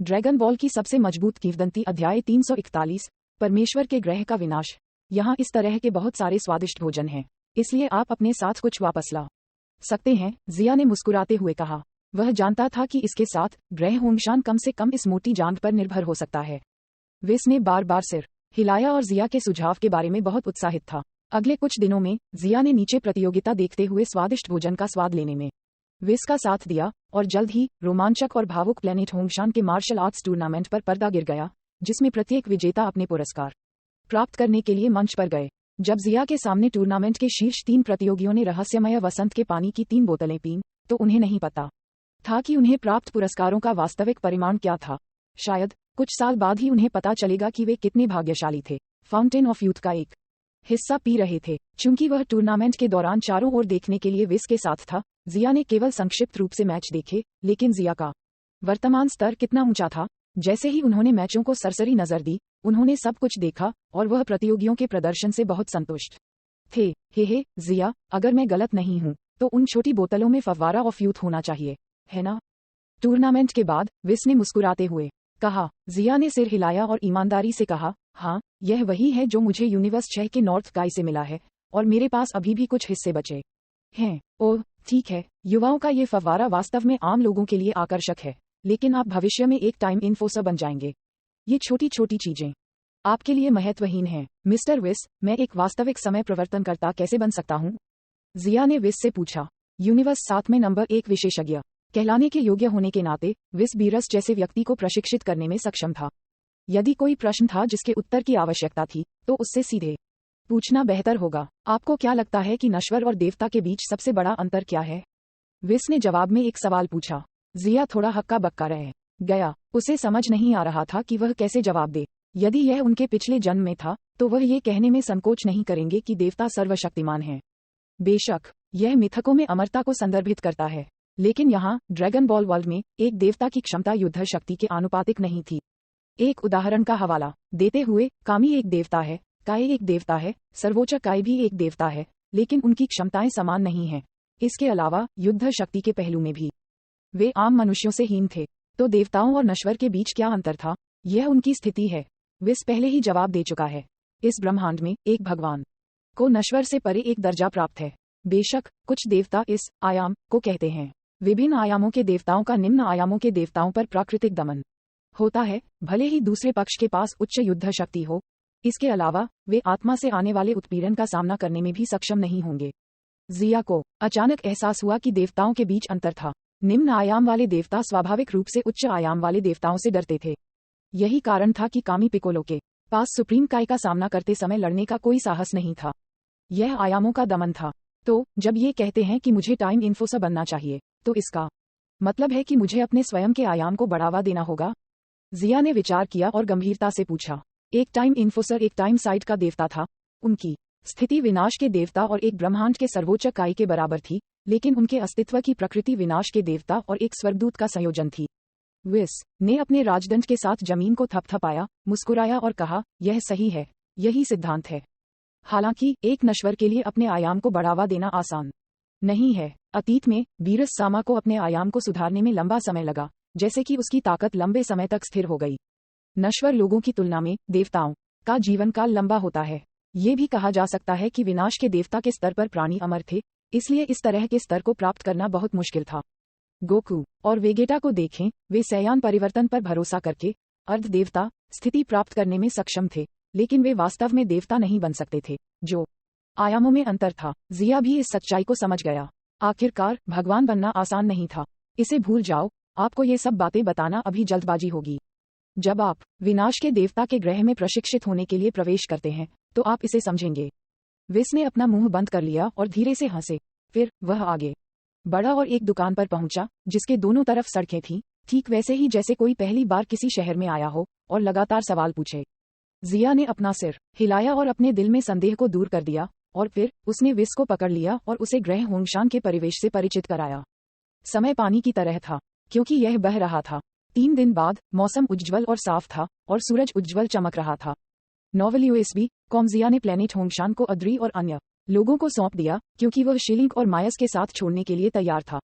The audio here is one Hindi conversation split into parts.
ड्रैगन बॉल की सबसे मजबूत किंवदंती अध्याय 341 परमेश्वर के ग्रह का विनाश। यहाँ इस तरह के बहुत सारे स्वादिष्ट भोजन हैं, इसलिए आप अपने साथ कुछ वापस ला सकते हैं, जिया ने मुस्कुराते हुए कहा। वह जानता था कि इसके साथ ग्रह होंगशान कम से कम इस मोटी जांघ पर निर्भर हो सकता है। विस ने बार बार सिर हिलाया और जिया के सुझाव के बारे में बहुत उत्साहित था। अगले कुछ दिनों में जिया ने नीचे प्रतियोगिता देखते हुए स्वादिष्ट भोजन का स्वाद लेने में विस का साथ दिया और जल्द ही रोमांचक और भावुक प्लेनेट होंगशान के मार्शल आर्ट्स टूर्नामेंट पर पर्दा गिर गया, जिसमें प्रत्येक विजेता अपने पुरस्कार प्राप्त करने के लिए मंच पर गए। जब जिया के सामने टूर्नामेंट के शीर्ष 3 प्रतियोगियों ने रहस्यमय वसंत के पानी की 3 बोतलें पीं, तो उन्हें नहीं पता था कि उन्हें प्राप्त पुरस्कारों का वास्तविक परिमाण क्या था। शायद कुछ साल बाद ही उन्हें पता चलेगा कि वे कितने भाग्यशाली थे। फाउंटेन ऑफ यूथ का एक हिस्सा पी रहे थे। चूंकि वह टूर्नामेंट के दौरान चारों ओर देखने के लिए विस के साथ था, जिया ने केवल संक्षिप्त रूप से मैच देखे, लेकिन जिया का वर्तमान स्तर कितना ऊंचा था। जैसे ही उन्होंने मैचों को सरसरी नजर दी, उन्होंने सब कुछ देखा और वह प्रतियोगियों के प्रदर्शन से बहुत संतुष्ट थे। हे जिया, अगर मैं गलत नहीं हूं, तो उन छोटी बोतलों में फव्वारा ऑफ यूथ होना चाहिए, है ना? टूर्नामेंट के बाद विस ने मुस्कुराते हुए कहा। जिया ने सिर हिलाया और ईमानदारी से कहा, हाँ, यह वही है जो मुझे यूनिवर्स 6 के नॉर्थ स्काई से मिला है, और मेरे पास अभी भी कुछ हिस्से बचे हैं। ओह ठीक है, युवाओं का ये फव्वारा वास्तव में आम लोगों के लिए आकर्षक है, लेकिन आप भविष्य में एक टाइम इन्फोसर बन जाएंगे। ये छोटी छोटी चीजें आपके लिए महत्वहीन हैं। मिस्टर विस, मैं एक वास्तविक समय प्रवर्तनकर्ता कैसे बन सकता हूँ? जिया ने विस से पूछा। यूनिवर्स 7 में नंबर 1 विशेषज्ञ कहलाने के योग्य होने के नाते विस बीरस जैसे व्यक्ति को प्रशिक्षित करने में सक्षम था। यदि कोई प्रश्न था जिसके उत्तर की आवश्यकता थी, तो उससे सीधे पूछना बेहतर होगा। आपको क्या लगता है कि नश्वर और देवता के बीच सबसे बड़ा अंतर क्या है? विस ने जवाब में एक सवाल पूछा। जिया थोड़ा हक्का बक्का रह गया। उसे समझ नहीं आ रहा था कि वह कैसे जवाब दे। यदि यह उनके पिछले जन्म में था, तो वह ये कहने में संकोच नहीं करेंगे कि देवता सर्वशक्तिमान है। बेशक यह मिथकों में अमरता को संदर्भित करता है, लेकिन यहाँ ड्रैगन बॉल वर्ल्ड में एक देवता की क्षमता युद्ध शक्ति के आनुपातिक नहीं थी। एक उदाहरण का हवाला देते हुए, कामी एक देवता है, काय एक देवता है, सर्वोच्च काय भी एक देवता है, लेकिन उनकी क्षमताएं समान नहीं हैं। इसके अलावा युद्ध शक्ति के पहलू में भी वे आम मनुष्यों से हीन थे। तो देवताओं और नश्वर के बीच क्या अंतर था? यह उनकी स्थिति है। विस पहले ही जवाब दे चुका है। इस ब्रह्मांड में एक भगवान को नश्वर से परे एक दर्जा प्राप्त है। बेशक कुछ देवता इस आयाम को कहते हैं। विभिन्न आयामों के देवताओं का निम्न आयामों के देवताओं पर प्राकृतिक दमन होता है, भले ही दूसरे पक्ष के पास उच्च युद्ध शक्ति हो। इसके अलावा वे आत्मा से आने वाले उत्पीड़न का सामना करने में भी सक्षम नहीं होंगे। जिया को अचानक एहसास हुआ कि देवताओं के बीच अंतर था। निम्न आयाम वाले देवता स्वाभाविक रूप से उच्च आयाम वाले देवताओं से डरते थे। यही कारण था कि कामी पिकोलो के पास सुप्रीम काय का सामना करते समय लड़ने का कोई साहस नहीं था। यह आयामों का दमन था। तो जब ये कहते हैं कि मुझे टाइम इन्फोसर बनना चाहिए, तो इसका मतलब है कि मुझे अपने स्वयं के आयाम को बढ़ावा देना होगा? जिया ने विचार किया और गंभीरता से पूछा। एक टाइम इन्फोसर एक टाइम साइड का देवता था। उनकी स्थिति विनाश के देवता और एक ब्रह्मांड के सर्वोच्च काय के बराबर थी, लेकिन उनके अस्तित्व की प्रकृति विनाश के देवता और एक स्वर्गदूत का संयोजन थी। विस ने अपने राजदंड के साथ जमीन को थपथपाया, मुस्कुराया और कहा, यह सही है, यही सिद्धांत है। हालांकि एक नश्वर के लिए अपने आयाम को बढ़ावा देना आसान नहीं है। अतीत में बीरस सामा को अपने आयाम को सुधारने में लंबा समय लगा, जैसे कि उसकी ताकत लंबे समय तक स्थिर हो गई। नश्वर लोगों की तुलना में देवताओं का जीवन काल लंबा होता है। ये भी कहा जा सकता है कि विनाश के देवता के स्तर पर प्राणी अमर थे, इसलिए इस तरह के स्तर को प्राप्त करना बहुत मुश्किल था। गोकू और वेगेटा को देखें, वे सयान परिवर्तन पर भरोसा करके अर्ध देवता स्थिति प्राप्त करने में सक्षम थे, लेकिन वे वास्तव में देवता नहीं बन सकते थे। जो आयामों में अंतर था, जिया भी इस सच्चाई को समझ गया। आखिरकार भगवान बनना आसान नहीं था। इसे भूल जाओ, आपको ये सब बातें बताना अभी जल्दबाजी होगी। जब आप विनाश के देवता के ग्रह में प्रशिक्षित होने के लिए प्रवेश करते हैं, तो आप इसे समझेंगे। विस ने अपना मुंह बंद कर लिया और धीरे से हंसे। फिर वह आगे बढ़ा और एक दुकान पर पहुंचा, जिसके दोनों तरफ सड़कें थीं, ठीक वैसे ही जैसे कोई पहली बार किसी शहर में आया हो और लगातार सवाल पूछे। जिया ने अपना सिर हिलाया और अपने दिल में संदेह को दूर कर दिया, और फिर उसने विस को पकड़ लिया और उसे ग्रह होंगशान के परिवेश से परिचित कराया। समय पानी की तरह था, क्योंकि यह बह रहा था। 3 दिन बाद मौसम उज्ज्वल और साफ था और सूरज उज्ज्वल चमक रहा था। नोवेल यूएसबी जिया ने प्लेनेट होंगशान को अद्री और अन्य लोगों को सौंप दिया, क्योंकि वह शिलिंग और मायस के साथ छोड़ने के लिए तैयार था।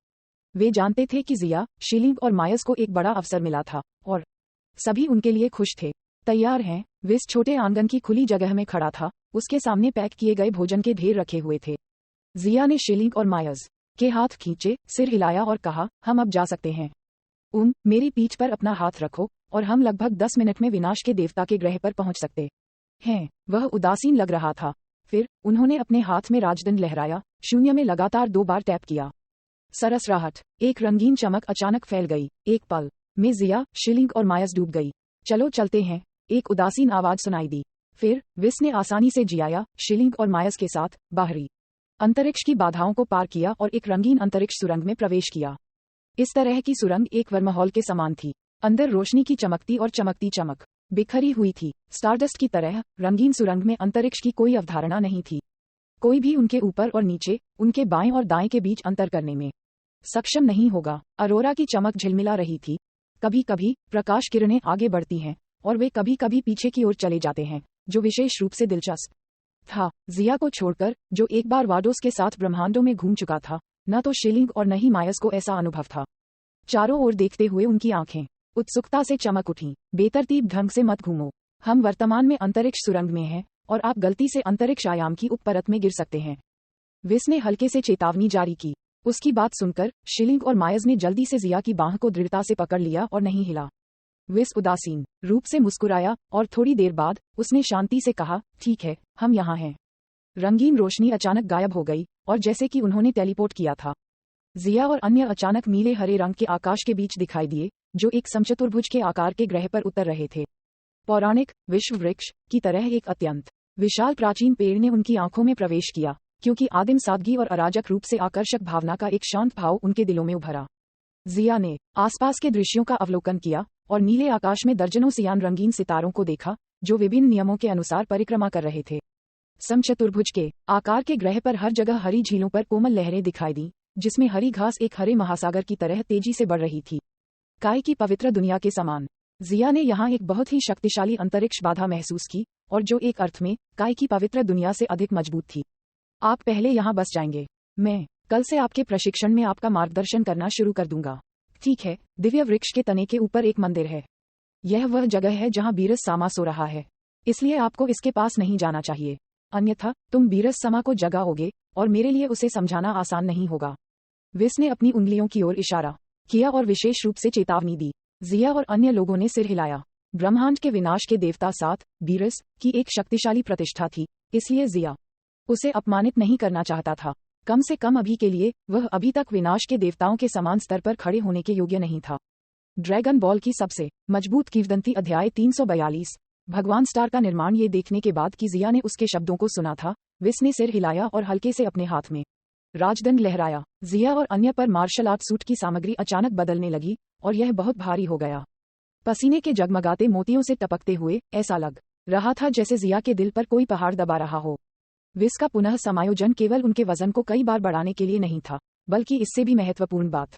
वे जानते थे कि जिया, शिलिंग और मायस को एक बड़ा अवसर मिला था, और सभी उनके लिए खुश थे। तैयार हैं? विस छोटे आंगन की खुली जगह में खड़ा था, उसके सामने पैक किए गए भोजन के ढेर रखे हुए थे। जिया ने शिलिंग और मायर्स के हाथ खींचे, सिर हिलाया और कहा, हम अब जा सकते हैं। मेरी पीठ पर अपना हाथ रखो और हम लगभग 10 मिनट में विनाश के देवता के ग्रह पर पहुंच सकते हैं। वह उदासीन लग रहा था। फिर उन्होंने अपने हाथ में राजदंड लहराया, शून्य में लगातार 2 बार टैप किया। सरसराहट, एक रंगीन चमक अचानक फैल गई। एक पल में जिया, शिलिंग और मायर्स डूब गई। चलो चलते हैं, एक उदासीन आवाज सुनाई दी। फिर विस ने आसानी से जिया, शिलिंग और मायर्स के साथ बाहरी अंतरिक्ष की बाधाओं को पार किया और एक रंगीन अंतरिक्ष सुरंग में प्रवेश किया। इस तरह की सुरंग एक वर्महॉल के समान थी। अंदर रोशनी की चमकती और चमकती चमक बिखरी हुई थी। स्टारडस्ट की तरह रंगीन सुरंग में अंतरिक्ष की कोई अवधारणा नहीं थी। कोई भी उनके ऊपर और नीचे, उनके बाएं और दाएं के बीच अंतर करने में सक्षम नहीं होगा। अरोरा की चमक झिलमिला रही थी। कभी कभी प्रकाश किरणें आगे बढ़ती हैं और वे कभी कभी पीछे की ओर चले जाते हैं, जो विशेष रूप से दिलचस्प था। जिया को छोड़कर, जो एक बार वाडोस के साथ ब्रह्मांडों में घूम चुका था, न तो शिलिंग और न ही मायर्स को ऐसा अनुभव था। चारों ओर देखते हुए उनकी आंखें उत्सुकता से चमक उठीं। बेतरतीब ढंग से मत घूमो। हम वर्तमान में अंतरिक्ष सुरंग में हैं और आप गलती से अंतरिक्ष आयाम की उपपरत में गिर सकते हैं। विस ने हल्के से चेतावनी जारी की। उसकी बात सुनकर शिलिंग और मायर्स ने जल्दी से जिया की बांह को दृढ़ता से पकड़ लिया और नहीं हिला। विस उदासीन रूप से मुस्कुराया और थोड़ी देर बाद उसने शांति से कहा, ठीक है, हम यहाँ हैं। रंगीन रोशनी अचानक गायब हो गई और जैसे कि उन्होंने टेलीपोर्ट किया था, जिया और अन्य अचानक नीले हरे रंग के आकाश के बीच दिखाई दिए, जो एक समचतुर्भुज के आकार के ग्रह पर उतर रहे थे। पौराणिक विश्व वृक्ष की तरह एक अत्यंत विशाल प्राचीन पेड़ ने उनकी आंखों में प्रवेश किया, क्योंकि आदिम सादगी और अराजक रूप से आकर्षक भावना का एक शांत भाव उनके दिलों में उभरा। जिया ने आसपास के दृश्यों का अवलोकन किया और नीले आकाश में दर्जनों सियान रंगीन सितारों को देखा, जो विभिन्न नियमों के अनुसार परिक्रमा कर रहे थे। समचतुर्भुज के आकार के ग्रह पर हर जगह हरी झीलों पर कोमल लहरें दिखाई दी, जिसमें हरी घास एक हरे महासागर की तरह तेजी से बढ़ रही थी। काय की पवित्र दुनिया के समान। जिया ने यहाँ एक बहुत ही शक्तिशाली अंतरिक्ष बाधा महसूस की, और जो एक अर्थ में काय की पवित्र दुनिया से अधिक मजबूत थी। आप पहले यहाँ बस जाएंगे। मैं कल से आपके प्रशिक्षण में आपका मार्गदर्शन करना शुरू कर दूंगा। ठीक है। दिव्य वृक्ष के तने के ऊपर एक मंदिर है। यह वह जगह है जहाँ बीरस सामा सो रहा है, इसलिए आपको इसके पास नहीं जाना चाहिए, अन्यथा तुम बीरस समा को जगाओगे और मेरे लिए उसे समझाना आसान नहीं होगा। विस ने अपनी उंगलियों की ओर इशारा किया और विशेष रूप से चेतावनी दी। जिया और अन्य लोगों ने सिर हिलाया। ब्रह्मांड के विनाश के देवता साथ बीरस की एक शक्तिशाली प्रतिष्ठा थी, इसलिए जिया उसे अपमानित नहीं करना चाहता था। कम से कम अभी के लिए वह अभी तक विनाश के देवताओं के समान स्तर पर खड़े होने के योग्य नहीं था। ड्रैगन बॉल की सबसे मजबूत किंवदंती अध्याय 342। भगवान स्टार का निर्माण। ये देखने के बाद कि जिया ने उसके शब्दों को सुना था, विस ने सिर हिलाया और हल्के से अपने हाथ में राजदंड लहराया। जिया और अन्य पर मार्शल आर्ट सूट की सामग्री अचानक बदलने लगी और यह बहुत भारी हो गया। पसीने के जगमगाते मोतियों से टपकते हुए ऐसा लग रहा था जैसे जिया के दिल पर कोई पहाड़ दबा रहा हो। विस का पुनः समायोजन केवल उनके वजन को कई बार बढ़ाने के लिए नहीं था, बल्कि इससे भी महत्वपूर्ण बात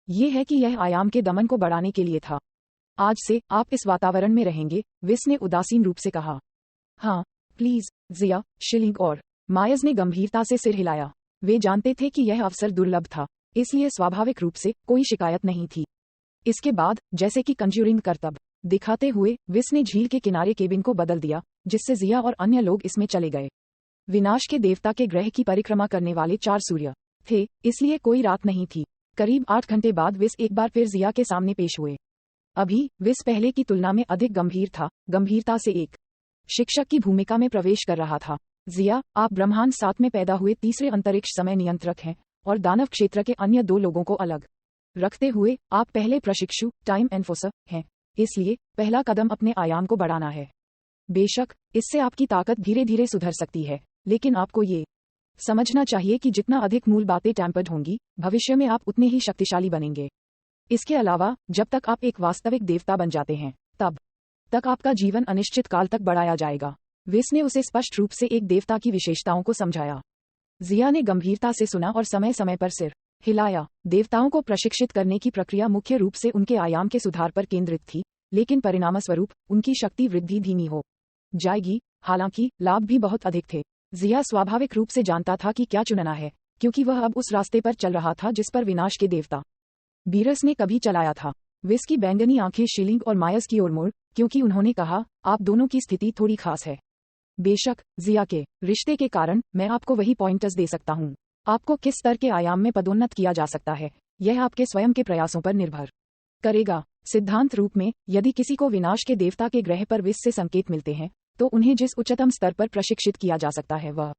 यह है कि यह आयाम के दमन को बढ़ाने के लिए था। आज से आप इस वातावरण में रहेंगे, विस ने उदासीन रूप से कहा। हाँ प्लीज, जिया, शिलिंग और मायर्स ने गंभीरता से सिर हिलाया। वे जानते थे कि यह अवसर दुर्लभ था, इसलिए स्वाभाविक रूप से कोई शिकायत नहीं थी। इसके बाद, जैसे कि कंज्यूरिंग करतब दिखाते हुए, विस ने झील के किनारे केबिन को बदल दिया, जिससे जिया और अन्य लोग इसमें चले गए। विनाश के देवता के ग्रह की परिक्रमा करने वाले 4 सूर्य थे, इसलिए कोई रात नहीं थी। करीब 8 घंटे बाद विस एक बार फिर जिया के सामने पेश हुए। अभी विस पहले की तुलना में अधिक गंभीर था, गंभीरता से एक शिक्षक की भूमिका में प्रवेश कर रहा था। जिया, आप ब्रह्मांड 7 में पैदा हुए तीसरे अंतरिक्ष समय नियंत्रक हैं और दानव क्षेत्र के अन्य 2 लोगों को अलग रखते हुए आप पहले प्रशिक्षु टाइम एनफोर्सर हैं। इसलिए पहला कदम अपने आयाम को बढ़ाना है। बेशक इससे आपकी ताकत धीरे धीरे सुधर सकती है, लेकिन आपको ये समझना चाहिए कि जितना अधिक मूल बातें टैम्पर्ड होंगी, भविष्य में आप उतने ही शक्तिशाली बनेंगे। इसके अलावा जब तक आप एक वास्तविक देवता बन जाते हैं, तब तक आपका जीवन अनिश्चित काल तक बढ़ाया जाएगा। विस ने उसे स्पष्ट रूप से एक देवता की विशेषताओं को समझाया। जिया ने गंभीरता से सुना और समय समय पर सिर हिलाया। देवताओं को प्रशिक्षित करने की प्रक्रिया मुख्य रूप से उनके आयाम के सुधार पर केंद्रित थी, लेकिन परिणामस्वरूप उनकी शक्ति वृद्धि धीमी हो जाएगी। हालांकि लाभ भी बहुत अधिक थे। जिया स्वाभाविक रूप से जानता था कि क्या चुनना है, क्योंकि वह अब उस रास्ते पर चल रहा था जिस पर विनाश के देवता बीरस ने कभी चलाया था। विस की बैंगनी आंखें शीलिंग और मायर्स की ओर मुड़, क्योंकि उन्होंने कहा, आप दोनों की स्थिति थोड़ी खास है। बेशक, जिया के रिश्ते के कारण मैं आपको वही पॉइंटर्स दे सकता हूँ। आपको किस स्तर के आयाम में पदोन्नत किया जा सकता है, यह आपके स्वयं के प्रयासों पर निर्भर करेगा। सिद्धांत रूप में, यदि किसी को विनाश के देवता के ग्रह पर विस से संकेत मिलते हैं, तो उन्हें जिस उच्चतम स्तर पर प्रशिक्षित किया जा सकता है वह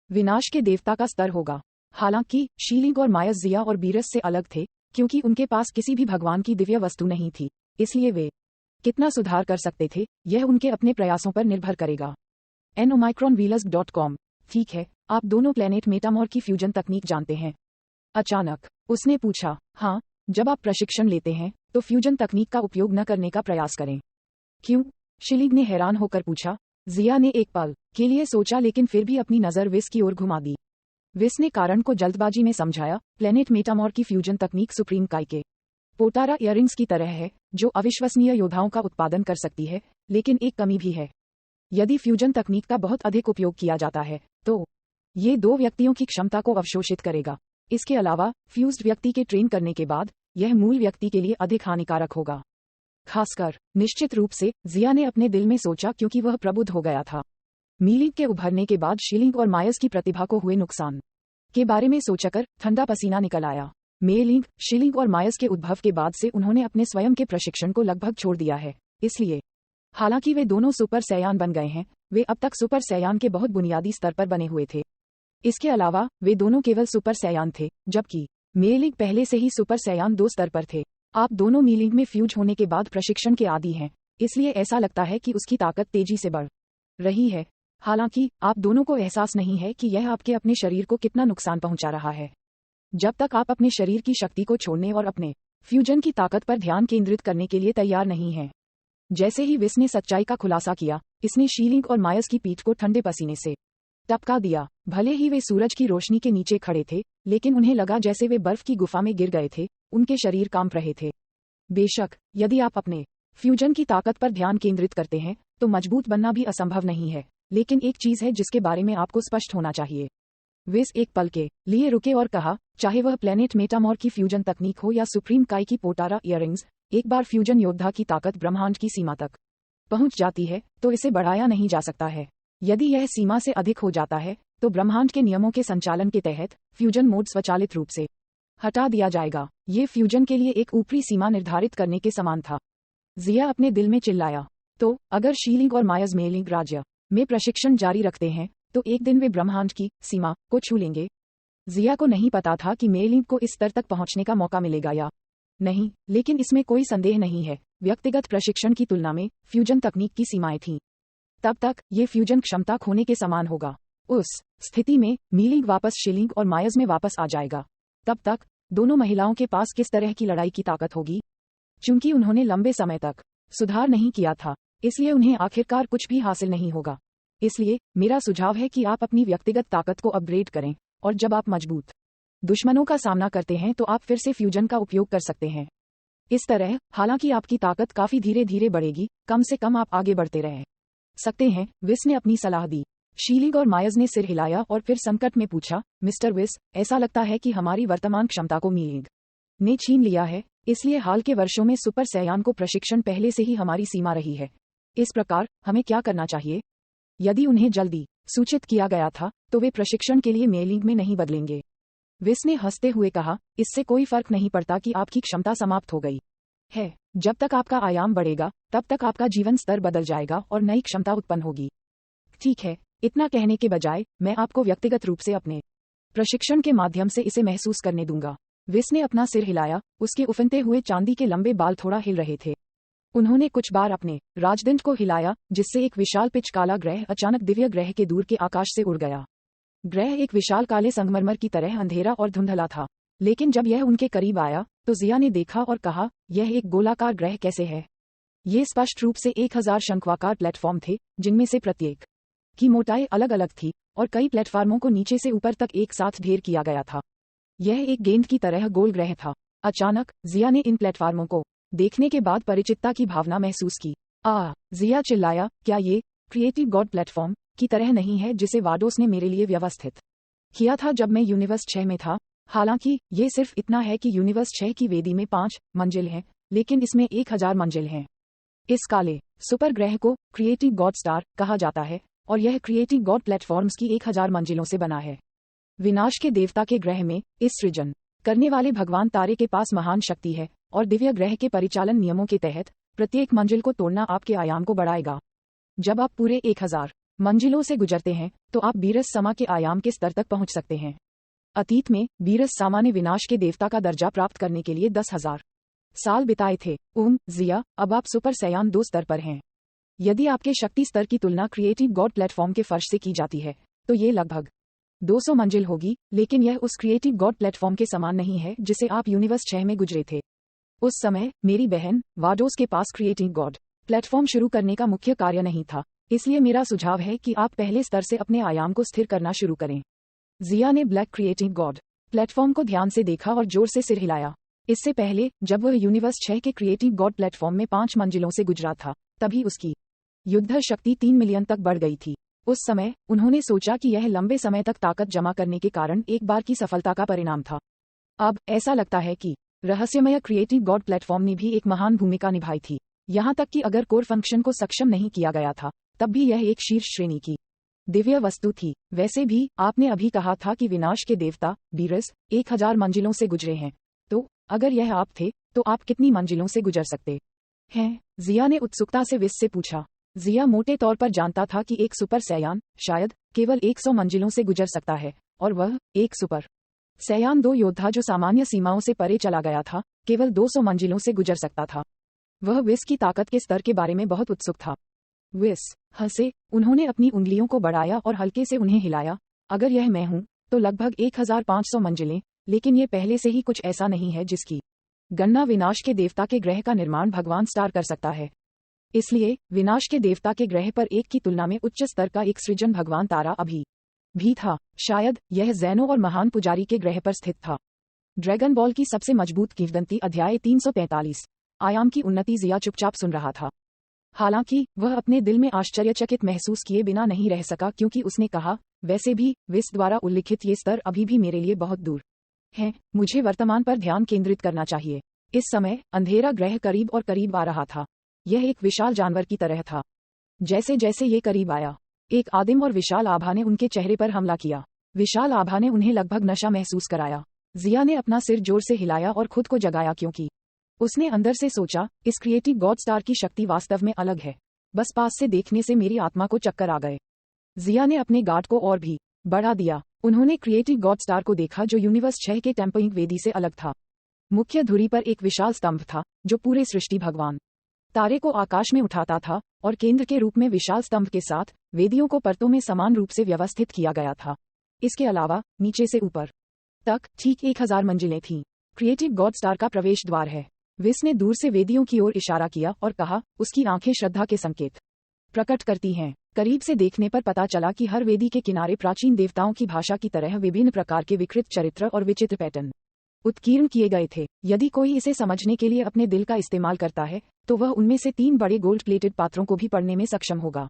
विनाश के देवता का स्तर होगा। हालांकि शीलिंग और मायर्स जिया और बीरस से अलग थे, क्योंकि उनके पास किसी भी भगवान की दिव्य वस्तु नहीं थी, इसलिए वे कितना सुधार कर सकते थे, यह उनके अपने प्रयासों पर निर्भर करेगा। nomicronwheelers.com। ठीक है, आप दोनों प्लेनेट मेटामॉर की फ्यूजन तकनीक जानते हैं? अचानक उसने पूछा। हाँ, जब आप प्रशिक्षण लेते हैं तो फ्यूजन तकनीक का उपयोग न करने का प्रयास करें। क्यों? शीलिंग ने हैरान होकर पूछा। जिया ने एक पल के लिए सोचा, लेकिन फिर भी अपनी नजर विस की ओर घुमा दी। विस ने कारण को जल्दबाजी में समझाया। प्लेनेट मेटामॉर की फ्यूजन तकनीक सुप्रीम काई के पोटारा इयररिंग्स की तरह है, जो अविश्वसनीय योद्धाओं का उत्पादन कर सकती है, लेकिन एक कमी भी है। यदि फ्यूजन तकनीक का बहुत अधिक उपयोग किया जाता है, तो ये दो व्यक्तियों की क्षमता को अवशोषित करेगा। इसके अलावा, फ्यूज्ड व्यक्ति के ट्रेन करने के बाद, यह मूल व्यक्ति के लिए अधिक हानिकारक होगा। खासकर, निश्चित रूप से, जिया ने अपने दिल में सोचा, क्योंकि वह प्रबुद्ध हो गया था। मीलिंग के उभरने के बाद शीलिंग और मायर्स की प्रतिभा को हुए नुकसान के बारे में सोचकर ठंडा पसीना निकल आया। मेलिंग, शीलिंग और मायर्स के उद्भव के बाद से उन्होंने अपने स्वयं के प्रशिक्षण को लगभग छोड़ दिया है। इसलिए, हालांकि वे दोनों सुपर सैयान बन गए हैं, वे अब तक सुपर सैयान के बहुत बुनियादी स्तर पर बने हुए थे। इसके अलावा, वे दोनों केवल सुपर सैयान थे, जबकि मेलिंग पहले से ही सुपर सैयान 2 स्तर पर थे। आप दोनों मीलिंग में फ्यूज होने के बाद प्रशिक्षण के आदी हैं, इसलिए ऐसा लगता है कि उसकी ताकत तेजी से बढ़ रही है। हालांकि, आप दोनों को एहसास नहीं है कि यह आपके अपने शरीर को कितना नुकसान पहुंचा रहा है। जब तक आप अपने शरीर की शक्ति को छोड़ने और अपने फ्यूजन की ताकत पर ध्यान केंद्रित करने के लिए तैयार नहीं हैं। जैसे ही विस ने सच्चाई का खुलासा किया, इसने शीलिंग और मायर्स की पीठ को ठंडे पसीने से टपका दिया। भले ही वे सूरज की रोशनी के नीचे खड़े थे, लेकिन उन्हें लगा जैसे वे बर्फ की गुफा में गिर गए थे। उनके शरीर कांप रहे थे। बेशक, यदि आप अपने फ्यूजन की ताकत पर ध्यान केंद्रित करते हैं, तो मजबूत बनना भी असंभव नहीं है। लेकिन एक चीज है जिसके बारे में आपको स्पष्ट होना चाहिए। विस एक पल के लिए रुके और कहा, चाहे वह प्लेनेट मेटामॉर की फ्यूजन तकनीक हो या सुप्रीम काई की पोटारा इयररिंग्स, एक बार फ्यूजन योद्धा की ताकत ब्रह्मांड की सीमा तक पहुंच जाती है, तो इसे बढ़ाया नहीं जा सकता है। यदि यह सीमा से अधिक हो जाता है, तो ब्रह्मांड के नियमों के संचालन के तहत फ्यूजन मोड स्वचालित रूप से हटा दिया जाएगा। ये फ्यूजन के लिए एक ऊपरी सीमा निर्धारित करने के समान था। जिया अपने दिल में चिल्लाया, तो अगर शीलिंग और मायर्स मेलिंग राज्य में प्रशिक्षण जारी रखते हैं, तो एक दिन वे ब्रह्मांड की सीमा को छू लेंगे। जिया को नहीं पता था कि मेलिंग को इस स्तर तक पहुंचने का मौका मिलेगा या नहीं, लेकिन इसमें कोई संदेह नहीं है, व्यक्तिगत प्रशिक्षण की तुलना में फ्यूजन तकनीक की सीमाएं थीं। तब तक ये फ्यूजन क्षमता खोने के समान होगा। उस स्थिति में मीलिंग वापस शीलिंग और मायर्स में वापस आ जाएगा। तब तक दोनों महिलाओं के पास किस तरह की लड़ाई की ताकत होगी? चूंकि उन्होंने लंबे समय तक सुधार नहीं किया था, इसलिए उन्हें आखिरकार कुछ भी हासिल नहीं होगा। इसलिए मेरा सुझाव है कि आप अपनी व्यक्तिगत ताकत को अपग्रेड करें, और जब आप मजबूत दुश्मनों का सामना करते हैं तो आप फिर से फ्यूजन का उपयोग कर सकते हैं। इस तरह, हालांकि आपकी ताकत काफी धीरे धीरे बढ़ेगी, कम से कम आप आगे बढ़ते रह सकते हैं। विस ने अपनी सलाह दी। शीलिंग और मायर्स ने सिर हिलाया और फिर संकट में पूछा, मिस्टर विस, ऐसा लगता है कि हमारी वर्तमान क्षमता को मीलिंग ने छीन लिया है, इसलिए हाल के वर्षों में सुपर सैयान को प्रशिक्षण पहले से ही हमारी सीमा रही है। इस प्रकार, हमें क्या करना चाहिए? यदि उन्हें जल्दी सूचित किया गया था, तो वे प्रशिक्षण के लिए मेलिंग में नहीं बदलेंगे। विस ने हंसते हुए कहा, इससे कोई फर्क नहीं पड़ता कि आपकी क्षमता समाप्त हो गई है। जब तक आपका आयाम बढ़ेगा, तब तक आपका जीवन स्तर बदल जाएगा और नई क्षमता उत्पन्न होगी। ठीक है, इतना कहने के बजाय मैं आपको व्यक्तिगत रूप से अपने प्रशिक्षण के माध्यम से इसे महसूस करने दूंगा। विस ने अपना सिर हिलाया, उसके उफनते हुए चांदी के लंबे बाल थोड़ा हिल रहे थे। उन्होंने कुछ बार अपने राजदंड को हिलाया, जिससे एक विशाल पिच काला ग्रह अचानक दिव्य ग्रह के दूर के आकाश से उड़ गया। ग्रह एक विशाल काले संगमरमर की तरह अंधेरा और धुंधला था, लेकिन जब यह उनके करीब आया, तो जिया ने देखा और कहा, यह एक गोलाकार ग्रह कैसे है? ये स्पष्ट रूप से 1000 शंक्वाकार प्लेटफॉर्म थे, जिनमें से प्रत्येक की मोटाई अलग अलग थी, और कई प्लेटफार्मों को नीचे से ऊपर तक एक साथ ढेर किया गया था। यह एक गेंद की तरह गोल ग्रह था। अचानक जिया ने इन प्लेटफार्मों को देखने के बाद परिचितता की भावना महसूस की। जिया चिल्लाया, क्या ये क्रिएटिव गॉड प्लेटफॉर्म की तरह नहीं है जिसे वाडोस ने मेरे लिए व्यवस्थित किया था जब मैं यूनिवर्स 6 में था? हालांकि ये सिर्फ इतना है कि यूनिवर्स 6 की वेदी में 5 मंजिल हैं, लेकिन इसमें 1000 मंजिल हैं। इस काले सुपर ग्रह को क्रिएटिव गॉड स्टार कहा जाता है और यह क्रिएटिव गॉड प्लेटफॉर्म्स की 1000 मंजिलों से बना है। विनाश के देवता के ग्रह में इस सृजन करने वाले भगवान तारे के पास महान शक्ति है और दिव्य ग्रह के परिचालन नियमों के तहत प्रत्येक मंजिल को तोड़ना आपके आयाम को बढ़ाएगा। जब आप पूरे 1000 मंजिलों से गुजरते हैं तो आप बीरस समा के आयाम के स्तर तक पहुंच सकते हैं। अतीत में बीरस सामा ने विनाश के देवता का दर्जा प्राप्त करने के लिए 10,000 साल बिताए थे। जिया, अब आप सुपर सयान 2 स्तर पर हैं। यदि आपके शक्ति स्तर की तुलना क्रिएटिव गॉड प्लेटफॉर्म के फर्श से की जाती है तो ये लगभग 200 मंजिल होगी, लेकिन यह उस क्रिएटिव गॉड प्लेटफॉर्म के समान नहीं है जिसे आप यूनिवर्स 6 में गुजरे थे। उस समय मेरी बहन वाडोस के पास क्रिएटिव गॉड प्लेटफॉर्म शुरू करने का मुख्य कार्य नहीं था, इसलिए मेरा सुझाव है कि आप पहले स्तर से अपने आयाम को स्थिर करना शुरू करें। जिया ने ब्लैक क्रिएटिव गॉड प्लेटफॉर्म को ध्यान से देखा और जोर से सिर हिलाया। इससे पहले जब वह यूनिवर्स 6 के क्रिएटिव गॉड प्लेटफॉर्म में 5 मंजिलों से गुजरा था, तभी उसकी युद्ध शक्ति 3 मिलियन तक बढ़ गई थी। उस समय उन्होंने सोचा कि यह लंबे समय तक ताकत जमा करने के कारण एक बार की सफलता का परिणाम था। अब ऐसा लगता है कि रहस्यमय क्रिएटिव गॉड प्लेटफॉर्म ने भी एक महान भूमिका निभाई थी, यहाँ तक कि अगर कोर फंक्शन को सक्षम नहीं किया गया था तब भी यह एक शीर्ष श्रेणी की दिव्य वस्तु थी। वैसे भी आपने अभी कहा था कि विनाश के देवता बीरस 1000 मंजिलों से गुजरे हैं, तो अगर यह आप थे तो आप कितनी मंजिलों से गुजर सकते हैं? जिया ने उत्सुकता से विस से पूछा। जिया मोटे तौर पर जानता था कि एक सुपर सयान शायद केवल 100 मंजिलों से गुजर सकता है, और वह एक सुपर सयान 2 योद्धा जो सामान्य सीमाओं से परे चला गया था केवल 200 मंजिलों से गुजर सकता था। वह विस की ताकत के स्तर के बारे में बहुत उत्सुक था। विस हंसे, उन्होंने अपनी उंगलियों को बढ़ाया और हल्के से उन्हें हिलाया। अगर यह मैं हूं तो लगभग 1500 मंजिलें, लेकिन ये पहले से ही कुछ ऐसा नहीं है जिसकी गणना विनाश के देवता के ग्रह का निर्माण भगवान स्टार कर सकता है। इसलिए विनाश के देवता के ग्रह पर एक की तुलना में उच्च स्तर का एक सृजन भगवान तारा अभी भी था। शायद यह जैनो और महान पुजारी के ग्रह पर स्थित था। ड्रैगन बॉल की सबसे मजबूत किंवदंती अध्याय 345 आयाम की उन्नति। जिया चुपचाप सुन रहा था। हालांकि वह अपने दिल में आश्चर्यचकित महसूस किए बिना नहीं रह सका, क्योंकि उसने कहा, वैसे भी विस द्वारा उल्लिखित ये स्तर अभी भी मेरे लिए बहुत दूर हैं। मुझे वर्तमान पर ध्यान केंद्रित करना चाहिए। इस समय अंधेरा ग्रह करीब और करीब आ रहा था। यह एक विशाल जानवर की तरह था। जैसे जैसे ये करीब आया, एक आदिम और विशाल आभा ने उनके चेहरे पर हमला किया। विशाल आभा ने उन्हें लगभग नशा महसूस कराया। जिया ने अपना सिर जोर से हिलाया और खुद को जगाया, क्योंकि उसने अंदर से सोचा, इस क्रिएटिव गॉड स्टार की शक्ति वास्तव में अलग है। बस पास से देखने से मेरी आत्मा को चक्कर आ गए। जिया ने अपने गार्ड को और भी बढ़ा दिया। उन्होंने क्रिएटिव गॉड स्टार को देखा जो यूनिवर्स 6 के टेम्पोइंग वेदी से अलग था। मुख्य धुरी पर एक विशाल स्तंभ था जो पूरे सृष्टि भगवान तारे को आकाश में उठाता था, और केंद्र के रूप में विशाल स्तंभ के साथ वेदियों को परतों में समान रूप से व्यवस्थित किया गया था। इसके अलावा नीचे से ऊपर तक ठीक 1000 मंजिलें थीं। क्रिएटिव गॉड स्टार का प्रवेश द्वार है। विस ने दूर से वेदियों की ओर इशारा किया और कहा, उसकी आंखें श्रद्धा के संकेत प्रकट करती हैं। करीब से देखने पर पता चला कि हर वेदी के किनारे प्राचीन देवताओं की भाषा की तरह विभिन्न प्रकार के विकृत चरित्र और विचित्र पैटर्न उत्कीर्ण किए गए थे। यदि कोई इसे समझने के लिए अपने दिल का इस्तेमाल करता है तो वह उनमें से 3 बड़े गोल्ड प्लेटेड पात्रों को भी पढ़ने में सक्षम होगा,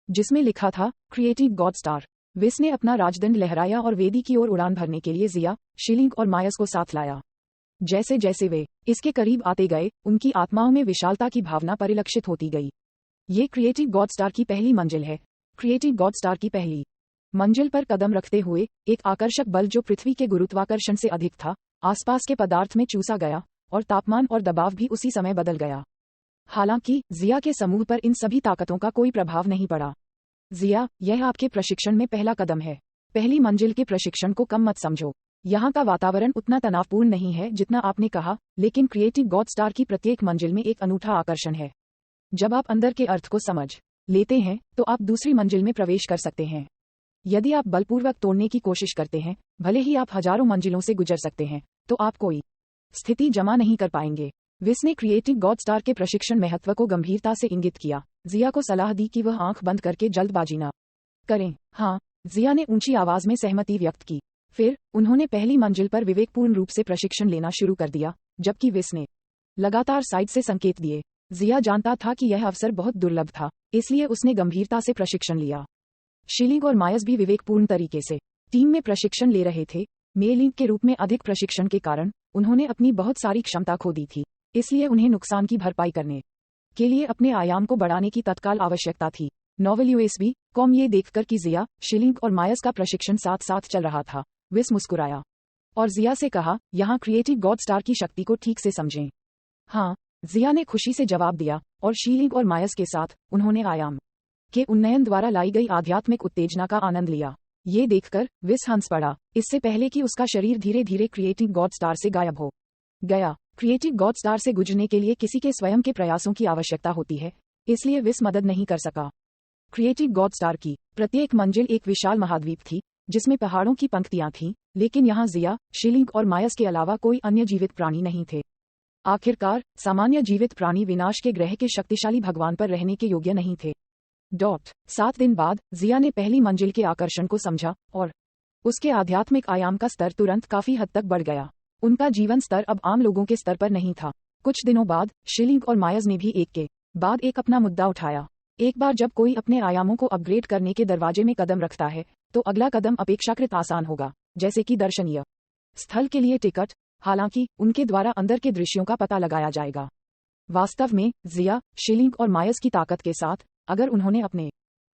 जिसमें लिखा था, क्रिएटिव गॉड स्टार। विस ने अपना राजदंड लहराया और वेदी की ओर उड़ान भरने के लिए जिया, शिलिंग और मायस को साथ लाया। जैसे जैसे वे इसके करीब आते गए, उनकी आत्माओं में विशालता की भावना परिलक्षित होती गई। ये क्रिएटिव गॉड स्टार की पहली मंजिल है। क्रिएटिव गॉड स्टार की पहली मंजिल पर कदम रखते हुए एक आकर्षक बल जो पृथ्वी के गुरुत्वाकर्षण से अधिक था, आसपास के पदार्थ में चूसा गया, और तापमान और दबाव भी उसी समय बदल गया। हालांकि जिया के समूह पर इन सभी ताकतों का कोई प्रभाव नहीं पड़ा। जिया, यह आपके प्रशिक्षण में पहला कदम है। पहली मंजिल के प्रशिक्षण को कम मत समझो। यहाँ का वातावरण उतना तनावपूर्ण नहीं है जितना आपने कहा, लेकिन क्रिएटिव गॉड स्टार की प्रत्येक मंजिल में एक अनूठा आकर्षण है। जब आप अंदर के अर्थ को समझ लेते हैं तो आप दूसरी मंजिल में प्रवेश कर सकते हैं। यदि आप बलपूर्वक तोड़ने की कोशिश करते हैं, भले ही आप हजारों मंजिलों से गुजर सकते हैं, तो आप कोई स्थिति जमा नहीं कर पाएंगे। विस ने क्रिएटिव गॉड स्टार के प्रशिक्षण महत्व को गंभीरता से इंगित किया। जिया को सलाह दी कि वह आंख बंद करके जल्दबाजी न करें। हाँ, जिया ने ऊंची आवाज में सहमति व्यक्त की। फिर उन्होंने पहली मंजिल पर विवेकपूर्ण रूप से प्रशिक्षण लेना शुरू कर दिया, जबकि विस ने लगातार साइड से संकेत दिए। जिया जानता था कि यह अवसर बहुत दुर्लभ था, इसलिए उसने गंभीरता से प्रशिक्षण लिया। शिलिंग और मायस भी विवेकपूर्ण तरीके से टीम में प्रशिक्षण ले रहे थे। मेलिंग के रूप में अधिक प्रशिक्षण के कारण उन्होंने अपनी बहुत सारी क्षमता खो दी थी, इसलिए उन्हें नुकसान की भरपाई करने के लिए अपने आयाम को बढ़ाने की तत्काल आवश्यकता थी। नोवेल USB.com ये देखकर कि जिया, शिलिंग और मायस का प्रशिक्षण साथ साथ चल रहा था, विस मुस्कुराया और जिया से कहा, यहाँ क्रिएटिव गॉड स्टार की शक्ति को ठीक से समझें। हाँ, जिया ने खुशी से जवाब दिया और शिलिंग और मायस के साथ उन्होंने आयाम के उन्नयन द्वारा लाई गई आध्यात्मिक उत्तेजना का आनंद लिया। ये देखकर विस हंस पड़ा, इससे पहले कि उसका शरीर धीरे धीरे क्रिएटिव गॉड स्टार से गायब हो गया। क्रिएटिव गॉड स्टार से गुजरने के लिए किसी के स्वयं के प्रयासों की आवश्यकता होती है, इसलिए विस मदद नहीं कर सका। क्रिएटिव गॉड स्टार की प्रत्येक मंजिल एक विशाल महाद्वीप थी, जिसमें पहाड़ों की पंक्तियां थीं, लेकिन यहाँ जिया, शिलिंग और मायस के अलावा कोई अन्य जीवित प्राणी नहीं थे। आखिरकार, सामान्य जीवित प्राणी विनाश के ग्रह के शक्तिशाली भगवान पर रहने के योग्य नहीं थे। 7 दिन बाद जिया ने पहली मंजिल के आकर्षण को समझा और उसके आध्यात्मिक आयाम का स्तर तुरंत काफी हद तक बढ़ गया। उनका जीवन स्तर अब आम लोगों के स्तर पर नहीं था। कुछ दिनों बाद शिलिंग और मायस ने भी एक के बाद एक अपना मुद्दा उठाया। एक बार जब कोई अपने आयामों को अपग्रेड करने के दरवाजे में कदम रखता है, तो अगला कदम अपेक्षाकृत आसान होगा, जैसे कि दर्शनीय स्थल के लिए टिकट। हालांकि उनके द्वारा अंदर के दृश्यों का पता लगाया जाएगा। वास्तव में जिया, शिलिंग और मायस की ताकत के साथ, अगर उन्होंने अपने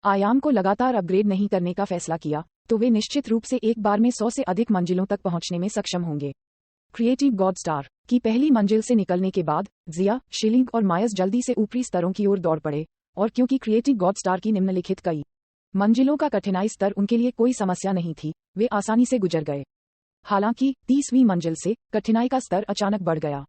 आयाम को लगातार अपग्रेड नहीं करने का फैसला किया, तो वे निश्चित रूप से एक बार में 100 से अधिक मंजिलों तक पहुंचने में सक्षम होंगे। क्रिएटिव गॉड स्टार की पहली मंजिल से निकलने के बाद जिया, शिलिंग और मायस जल्दी से ऊपरी स्तरों की ओर दौड़ पड़े, और क्योंकि क्रिएटिव गॉड स्टार की निम्नलिखित कई मंजिलों का कठिनाई स्तर उनके लिए कोई समस्या नहीं थी, वे आसानी से गुजर गए। हालांकि 30वीं मंजिल से कठिनाई का स्तर अचानक बढ़ गया।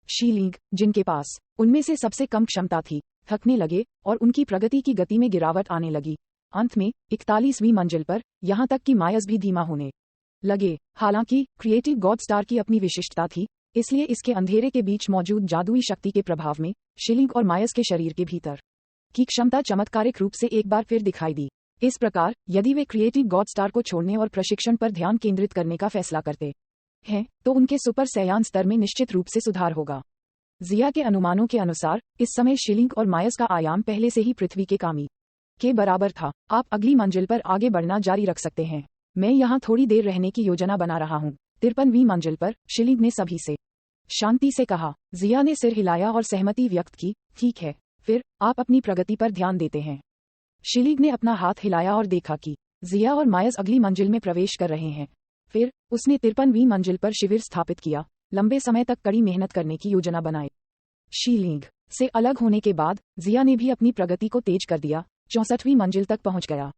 शिलिंग, जिनके पास उनमें से सबसे कम क्षमता थी, थकने लगे और उनकी प्रगति की गति में गिरावट आने लगी। अंत में 41वीं मंजिल पर यहाँ तक कि मायस भी धीमा होने लगे। हालांकि क्रिएटिव गॉड स्टार की अपनी विशिष्टता थी, इसलिए इसके अंधेरे के बीच मौजूद जादुई शक्ति के प्रभाव में शिलिंग और मायस के शरीर के भीतर की क्षमता चमत्कारिक रूप से एक बार फिर दिखाई दी। इस प्रकार, यदि वे क्रिएटिव गॉड स्टार को छोड़ने और प्रशिक्षण पर ध्यान केंद्रित करने का फैसला करते हैं, तो उनके सुपर सैयान स्तर में निश्चित रूप से सुधार होगा। जिया के अनुमानों के अनुसार इस समय शिलिंग और मायस का आयाम पहले से ही पृथ्वी के कामी के बराबर था। आप अगली मंजिल पर आगे बढ़ना जारी रख सकते हैं। मैं यहाँ थोड़ी देर रहने की योजना बना रहा हूँ। 53वीं मंजिल पर शिलिंग ने सभी से शांति से कहा। जिया ने सिर हिलाया और सहमति व्यक्त की। ठीक है, फिर आप अपनी प्रगति पर ध्यान देते हैं। शिलिंग ने अपना हाथ हिलाया और देखा कि जिया और मायस अगली मंजिल में प्रवेश कर रहे हैं। फिर उसने 53वीं मंजिल पर शिविर स्थापित किया, लंबे समय तक कड़ी मेहनत करने की योजना बनाई। शिलिंग से अलग होने के बाद जिया ने भी अपनी प्रगति को तेज कर दिया, 64वीं मंजिल तक पहुंच गया।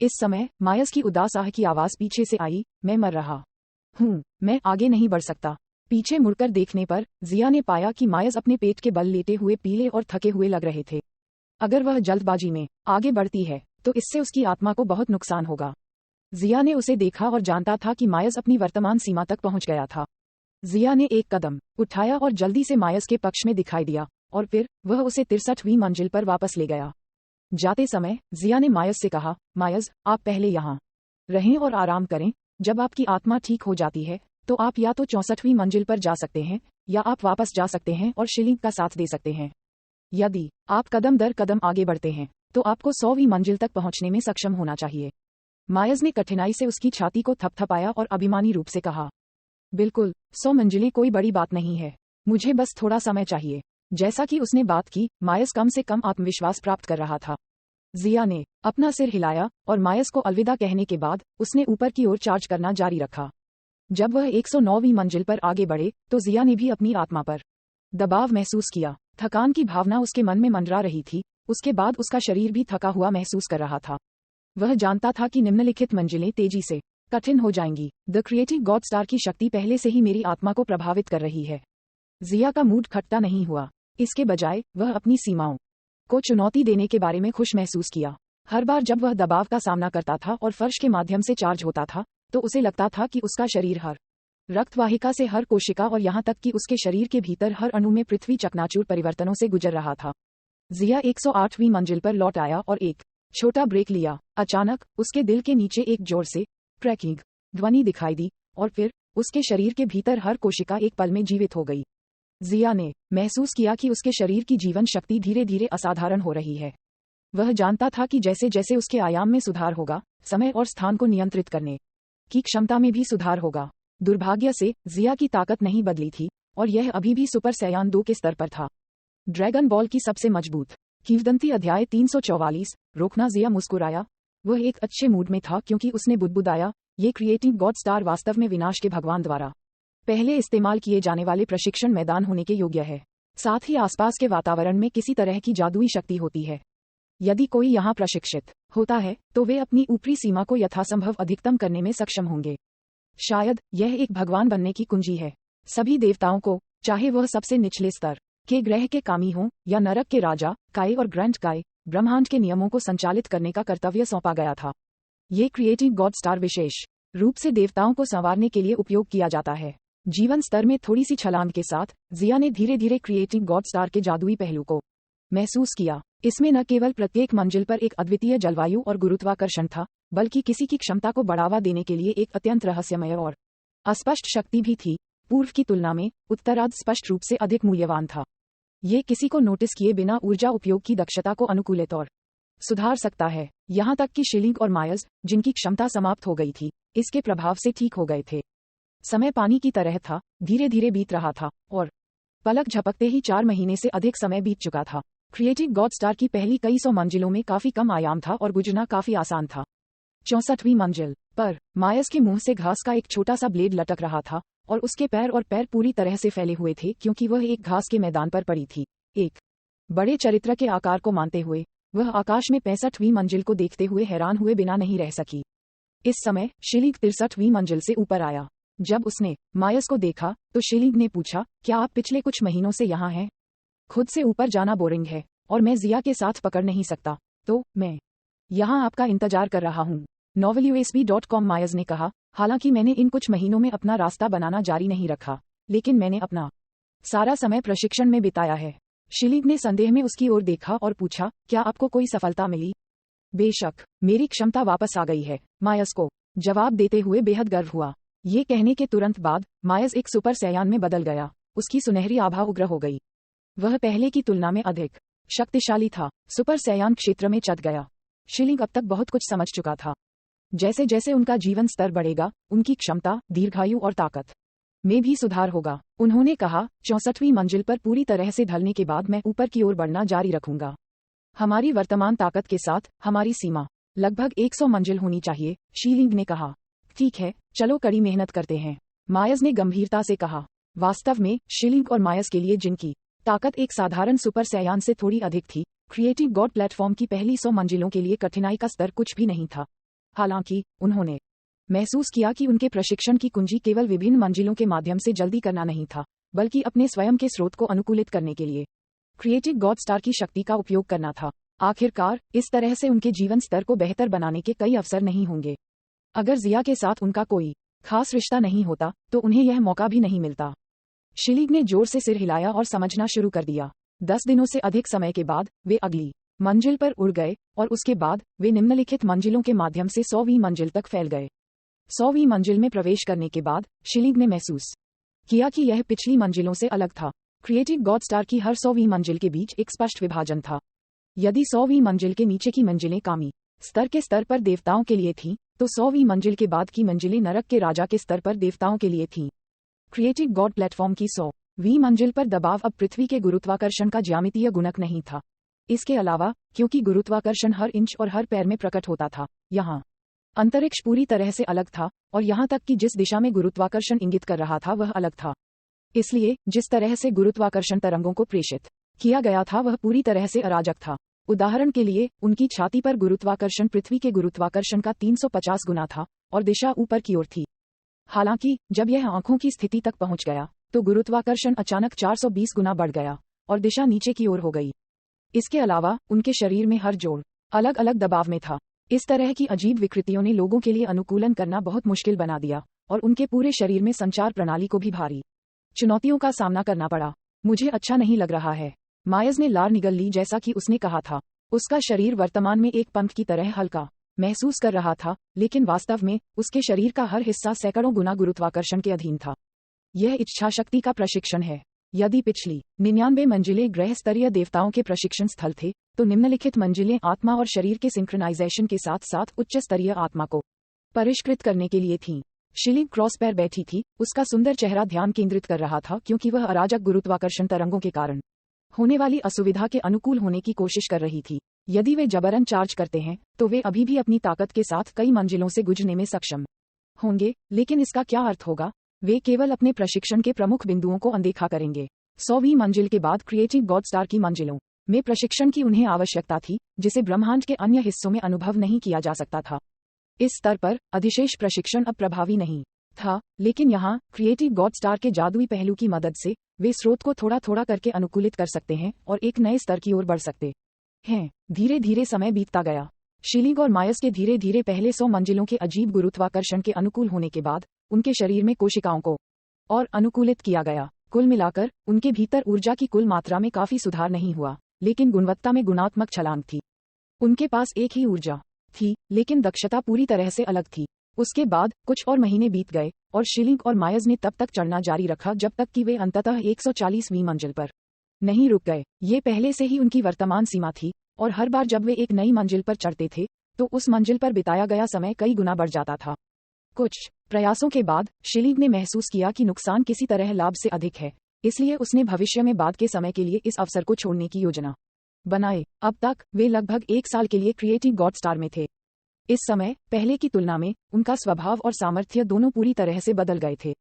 इस समय मायस की उदास आह की आवाज पीछे से आई, मैं मर रहा हूँ, मैं आगे नहीं बढ़ सकता। पीछे मुड़कर देखने पर जिया ने पाया कि मायस अपने पेट के बल लेटे हुए पीले और थके हुए लग रहे थे। अगर वह जल्दबाजी में आगे बढ़ती है, तो इससे उसकी आत्मा को बहुत नुकसान होगा। जिया ने उसे देखा और जानता था कि मायस अपनी वर्तमान सीमा तक पहुंच गया था। जिया ने एक कदम उठाया और जल्दी से मायस के पक्ष में दिखाई दिया, और फिर वह उसे 63वीं मंजिल पर वापस ले गया। जाते समय जिया ने मायस से कहा, मायस, आप पहले यहाँ रहें और आराम करें। जब आपकी आत्मा ठीक हो जाती है, तो आप या तो 64वीं मंजिल पर जा सकते हैं, या आप वापस जा सकते हैं और शिलिंग का साथ दे सकते हैं। यदि आप कदम दर कदम आगे बढ़ते हैं, तो आपको 100वीं मंजिल तक पहुंचने में सक्षम होना चाहिए। मायस ने कठिनाई से उसकी छाती को थपथपाया और अभिमानी रूप से कहा, बिल्कुल, 100 मंजिलें कोई बड़ी बात नहीं है, मुझे बस थोड़ा समय चाहिए। जैसा कि उसने बात की, मायस कम से कम आत्मविश्वास प्राप्त कर रहा था। जिया ने अपना सिर हिलाया और मायस को अलविदा कहने के बाद उसने ऊपर की ओर चार्ज करना जारी रखा। जब वह 109वीं मंजिल पर आगे बढ़े, तो जिया ने भी अपनी आत्मा पर दबाव महसूस किया। थकान की भावना उसके मन में मंडरा रही थी। उसके बाद उसका शरीर भी थका हुआ महसूस कर रहा था। वह जानता था कि निम्नलिखित मंजिलें तेजी से कठिन हो जाएंगी। द क्रिएटिव गॉड स्टार की शक्ति पहले से ही मेरी आत्मा को प्रभावित कर रही है। जिया का मूड खट्टा नहीं हुआ। इसके बजाय वह अपनी सीमाओं को चुनौती देने के बारे में खुश महसूस किया। हर बार जब वह दबाव का सामना करता था और फर्श के माध्यम से चार्ज होता था, तो उसे लगता था कि उसका शरीर हर रक्तवाहिका से हर कोशिका और यहाँ तक कि उसके शरीर के भीतर हर अणु में पृथ्वी चकनाचूर परिवर्तनों से गुजर रहा था। जिया 108वीं मंजिल पर लौट आया और एक छोटा ब्रेक लिया। अचानक उसके दिल के नीचे एक जोर से क्रैकिंग ध्वनि दिखाई दी, और फिर उसके शरीर के भीतर हर कोशिका एक पल में जीवित हो गई। जिया ने महसूस किया कि उसके शरीर की जीवन शक्ति धीरे धीरे असाधारण हो रही है। वह जानता था कि जैसे जैसे उसके आयाम में सुधार होगा, समय और स्थान को नियंत्रित करने की क्षमता में भी सुधार होगा। दुर्भाग्य से जिया की ताकत नहीं बदली थी। और यह अभी भी सुपर सैयान 2 के स्तर पर था। ड्रैगन बॉल की सबसे मजबूत किंवदंती अध्याय 344। रोकना। जिया मुस्कुराया। वह एक अच्छे मूड में था क्योंकि उसने बुदबुदाया, ये क्रिएटिंग गॉड स्टार वास्तव में विनाश के भगवान द्वारा पहले इस्तेमाल किए जाने वाले प्रशिक्षण मैदान होने के योग्य है। साथ ही आसपास के वातावरण में किसी तरह की जादुई शक्ति होती है। यदि कोई यहाँ प्रशिक्षित होता है तो वे अपनी ऊपरी सीमा को यथासंभव अधिकतम करने में सक्षम होंगे। शायद यह एक भगवान बनने की कुंजी है। सभी देवताओं को, चाहे वह सबसे निचले स्तर के ग्रह के कामी हों या नरक के राजा काय और ग्रैंड काय, ब्रह्मांड के नियमों को संचालित करने का कर्तव्य सौंपा गया था। ये क्रिएटिव गॉड स्टार विशेष रूप से देवताओं को संवारने के लिए उपयोग किया जाता है। जीवन स्तर में थोड़ी सी छलांग के साथ जिया ने धीरे धीरे क्रिएटिव गॉड स्टार के जादुई पहलू को महसूस किया। इसमें न केवल प्रत्येक मंजिल पर एक अद्वितीय जलवायु और गुरुत्वाकर्षण था, बल्कि किसी की क्षमता को बढ़ावा देने के लिए एक अत्यंत रहस्यमय और अस्पष्ट शक्ति भी थी। पूर्व की तुलना में उत्तरार्ध स्पष्ट रूप से अधिक मूल्यवान था। ये किसी को नोटिस किए बिना ऊर्जा उपयोग की दक्षता को अनुकूलित और सुधार सकता है। यहाँ तक कि शिलिंग और मायर्स, जिनकी क्षमता समाप्त हो गई थी, इसके प्रभाव से ठीक हो गए थे। समय पानी की तरह था, धीरे धीरे बीत रहा था और पलक झपकते ही 4 महीने से अधिक समय बीत चुका था। क्रिएटिव गॉड स्टार की पहली कई सौ मंजिलों में काफी कम आयाम था और गुजरना काफी आसान था। 64वीं मंजिल पर मायर्स के मुंह से घास का एक छोटा सा ब्लेड लटक रहा था और उसके पैर पूरी तरह से फैले हुए थे क्योंकि वह एक घास के मैदान पर पड़ी थी। एक बड़े चरित्र के आकार को मानते हुए वह आकाश में 65वीं मंजिल को देखते हुए हैरान हुए बिना नहीं रह सकी। इस समय शिलिंग 63वीं मंजिल से ऊपर आया। जब उसने मायर्स को देखा तो शिलिंग ने पूछा, क्या आप पिछले कुछ महीनों से यहाँ हैं? खुद से ऊपर जाना बोरिंग है और मैं जिया के साथ पकड़ नहीं सकता, तो मैं यहाँ आपका इंतजार कर रहा हूँ। novelUSB.com। मायर्स ने कहा, हालांकि मैंने इन कुछ महीनों में अपना रास्ता बनाना जारी नहीं रखा, लेकिन मैंने अपना सारा समय प्रशिक्षण में बिताया है। शिलिंग ने संदेह में उसकी ओर देखा और पूछा, क्या आपको कोई सफलता मिली? बेशक, मेरी क्षमता वापस आ गई है, मायर्स को जवाब देते हुए बेहद गर्व हुआ। ये कहने के तुरंत बाद मायर्स एक सुपर सैयान में बदल गया। उसकी सुनहरी आभा उग्र हो गई। वह पहले की तुलना में अधिक शक्तिशाली था। सुपर सैयान क्षेत्र में चढ़ गया। शिलिंग अब तक बहुत कुछ समझ चुका था। जैसे जैसे उनका जीवन स्तर बढ़ेगा, उनकी क्षमता, दीर्घायु और ताकत में भी सुधार होगा। उन्होंने कहा, 64वीं मंजिल पर पूरी तरह से ढलने के बाद मैं ऊपर की ओर बढ़ना जारी रखूंगा। हमारी वर्तमान ताकत के साथ हमारी सीमा लगभग 100 मंजिल होनी चाहिए। शिलिंग ने कहा, ठीक है, चलो कड़ी मेहनत करते हैं। मायर्स ने गंभीरता से कहा। वास्तव में शिलिंग और मायर्स के लिए, जिनकी ताकत एक साधारण सुपर सैयान से थोड़ी अधिक थी, क्रिएटिव गॉड प्लेटफॉर्म की पहली 100 मंजिलों के लिए कठिनाई का स्तर कुछ भी नहीं था। हालांकि उन्होंने महसूस किया कि उनके प्रशिक्षण की कुंजी केवल विभिन्न मंजिलों के माध्यम से जल्दी करना नहीं था, बल्कि अपने स्वयं के स्रोत को अनुकूलित करने के लिए क्रिएटिव गॉड स्टार की शक्ति का उपयोग करना था। आखिरकार इस तरह से उनके जीवन स्तर को बेहतर बनाने के कई अवसर नहीं होंगे। अगर जिया के साथ उनका कोई खास रिश्ता नहीं होता तो उन्हें यह मौका भी नहीं मिलता। शिलिंग ने जोर से सिर हिलाया और समझना शुरू कर दिया। 10 दिनों से अधिक समय के बाद वे अगली मंजिल पर उड़ गए और उसके बाद वे निम्नलिखित मंजिलों के माध्यम से 100वीं मंजिल तक फैल गए। 100वीं मंजिल में प्रवेश करने के बाद शिलिंग ने महसूस किया कि यह पिछली मंजिलों से अलग था। क्रिएटिव गॉड स्टार की हर 100वीं मंजिल के बीच एक स्पष्ट विभाजन था। यदि 100वीं मंजिल के नीचे की मंजिलें कामी स्तर के स्तर पर देवताओं के लिए थीं, तो 100वीं मंजिल के बाद की मंजिलें नरक के राजा के स्तर पर देवताओं के लिए थीं। क्रिएटिव गॉड प्लेटफॉर्म की 100वीं मंजिल पर दबाव अब पृथ्वी के गुरुत्वाकर्षण का ज्यामितीय गुणक नहीं था। इसके अलावा, क्योंकि गुरुत्वाकर्षण हर इंच और हर पैर में प्रकट होता था, यहाँ अंतरिक्ष पूरी तरह से अलग था और यहाँ तक कि जिस दिशा में गुरुत्वाकर्षण इंगित कर रहा था वह अलग था। इसलिए जिस तरह से गुरुत्वाकर्षण तरंगों को प्रेषित किया गया था वह पूरी तरह से अराजक था। उदाहरण के लिए, उनकी छाती पर गुरुत्वाकर्षण पृथ्वी के गुरुत्वाकर्षण का 350 गुना था और दिशा ऊपर की ओर थी। हालांकि जब यह आंखों की स्थिति तक पहुंच गया तो गुरुत्वाकर्षण अचानक 420 गुना बढ़ गया और दिशा नीचे की ओर हो गई। इसके अलावा उनके शरीर में हर जोड़ अलग अलग दबाव में था। इस तरह की अजीब विकृतियों ने लोगों के लिए अनुकूलन करना बहुत मुश्किल बना दिया और उनके पूरे शरीर में संचार प्रणाली को भी भारी चुनौतियों का सामना करना पड़ा। मुझे अच्छा नहीं लग रहा है, मायर्स ने लार निगल ली। जैसा कि उसने कहा था, उसका शरीर वर्तमान में एक पंख की तरह हल्का महसूस कर रहा था, लेकिन वास्तव में उसके शरीर का हर हिस्सा सैकड़ों गुना गुरुत्वाकर्षण के अधीन था। यह इच्छा शक्ति का प्रशिक्षण है। यदि पिछली 99 मंजिलें ग्रह स्तरीय देवताओं के प्रशिक्षण स्थल थे, तो निम्नलिखित मंजिलें आत्मा और शरीर के सिंक्रोनाइजेशन के साथ साथ उच्च स्तरीय आत्मा को परिष्कृत करने के लिए थीं। शिलिंग क्रॉस पैर बैठी थी, उसका सुंदर चेहरा ध्यान केंद्रित कर रहा था क्योंकि वह अराजक गुरुत्वाकर्षण तरंगों के कारण होने वाली असुविधा के अनुकूल होने की कोशिश कर रही थी। यदि वे जबरन चार्ज करते हैं तो वे अभी भी अपनी ताकत के साथ कई मंजिलों से गुजरने में सक्षम होंगे, लेकिन इसका क्या अर्थ होगा? वे केवल अपने प्रशिक्षण के प्रमुख बिंदुओं को अनदेखा करेंगे। 100वीं मंजिल के बाद क्रिएटिव गॉड स्टार की मंजिलों में प्रशिक्षण की उन्हें आवश्यकता थी, जिसे ब्रह्मांड के अन्य हिस्सों में अनुभव नहीं किया जा सकता था। इस स्तर पर अधिशेष प्रशिक्षण अब प्रभावी नहीं था, लेकिन यहाँ क्रिएटिव गॉड स्टार के जादुई पहलू की मदद से वे स्रोत को थोड़ा थोड़ा करके अनुकूलित कर सकते हैं और एक नए स्तर की ओर बढ़ सकते हैं। धीरे धीरे समय बीतता गया। शिलिंग और मायस के धीरे धीरे पहले 100 मंजिलों के अजीब गुरुत्वाकर्षण के अनुकूल होने के बाद उनके शरीर में कोशिकाओं को और अनुकूलित किया गया। कुल मिलाकर उनके भीतर ऊर्जा की कुल मात्रा में काफी सुधार नहीं हुआ, लेकिन गुणवत्ता में गुणात्मक छलांग थी। उनके पास एक ही ऊर्जा थी, लेकिन दक्षता पूरी तरह से अलग थी। उसके बाद कुछ और महीने बीत गए और शिलिंग और मायस ने तब तक चढ़ना जारी रखा जब तक कि वे अंततः 140वीं मंजिल पर नहीं रुक गए। ये पहले से ही उनकी वर्तमान सीमा थी और हर बार जब वे एक नई मंजिल पर चढ़ते थे तो उस मंजिल पर बिताया गया समय कई गुना बढ़ जाता था। कुछ प्रयासों के बाद शिलिंग ने महसूस किया कि नुकसान किसी तरह लाभ से अधिक है, इसलिए उसने भविष्य में बाद के समय के लिए इस अवसर को छोड़ने की योजना बनाई। अब तक वे लगभग 1 साल के लिए क्रिएटिव गॉड स्टार में थे। इस समय पहले की तुलना में उनका स्वभाव और सामर्थ्य दोनों पूरी तरह से बदल गए थे।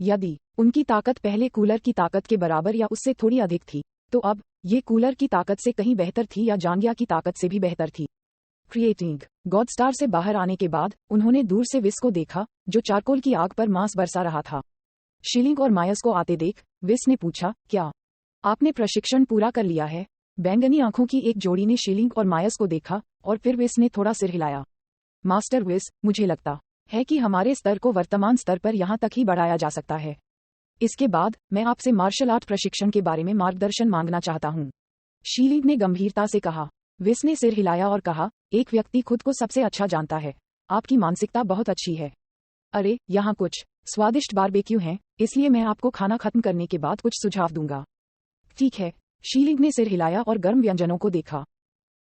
यदि उनकी ताकत पहले कूलर की ताकत के बराबर या उससे थोड़ी अधिक थी, तो अब ये कूलर की ताकत से कहीं बेहतर थी या जांगिया की ताकत से भी बेहतर थी। क्रिएटिव गॉड स्टार से बाहर आने के बाद उन्होंने दूर से विस को देखा, जो चारकोल की आग पर मांस बरसा रहा था। शिलिंग और मायस को आते देख विस ने पूछा, क्या आपने प्रशिक्षण पूरा कर लिया है? बैंगनी आंखों की एक जोड़ी ने शिलिंग और मायस को देखा और फिर विस ने थोड़ा सिर हिलाया। मास्टर विस, मुझे लगता है कि हमारे स्तर को वर्तमान स्तर पर यहाँ तक ही बढ़ाया जा सकता है। इसके बाद मैं आपसे मार्शल आर्ट प्रशिक्षण के बारे में मार्गदर्शन मांगना चाहता हूँ, शिलिंग ने गंभीरता से कहा। विस ने सिर हिलाया और कहा, एक व्यक्ति खुद को सबसे अच्छा जानता है। आपकी मानसिकता बहुत अच्छी है। अरे, यहाँ कुछ स्वादिष्ट बारबेक्यू हैं, इसलिए मैं आपको खाना खत्म करने के बाद कुछ सुझाव दूंगा। ठीक है, शिलिंग ने सिर हिलाया और गर्म व्यंजनों को देखा।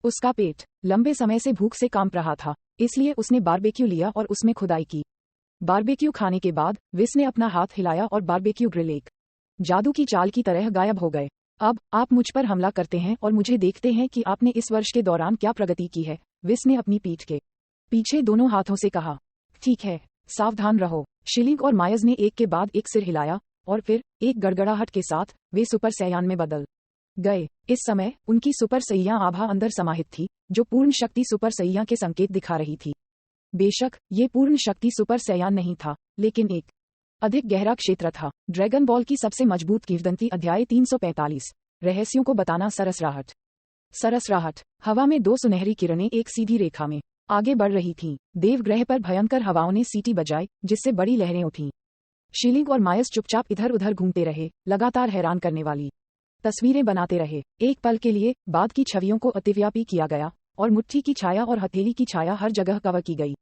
उसका पेट लंबे समय से भूख से कांप रहा था, इसलिए उसने बारबेक्यू लिया और उसमें खुदाई की। बारबेक्यू खाने के बाद विस ने अपना हाथ हिलाया और बारबेक्यू ग्रिल एक जादू की चाल की तरह गायब हो गए। अब आप मुझ पर हमला करते हैं और मुझे देखते हैं कि आपने इस वर्ष के दौरान क्या प्रगति की है, विस ने अपनी पीठ के पीछे दोनों हाथों से कहा। ठीक है, सावधान रहो। शिलिंग और मायस ने एक के बाद एक सिर हिलाया और फिर एक गड़गड़ाहट के साथ वे सुपर सैयान में बदल गए। इस समय उनकी सुपर सैया आभा अंदर समाहित थी, जो पूर्ण शक्ति सुपर सैया के संकेत दिखा रही थी। बेशक ये पूर्ण शक्ति सुपर सैयान नहीं था, लेकिन एक अधिक गहरा क्षेत्र था। ड्रैगन बॉल की सबसे मजबूत किंवदंती अध्याय 345 रहस्यों को बताना। सरसराहट। हवा में 2 सुनहरी किरणें एक सीधी रेखा में आगे बढ़ रही थीं। देवग्रह पर भयंकर हवाओं ने सीटी बजाई, जिससे बड़ी लहरें उठीं। शिलिंग और मायस चुपचाप इधर उधर घूमते रहे, लगातार हैरान करने वाली तस्वीरें बनाते रहे। एक पल के लिए बाद की छवियों को अतिव्यापी किया गया और मुट्ठी की छाया और हथेली की छाया हर जगह कवर की गई।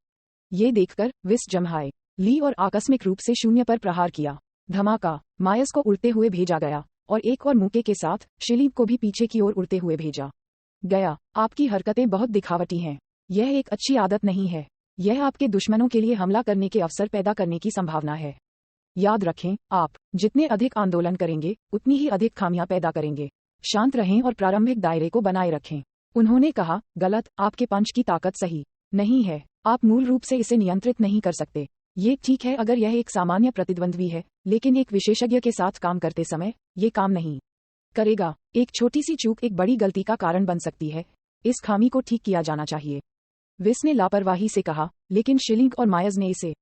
ये देखकर विस जम्हाए ली और आकस्मिक रूप से शून्य पर प्रहार किया। धमाका। मायस को उड़ते हुए भेजा गया और एक और मुक्के के साथ शिलिंग को भी पीछे की ओर उड़ते हुए भेजा गया। आपकी हरकतें बहुत दिखावटी हैं। यह एक अच्छी आदत नहीं है। यह आपके दुश्मनों के लिए हमला करने के अवसर पैदा करने की संभावना है। याद रखें, आप जितने अधिक आंदोलन करेंगे उतनी ही अधिक खामियां पैदा करेंगे। शांत रहें और प्रारंभिक दायरे को बनाए रखें। उन्होंने कहा, गलत, आपके पंच की ताकत सही नहीं है। आप मूल रूप से इसे नियंत्रित नहीं कर सकते। ये ठीक है अगर यह एक सामान्य प्रतिद्वंद्वी है, लेकिन एक विशेषज्ञ के साथ काम करते समय ये काम नहीं करेगा। एक छोटी सी चूक एक बड़ी गलती का कारण बन सकती है। इस खामी को ठीक किया जाना चाहिए, विस ने लापरवाही से कहा, लेकिन शिलिंग और मायस ने इसे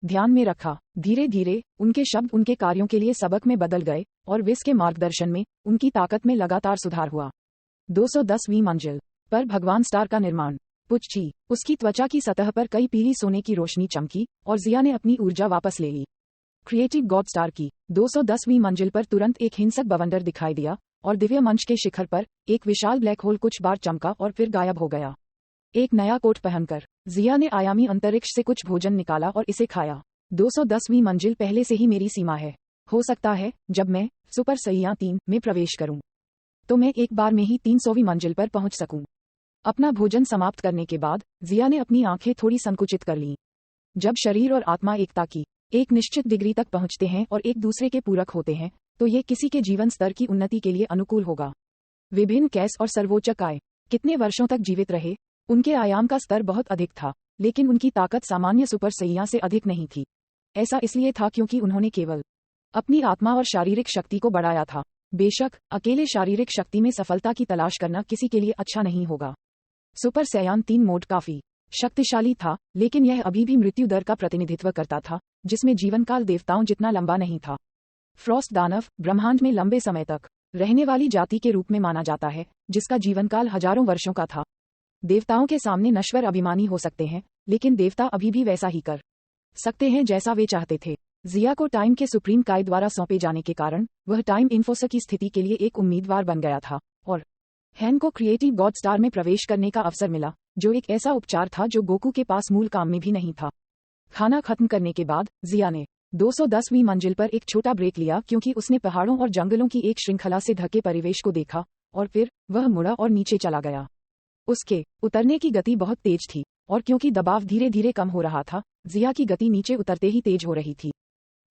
ध्यान में रखा। धीरे धीरे उनके शब्द उनके कार्यों के लिए सबक में बदल गए और विस के मार्गदर्शन में उनकी ताकत में लगातार सुधार हुआ। 210वीं मंजिल पर भगवान स्टार का निर्माण। पुच्छी। उसकी त्वचा की सतह पर कई पीली सोने की रोशनी चमकी और जिया ने अपनी ऊर्जा वापस ले ली। क्रिएटिव गॉड स्टार की 210वीं मंजिल पर तुरंत एक हिंसक बवंडर दिखाई दिया और दिव्य मंच के शिखर पर एक विशाल ब्लैक होल कुछ बार चमका और फिर गायब हो गया। एक नया कोट पहनकर जिया ने आयामी अंतरिक्ष से कुछ भोजन निकाला और इसे खाया। 210वीं मंजिल पहले से ही मेरी सीमा है। हो सकता है जब मैं सुपर सैया 3 में प्रवेश करूं, तो मैं एक बार में ही 300वीं मंजिल पर पहुंच सकूं। अपना भोजन समाप्त करने के बाद जिया ने अपनी आंखें थोड़ी संकुचित कर लीं। जब शरीर और आत्मा एकता की एक निश्चित डिग्री तक पहुंचते हैं और एक दूसरे के पूरक होते हैं, तो ये किसी के जीवन स्तर की उन्नति के लिए अनुकूल होगा। विभिन्न कैस और सर्वोच्च काय कितने वर्षों तक जीवित रहे। उनके आयाम का स्तर बहुत अधिक था, लेकिन उनकी ताकत सामान्य सुपर सैया से अधिक नहीं थी। ऐसा इसलिए था क्योंकि उन्होंने केवल अपनी आत्मा और शारीरिक शक्ति को बढ़ाया था। बेशक अकेले शारीरिक शक्ति में सफलता की तलाश करना किसी के लिए अच्छा नहीं होगा। सुपर सैयान 3 मोड काफी शक्तिशाली था, लेकिन यह अभी भी मृत्यु दर का प्रतिनिधित्व करता था, जिसमें जीवनकाल देवताओं जितना लंबा नहीं था। फ्रॉस्ट दानव ब्रह्मांड में लंबे समय तक रहने वाली जाति के रूप में माना जाता है, जिसका जीवनकाल हजारों वर्षों का था। देवताओं के सामने नश्वर अभिमानी हो सकते हैं, लेकिन देवता अभी भी वैसा ही कर सकते हैं जैसा वे चाहते थे। जिया को टाइम के सुप्रीम काय द्वारा सौंपे जाने के कारण वह टाइम इन्फोसर की स्थिति के लिए एक उम्मीदवार बन गया था, और हैन को क्रिएटिव गॉड स्टार में प्रवेश करने का अवसर मिला, जो एक ऐसा उपचार था जो गोकू के पास मूल काम में भी नहीं था। खाना खत्म करने के बाद जिया ने 210वीं मंजिल पर एक छोटा ब्रेक लिया, क्योंकि उसने पहाड़ों और जंगलों की एक श्रृंखला से ढके परिवेश को देखा, और फिर वह मुड़ा और नीचे चला गया। उसके उतरने की गति बहुत तेज थी, और क्योंकि दबाव धीरे धीरे कम हो रहा था, जिया की गति नीचे उतरते ही तेज हो रही थी।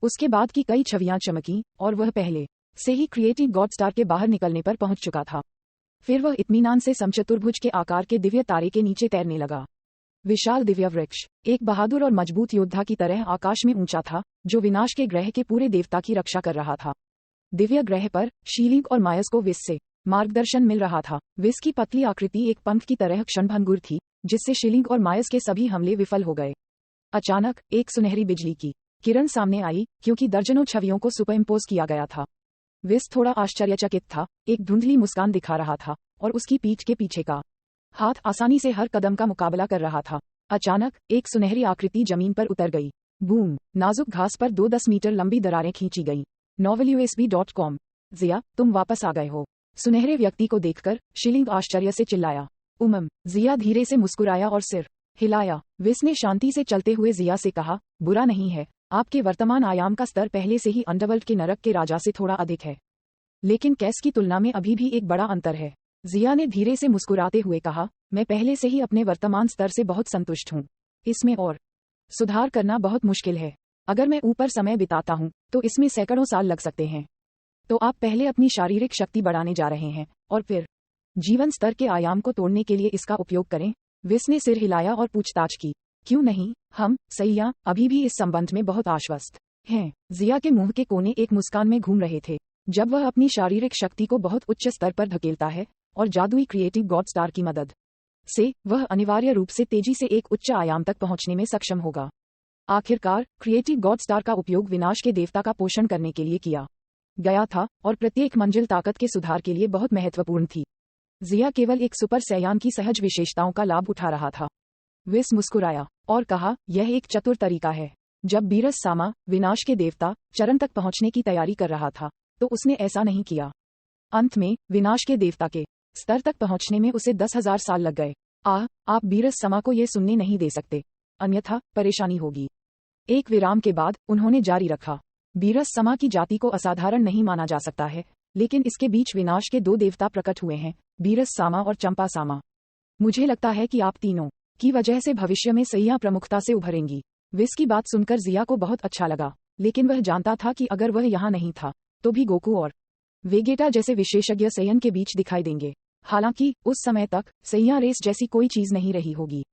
उसके बाद की कई छवियां चमकी, और वह पहले से ही क्रिएटिव गॉड स्टार के बाहर निकलने पर पहुंच चुका था। फिर वह इत्मीनान से समचतुर्भुज के आकार के दिव्य तारे के नीचे तैरने लगा। विशाल दिव्य वृक्ष एक बहादुर और मजबूत योद्धा की तरह आकाश में ऊंचा था, जो विनाश के ग्रह के पूरे देवता की रक्षा कर रहा था। दिव्य ग्रह पर शीलिंग और मायस को विस से मार्गदर्शन मिल रहा था। विस की पतली आकृति एक पंख की तरह क्षणभंगुर थी, जिससे शीलिंग और मायस के सभी हमले विफल हो गए। अचानक एक सुनहरी बिजली की किरण सामने आई, क्योंकि दर्जनों छवियों को सुपरइम्पोज किया गया था। विस थोड़ा आश्चर्यचकित था, एक धुंधली मुस्कान दिखा रहा था, और उसकी पीठ के पीछे का हाथ आसानी से हर कदम का मुकाबला कर रहा था। अचानक एक सुनहरी आकृति जमीन पर उतर गई। बूम! नाजुक घास पर 2-10 मीटर लंबी दरारें खींची गई। novelUSB.com। जिया, तुम वापस आ गए हो। सुनहरे व्यक्ति को देखकर शीलिंग आश्चर्य से चिल्लाया। जिया धीरे से मुस्कुराया और सिर हिलाया। विस ने शांति से चलते हुए जिया से कहा, बुरा नहीं है, आपके वर्तमान आयाम का स्तर पहले से ही अंडरवर्ल्ड के नरक के राजा से थोड़ा अधिक है, लेकिन कैस की तुलना में अभी भी एक बड़ा अंतर है। जिया ने धीरे से मुस्कुराते हुए कहा, मैं पहले से ही अपने वर्तमान स्तर से बहुत संतुष्ट हूँ। इसमें और सुधार करना बहुत मुश्किल है। अगर मैं ऊपर समय बिताता हूँ, तो इसमें सैकड़ों साल लग सकते हैं। तो आप पहले अपनी शारीरिक शक्ति बढ़ाने जा रहे हैं, और फिर जीवन स्तर के आयाम को तोड़ने के लिए इसका उपयोग करें। विस ने सिर हिलाया और पूछताछ की, क्यों नहीं, हम सैया अभी भी इस संबंध में बहुत आश्वस्त हैं। जिया के मुंह के कोने एक मुस्कान में घूम रहे थे। जब वह अपनी शारीरिक शक्ति को बहुत उच्च स्तर पर धकेलता है, और जादुई क्रिएटिव गॉड स्टार की मदद से वह अनिवार्य रूप से तेजी से एक उच्च आयाम तक पहुंचने में सक्षम होगा। आखिरकार क्रिएटिव गॉड स्टार का उपयोग विनाश के देवता का पोषण करने के लिए किया गया था, और प्रत्येक मंजिल ताकत के सुधार के लिए बहुत महत्वपूर्ण थी। जिया केवल एक सुपर सैयान की सहज विशेषताओं का लाभ उठा रहा था। विस मुस्कुराया और कहा, यह एक चतुर तरीका है। जब बीरस सामा विनाश के देवता चरण तक पहुंचने की तैयारी कर रहा था, तो उसने ऐसा नहीं किया। अंत में विनाश के देवता के स्तर तक पहुंचने में उसे 10,000 साल लग गए। आप बीरस समा को यह सुनने नहीं दे सकते, अन्यथा परेशानी होगी। एक विराम के बाद उन्होंने जारी रखा, बीरस समा की जाति को असाधारण नहीं माना जा सकता है, लेकिन इसके बीच विनाश के 2 देवता प्रकट हुए हैं, बीरस सामा और चंपा सामा। मुझे लगता है कि आप तीनों की वजह से भविष्य में सैया प्रमुखता से उभरेंगी। विस की बात सुनकर जिया को बहुत अच्छा लगा, लेकिन वह जानता था कि अगर वह यहाँ नहीं था, तो भी गोकू और वेगेटा जैसे विशेषज्ञ सैयन के बीच दिखाई देंगे। हालांकि उस समय तक सैया रेस जैसी कोई चीज नहीं रही होगी।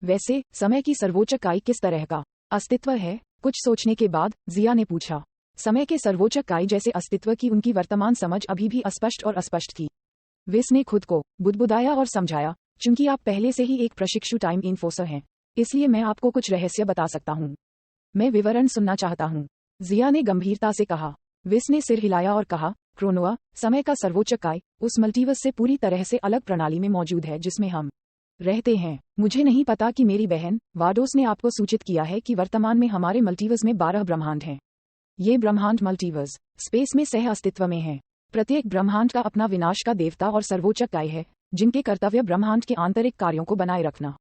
वैसे समय की सर्वोच्च इकाई किस तरह का अस्तित्व है? कुछ सोचने के बाद जिया ने पूछा। समय के सर्वोच्च इकाई जैसे अस्तित्व की उनकी वर्तमान समझ अभी भी अस्पष्ट और अस्पष्ट थी। विस ने खुद को बुदबुदाया और समझाया, चूंकि आप पहले से ही एक प्रशिक्षु टाइम इन्फोर्सर हैं, इसलिए मैं आपको कुछ रहस्य बता सकता हूँ। मैं विवरण सुनना चाहता हूँ, जिया ने गंभीरता से कहा। विस ने सिर हिलाया और कहा, क्रोनोआ, समय का सर्वोच्च इकाई उस मल्टीवर्स से पूरी तरह से अलग प्रणाली में मौजूद है जिसमें हम रहते हैं। मुझे नहीं पता कि मेरी बहन वाडोस ने आपको सूचित किया है कि वर्तमान में हमारे मल्टीवर्स में 12 ब्रह्मांड हैं। ये ब्रह्मांड मल्टीवर्स स्पेस में सह अस्तित्व में हैं। प्रत्येक ब्रह्मांड का अपना विनाश का देवता और सर्वोच्च इकाई है, जिनके कर्तव्य ब्रह्मांड के आंतरिक कार्यों को बनाए रखना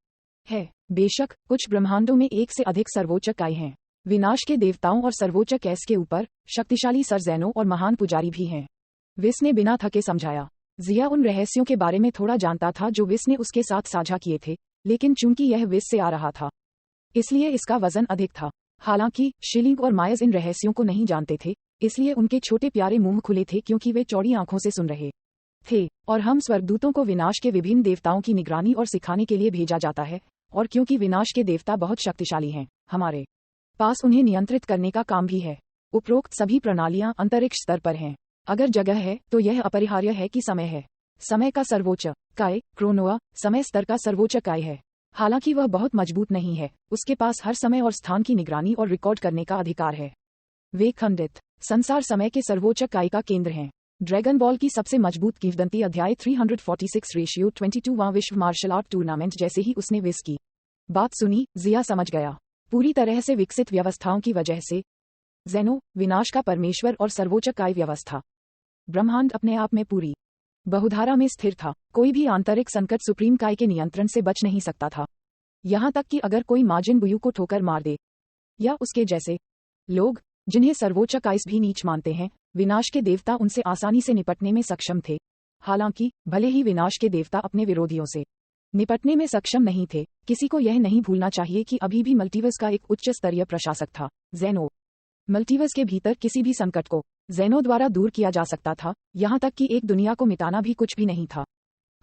है। बेशक कुछ ब्रह्मांडों में एक से अधिक सर्वोच्च इकाई हैं। विनाश के देवताओं और सर्वोच्च कैस के ऊपर शक्तिशाली सर्जनों और महान पुजारी भी हैं। विस ने बिना थके समझाया। जिया उन रहस्यों के बारे में थोड़ा जानता था जो विस ने उसके साथ साझा किए थे, लेकिन चूंकि यह विस से आ रहा था, इसलिए इसका वजन अधिक था। हालांकि शिलिंग और मायज इन रहस्यों को नहीं जानते थे, इसलिए उनके छोटे प्यारे मुंह खुले थे क्योंकि वे चौड़ी आंखों से सुन रहे थे। और हम स्वर्गदूतों को विनाश के विभिन्न देवताओं की निगरानी और सिखाने के लिए भेजा जाता है, और क्योंकि विनाश के देवता बहुत शक्तिशाली हैं, हमारे पास उन्हें नियंत्रित करने का काम भी है। उपरोक्त सभी प्रणालियां अंतरिक्ष स्तर पर हैं। अगर जगह है तो यह अपरिहार्य है कि समय है। समय का सर्वोच्च काय क्रोनोआ समय स्तर का सर्वोच्च काय है। हालांकि वह बहुत मजबूत नहीं है, उसके पास हर समय और स्थान की निगरानी और रिकॉर्ड करने का अधिकार है। वे खंडित संसार समय के सर्वोच्च काय का केंद्र हैं। ड्रैगन बॉल की सबसे मजबूत किंवदंती अध्याय 346/22वां विश्व मार्शल आर्ट टूर्नामेंट। जैसे ही उसने विस की बात सुनी, जिया समझ गया। पूरी तरह से विकसित व्यवस्थाओं की वजह से ज़ेनो विनाश का परमेश्वर और सर्वोच्च काय व्यवस्था। ब्रह्मांड अपने आप में पूरी बहुधारा में स्थिर था। कोई भी आंतरिक संकट सुप्रीम काय के नियंत्रण से बच नहीं सकता था। यहाँ तक कि अगर कोई माजिन बुयू को ठोकर मार दे, या उसके जैसे लोग जिन्हें सर्वोच्च काइस भी नीच मानते हैं, विनाश के देवता उनसे आसानी से निपटने में सक्षम थे। हालांकि भले ही विनाश के देवता अपने विरोधियों से निपटने में सक्षम नहीं थे, किसी को यह नहीं भूलना चाहिए कि अभी भी मल्टीवर्स का एक उच्च स्तरीय प्रशासक था, ज़ेनो। मल्टीवर्स के भीतर किसी भी संकट को ज़ेनो द्वारा दूर किया जा सकता था, यहाँ तक कि एक दुनिया को मिटाना भी कुछ भी नहीं था।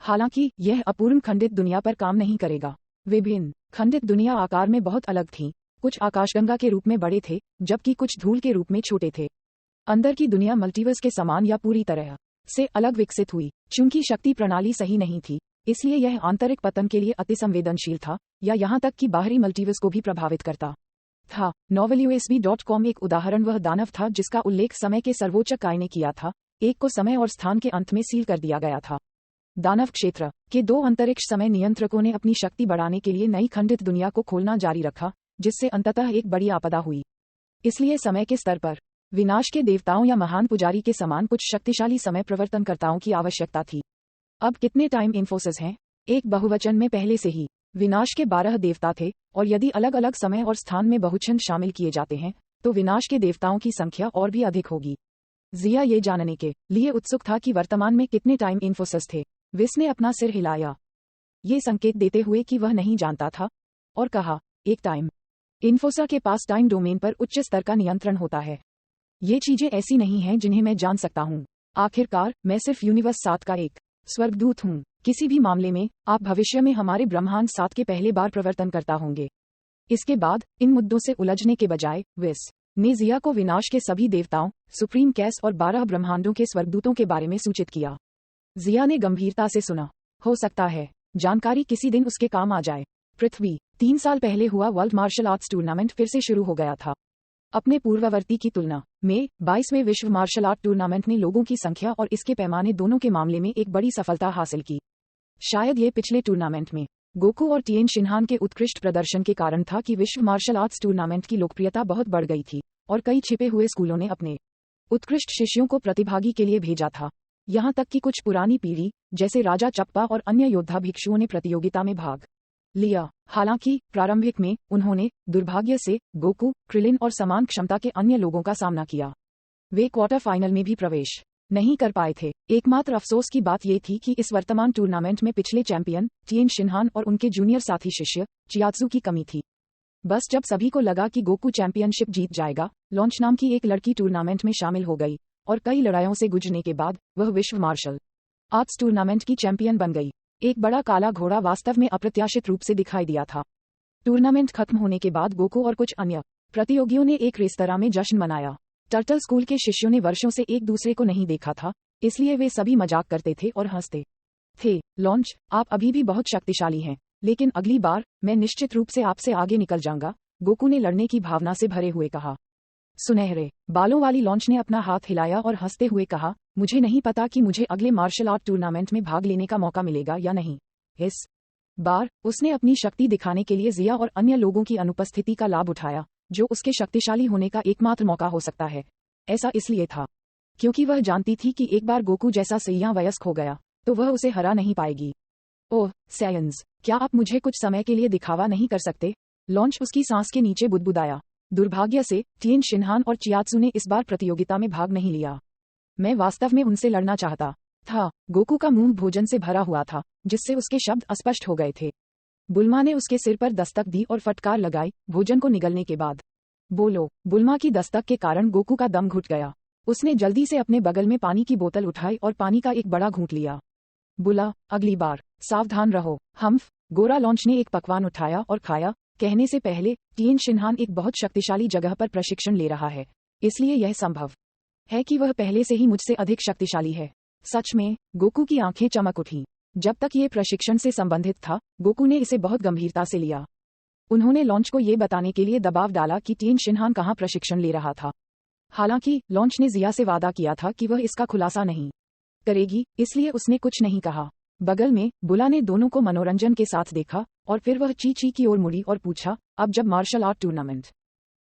हालांकि यह अपूर्ण खंडित दुनिया पर काम नहीं करेगा। विभिन्न खंडित दुनिया आकार में बहुत अलग थीं। कुछ आकाशगंगा के रूप में बड़े थे, जबकि कुछ धूल के रूप में छोटे थे। अंदर की दुनिया मल्टीवर्स के समान या पूरी तरह से अलग विकसित हुई। चूंकि शक्ति प्रणाली सही नहीं थी, इसलिए यह आंतरिक पतन के लिए अतिसंवेदनशील था, या यहाँ तक कि बाहरी मल्टीवर्स को भी प्रभावित करता था। novelUSB.com एक उदाहरण वह दानव था जिसका उल्लेख समय के सर्वोच्च काय ने किया था। एक को समय और स्थान के अंत में सील कर दिया गया था। दानव क्षेत्र के 2 अंतरिक्ष समय नियंत्रकों ने अपनी शक्ति बढ़ाने के लिए नई खंडित दुनिया को खोलना जारी रखा, जिससे अंततः एक बड़ी आपदा हुई। इसलिए समय के स्तर पर विनाश के देवताओं या महान पुजारी के समान कुछ शक्तिशाली समय प्रवर्तनकर्ताओं की आवश्यकता थी। अब कितने टाइम इन्फोसिस हैं? एक बहुवचन में पहले से ही विनाश के 12 देवता थे, और यदि अलग अलग समय और स्थान में बहुछंद शामिल किए जाते हैं, तो विनाश के देवताओं की संख्या और भी अधिक होगी। जिया ये जानने के लिए उत्सुक था कि वर्तमान में कितने टाइम इन्फोसिस थे। विस ने अपना सिर हिलाया, ये संकेत देते हुए कि वह नहीं जानता था, और कहा, एक टाइम इन्फोसा के पास टाइम डोमेन पर उच्च स्तर का नियंत्रण होता है। ये चीजें ऐसी नहीं हैं जिन्हें मैं जान सकता हूँ। आखिरकार मैं सिर्फ यूनिवर्स 7 का एक स्वर्गदूत हूँ। किसी भी मामले में आप भविष्य में हमारे ब्रह्मांड 7 के पहले बार प्रवर्तन करता होंगे। इसके बाद इन मुद्दों से उलझने के बजाय विस ने जिया को विनाश के सभी देवताओं, सुप्रीम कैस और 12 ब्रह्मांडों के स्वर्गदूतों के बारे में सूचित किया। जिया ने गंभीरता से सुना। हो सकता है जानकारी किसी दिन उसके काम आ जाए। पृथ्वी 3 साल पहले हुआ वर्ल्ड मार्शल आर्ट्स टूर्नामेंट फिर से शुरू हो गया था। अपने पूर्ववर्ती की तुलना में 22वें विश्व मार्शल आर्ट टूर्नामेंट ने लोगों की संख्या और इसके पैमाने दोनों के मामले में एक बड़ी सफलता हासिल की। शायद ये पिछले टूर्नामेंट में गोकू और टिएन शिनहान के उत्कृष्ट प्रदर्शन के कारण था कि विश्व मार्शल आर्ट्स टूर्नामेंट की लोकप्रियता बहुत बढ़ गई थी, और कई छिपे हुए स्कूलों ने अपने उत्कृष्ट शिष्यों को प्रतिभागी के लिए भेजा था। यहाँ तक कि कुछ पुरानी पीढ़ी जैसे राजा चप्पा और अन्य योद्धा भिक्षुओं ने प्रतियोगिता में भाग लिया। हालांकि प्रारंभिक में उन्होंने दुर्भाग्य से गोकू, क्रिलिन और समान क्षमता के अन्य लोगों का सामना किया। वे क्वार्टर फाइनल में भी प्रवेश नहीं कर पाए थे। एकमात्र अफसोस की बात यह थी कि इस वर्तमान टूर्नामेंट में पिछले चैंपियन टिएन शिनहान और उनके जूनियर साथी शिष्य चियात्सु की कमी थी। बस जब सभी को लगा कि गोकू चैंपियनशिप जीत जाएगा, लॉन्च नाम की एक लड़की टूर्नामेंट में शामिल हो गई, और कई लड़ाइयों से गुजरने के बाद वह विश्व मार्शल आर्ट्स टूर्नामेंट की चैंपियन बन गई। एक बड़ा काला घोड़ा वास्तव में अप्रत्याशित रूप से दिखाई दिया था। टूर्नामेंट खत्म होने के बाद गोकू और कुछ अन्य प्रतियोगियों ने एक रेस्तरां में जश्न मनाया। टर्टल स्कूल के शिष्यों ने वर्षों से एक दूसरे को नहीं देखा था, इसलिए वे सभी मजाक करते थे और हंसते थे। लॉन्च, आप अभी भी बहुत शक्तिशाली हैं, लेकिन अगली बार मैं निश्चित रूप से आपसे आगे निकल जाऊंगा, गोकू ने लड़ने की भावना से भरे हुए कहा। सुनहरे बालों वाली लॉन्च ने अपना हाथ हिलाया और हंसते हुए कहा, मुझे नहीं पता कि मुझे अगले मार्शल आर्ट टूर्नामेंट में भाग लेने का मौका मिलेगा या नहीं। इस बार उसने अपनी शक्ति दिखाने के लिए जिया और अन्य लोगों की अनुपस्थिति का लाभ उठाया, जो उसके शक्तिशाली होने का एकमात्र मौका हो सकता है। ऐसा इसलिए था क्योंकि वह जानती थी कि एक बार गोकू जैसा सैया वयस्क हो गया तो वह उसे हरा नहीं पाएगी। ओह सायंस, क्या आप मुझे कुछ समय के लिए दिखावा नहीं कर सकते? लॉन्च उसकी सांस के नीचे बुदबुदाया। दुर्भाग्य से टिएन शिनहान और चियात्सु ने इस बार प्रतियोगिता में भाग नहीं लिया। मैं वास्तव में उनसे लड़ना चाहता था। गोकू का मुंह भोजन से भरा हुआ था, जिससे उसके शब्द अस्पष्ट हो गए थे। बुल्मा ने उसके सिर पर दस्तक दी और फटकार लगाई। भोजन को निगलने के बाद बोलो। बुल्मा की दस्तक के कारण गोकू का दम घुट गया। उसने जल्दी से अपने बगल में पानी की बोतल उठाई और पानी का एक बड़ा घूंट लिया। बुला, अगली बार सावधान रहो। हम्फ। गोरा लॉन्च ने एक पकवान उठाया और खाया। कहने से पहले टिएन शिनहान एक बहुत शक्तिशाली जगह पर प्रशिक्षण ले रहा है, इसलिए यह संभव है कि वह पहले से ही मुझसे अधिक शक्तिशाली है। सच में? गोकू की आंखें चमक उठीं। जब तक ये प्रशिक्षण से संबंधित था, गोकू ने इसे बहुत गंभीरता से लिया। उन्होंने लॉन्च को ये बताने के लिए दबाव डाला कि टिएन शिनहान कहाँ प्रशिक्षण ले रहा था। हालांकि लॉन्च ने जिया से वादा किया था कि वह इसका खुलासा नहीं करेगी, इसलिए उसने कुछ नहीं कहा। बगल में बुला ने दोनों को मनोरंजन के साथ देखा और फिर वह ची की ओर मुड़ी और पूछा, अब जब मार्शल आर्ट टूर्नामेंट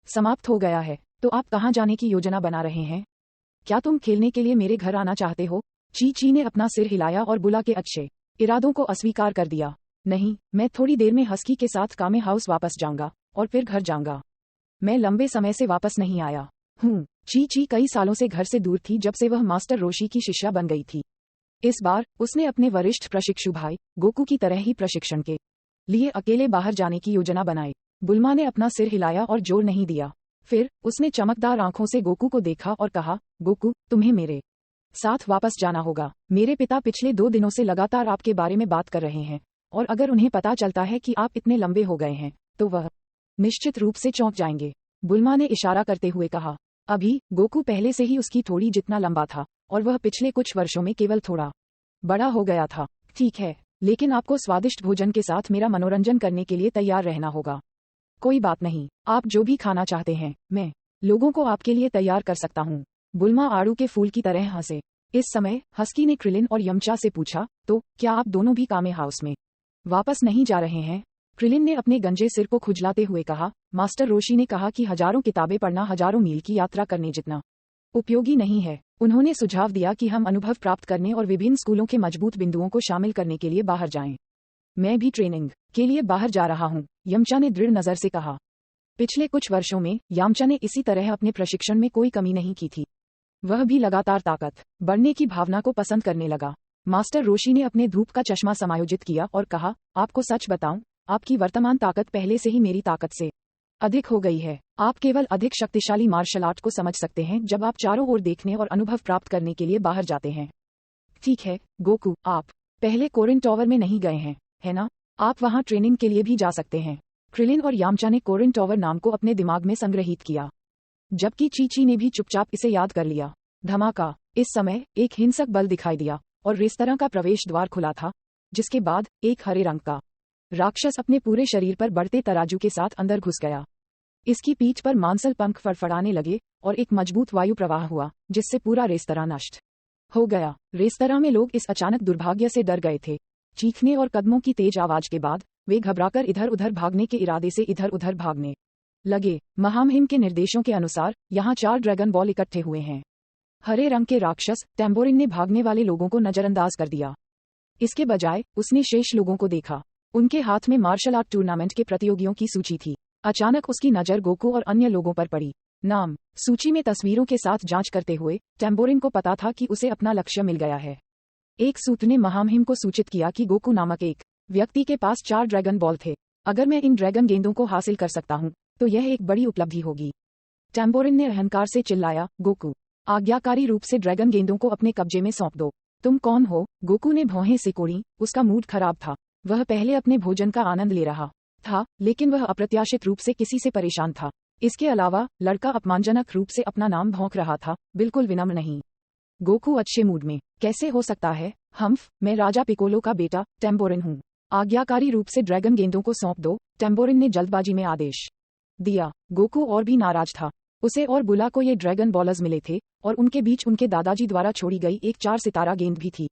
समाप्त हो गया है, तो आप कहाँ जाने की योजना बना रहे हैं? क्या तुम खेलने के लिए मेरे घर आना चाहते हो? ची ने अपना सिर हिलाया और बुला के अच्छे इरादों को अस्वीकार कर दिया। नहीं, मैं थोड़ी देर में हस्की के साथ कामे हाउस वापस जाऊंगा और फिर घर जाऊंगा। मैं लंबे समय से वापस नहीं आया हूँ। ची कई सालों से घर से दूर थी जब से वह मास्टर रोशी की शिष्या बन गई थी। इस बार उसने अपने वरिष्ठ प्रशिक्षु भाई गोकू की तरह ही प्रशिक्षण के लिए अकेले बाहर जाने की योजना बनाई। बुल्मा ने अपना सिर हिलाया और जोर नहीं दिया। फिर उसने चमकदार आंखों से गोकू को देखा और कहा, गोकू, तुम्हें मेरे साथ वापस जाना होगा। मेरे पिता पिछले 2 दिनों से लगातार आपके बारे में बात कर रहे हैं, और अगर उन्हें पता चलता है कि आप इतने लंबे हो गए हैं, तो वह निश्चित रूप से चौंक जाएंगे। बुल्मा ने इशारा करते हुए कहा। अभी गोकू पहले से ही उसकी थोड़ी जितना लंबा था, और वह पिछले कुछ वर्षों में केवल थोड़ा बड़ा हो गया था। ठीक है, लेकिन आपको स्वादिष्ट भोजन के साथ मेरा मनोरंजन करने के लिए तैयार रहना होगा। कोई बात नहीं, आप जो भी खाना चाहते हैं, मैं लोगों को आपके लिए तैयार कर सकता हूँ। बुल्मा आड़ू के फूल की तरह हंसे। इस समय हस्की ने क्रिलिन और यमचा से पूछा, तो क्या आप दोनों भी कामे हाउस में वापस नहीं जा रहे हैं? क्रिलिन ने अपने गंजे सिर को खुजलाते हुए कहा, मास्टर रोशी ने कहा कि हजारों किताबें पढ़ना हजारों मील की यात्रा करने जितना उपयोगी नहीं है। उन्होंने सुझाव दिया कि हम अनुभव प्राप्त करने और विभिन्न स्कूलों के मजबूत बिंदुओं को शामिल करने के लिए बाहर जाएं। मैं भी ट्रेनिंग के लिए बाहर जा रहा हूं, यमचा ने दृढ़ नजर से कहा। पिछले कुछ वर्षों में यामचा ने इसी तरह अपने प्रशिक्षण में कोई कमी नहीं की थी। वह भी लगातार ताकत बढ़ने की भावना को पसंद करने लगा। मास्टर रोशी ने अपने धूप का चश्मा समायोजित किया और कहा, आपको सच बताऊं, आपकी वर्तमान ताकत पहले से ही मेरी ताकत से अधिक हो गई है। आप केवल अधिक शक्तिशाली मार्शल आर्ट को समझ सकते हैं जब आप चारों ओर देखने और अनुभव प्राप्त करने के लिए बाहर जाते हैं। ठीक है, गोकू, आप पहले कोरिन टॉवर में नहीं गए हैं, है ना? आप वहां ट्रेनिंग के लिए भी जा सकते हैं। क्रिलिन और यामचा ने कोरिन टॉवर नाम को अपने दिमाग में संग्रहित किया, जबकि ची ने भी चुपचाप इसे याद कर लिया। धमाका! इस समय एक हिंसक बल दिखाई दिया और रेस्तरां का प्रवेश द्वार खुला था, जिसके बाद एक हरे रंग का राक्षस अपने पूरे शरीर पर बढ़ते तराजू के साथ अंदर घुस गया। इसकी पीठ पर मांसल पंख फड़फड़ाने लगे और एक मजबूत वायु प्रवाह हुआ, जिससे पूरा रेस्तरां नष्ट हो गया। रेस्तरां में लोग इस अचानक दुर्भाग्य से डर गए थे। चीखने और कदमों की तेज आवाज के बाद वे घबराकर इधर उधर भागने के इरादे से इधर उधर भागने लगे। महामहिम के निर्देशों के अनुसार यहाँ 4 ड्रैगन बॉल इकट्ठे हुए हैं। हरे रंग के राक्षस टैम्बोरिन ने भागने वाले लोगों को नजरअंदाज कर दिया। इसके बजाय उसने शेष लोगों को देखा। उनके हाथ में मार्शल आर्ट टूर्नामेंट के प्रतियोगियों की सूची थी। अचानक उसकी नजर गोकू और अन्य लोगों पर पड़ी। नाम सूची में तस्वीरों के साथ जांच करते हुए टैम्बोरिन को पता था कि उसे अपना लक्ष्य मिल गया है। एक सूत्र ने महामहिम को सूचित किया कि गोकू नामक एक व्यक्ति के पास 4 ड्रैगन बॉल थे। अगर मैं इन ड्रैगन गेंदों को हासिल कर सकता हूँ, तो यह एक बड़ी उपलब्धि होगी। टैम्बोरिन ने अहंकार से चिल्लाया, गोकू, आज्ञाकारी रूप से ड्रैगन गेंदों को अपने कब्जे में सौंप दो। तुम कौन हो? गोकू ने भौहें सिकोड़ी। उसका मूड खराब था। वह पहले अपने भोजन का आनंद ले रहा था, लेकिन वह अप्रत्याशित रूप से किसी से परेशान था। इसके अलावा लड़का अपमानजनक रूप से अपना नाम भौंक रहा था, बिल्कुल विनम्र नहीं। गोकू अच्छे मूड में कैसे हो सकता है? हम्फ, मैं राजा पिकोलो का बेटा टैम्बोरिन हूँ। आज्ञाकारी रूप से ड्रैगन गेंदों को सौंप दो, टैम्बोरिन ने जल्दबाजी में आदेश दिया। गोकू और भी नाराज था। उसे और बुला को ये ड्रैगन बॉलर्स मिले थे, और उनके बीच उनके दादाजी द्वारा छोड़ी गई एक 4 सितारा गेंद भी थी।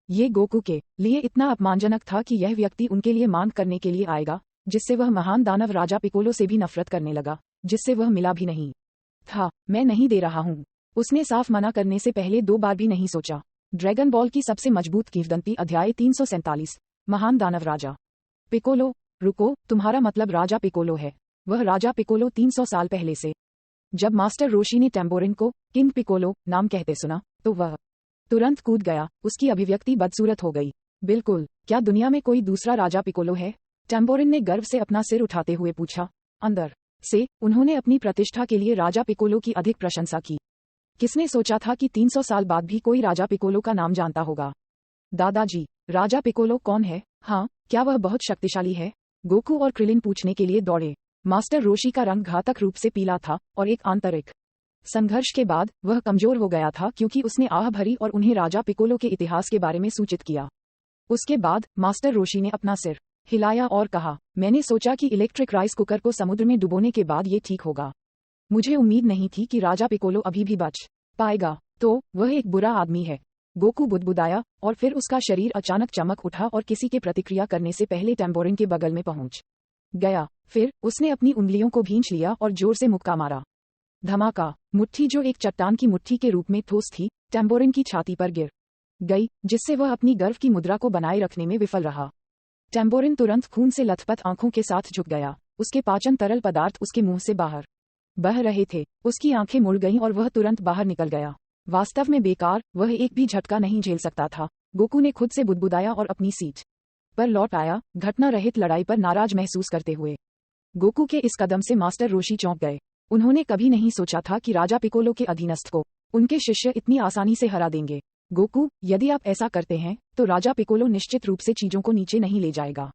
ये गोकू के लिए इतना अपमानजनक था कि यह व्यक्ति उनके लिए मांग करने के लिए आएगा, जिससे वह महान दानव राजा पिकोलो से भी नफरत करने लगा, जिससे वह मिला भी नहीं था। मैं नहीं दे रहा हूँ, उसने साफ मना करने से पहले 2 बार भी नहीं सोचा। ड्रैगन बॉल की सबसे मजबूत किंवदंती अध्याय 347। महान दानव राजा पिकोलो। रुको, तुम्हारा मतलब राजा पिकोलो है? वह राजा पिकोलो 300 साल पहले से। जब मास्टर रोशी ने टैम्बोरिन को किंग पिकोलो नाम कहते सुना, तो वह तुरंत कूद गया। उसकी अभिव्यक्ति बदसूरत हो गई। बिल्कुल, क्या दुनिया में कोई दूसरा राजा पिकोलो है? टैम्बोरिन ने गर्व से अपना सिर उठाते हुए पूछा। अंदर से उन्होंने अपनी प्रतिष्ठा के लिए राजा पिकोलो की अधिक प्रशंसा की। किसने सोचा था कि 300 साल बाद भी कोई राजा पिकोलो का नाम जानता होगा। दादाजी, राजा पिकोलो कौन है? हाँ, क्या वह बहुत शक्तिशाली है? गोकू और क्रिलिन पूछने के लिए दौड़े। मास्टर रोशी का रंग घातक रूप से पीला था और एक आंतरिक संघर्ष के बाद वह कमजोर हो गया था क्योंकि उसने आह भरी और उन्हें राजा पिकोलो के इतिहास के बारे में सूचित किया। उसके बाद मास्टर रोशी ने अपना सिर हिलाया और कहा, मैंने सोचा कि इलेक्ट्रिक राइस कुकर को समुद्र में डुबोने के बाद ये ठीक होगा। मुझे उम्मीद नहीं थी कि राजा पिकोलो अभी भी बच पाएगा। तो वह एक बुरा आदमी है। गोकू बुदबुदाया और फिर उसका शरीर अचानक चमक उठा और किसी के प्रतिक्रिया करने से पहले टैम्बोरिन के बगल में पहुंच गया। फिर उसने अपनी उंगलियों को भींच लिया और जोर से मुक्का मारा। धमाका! मुट्ठी जो एक चट्टान की मुट्ठी के रूप में ठोस थी, टैम्बोरिन की छाती पर गिर गई, जिससे वह अपनी गर्व की मुद्रा को बनाए रखने में विफल रहा। टैम्बोरिन तुरंत खून से लथपथ आंखों के साथ झुक गया। उसके पाचन तरल पदार्थ उसके मुंह से बाहर बह रहे थे। उसकी आंखें मुड़ गईं और वह तुरंत बाहर निकल गया। वास्तव में बेकार, वह एक भी झटका नहीं झेल सकता था। गोकू ने खुद से बुदबुदाया और अपनी सीट पर लौट आया, घटना रहित लड़ाई पर नाराज महसूस करते हुए। गोकू के इस कदम से मास्टर रोशी चौंक गए। उन्होंने कभी नहीं सोचा था कि राजा पिकोलो के अधीनस्थ को उनके शिष्य इतनी आसानी से हरा देंगे। गोकू, यदि आप ऐसा करते हैं तो राजा पिकोलो निश्चित रूप से चीजों को नीचे नहीं ले जाएगा।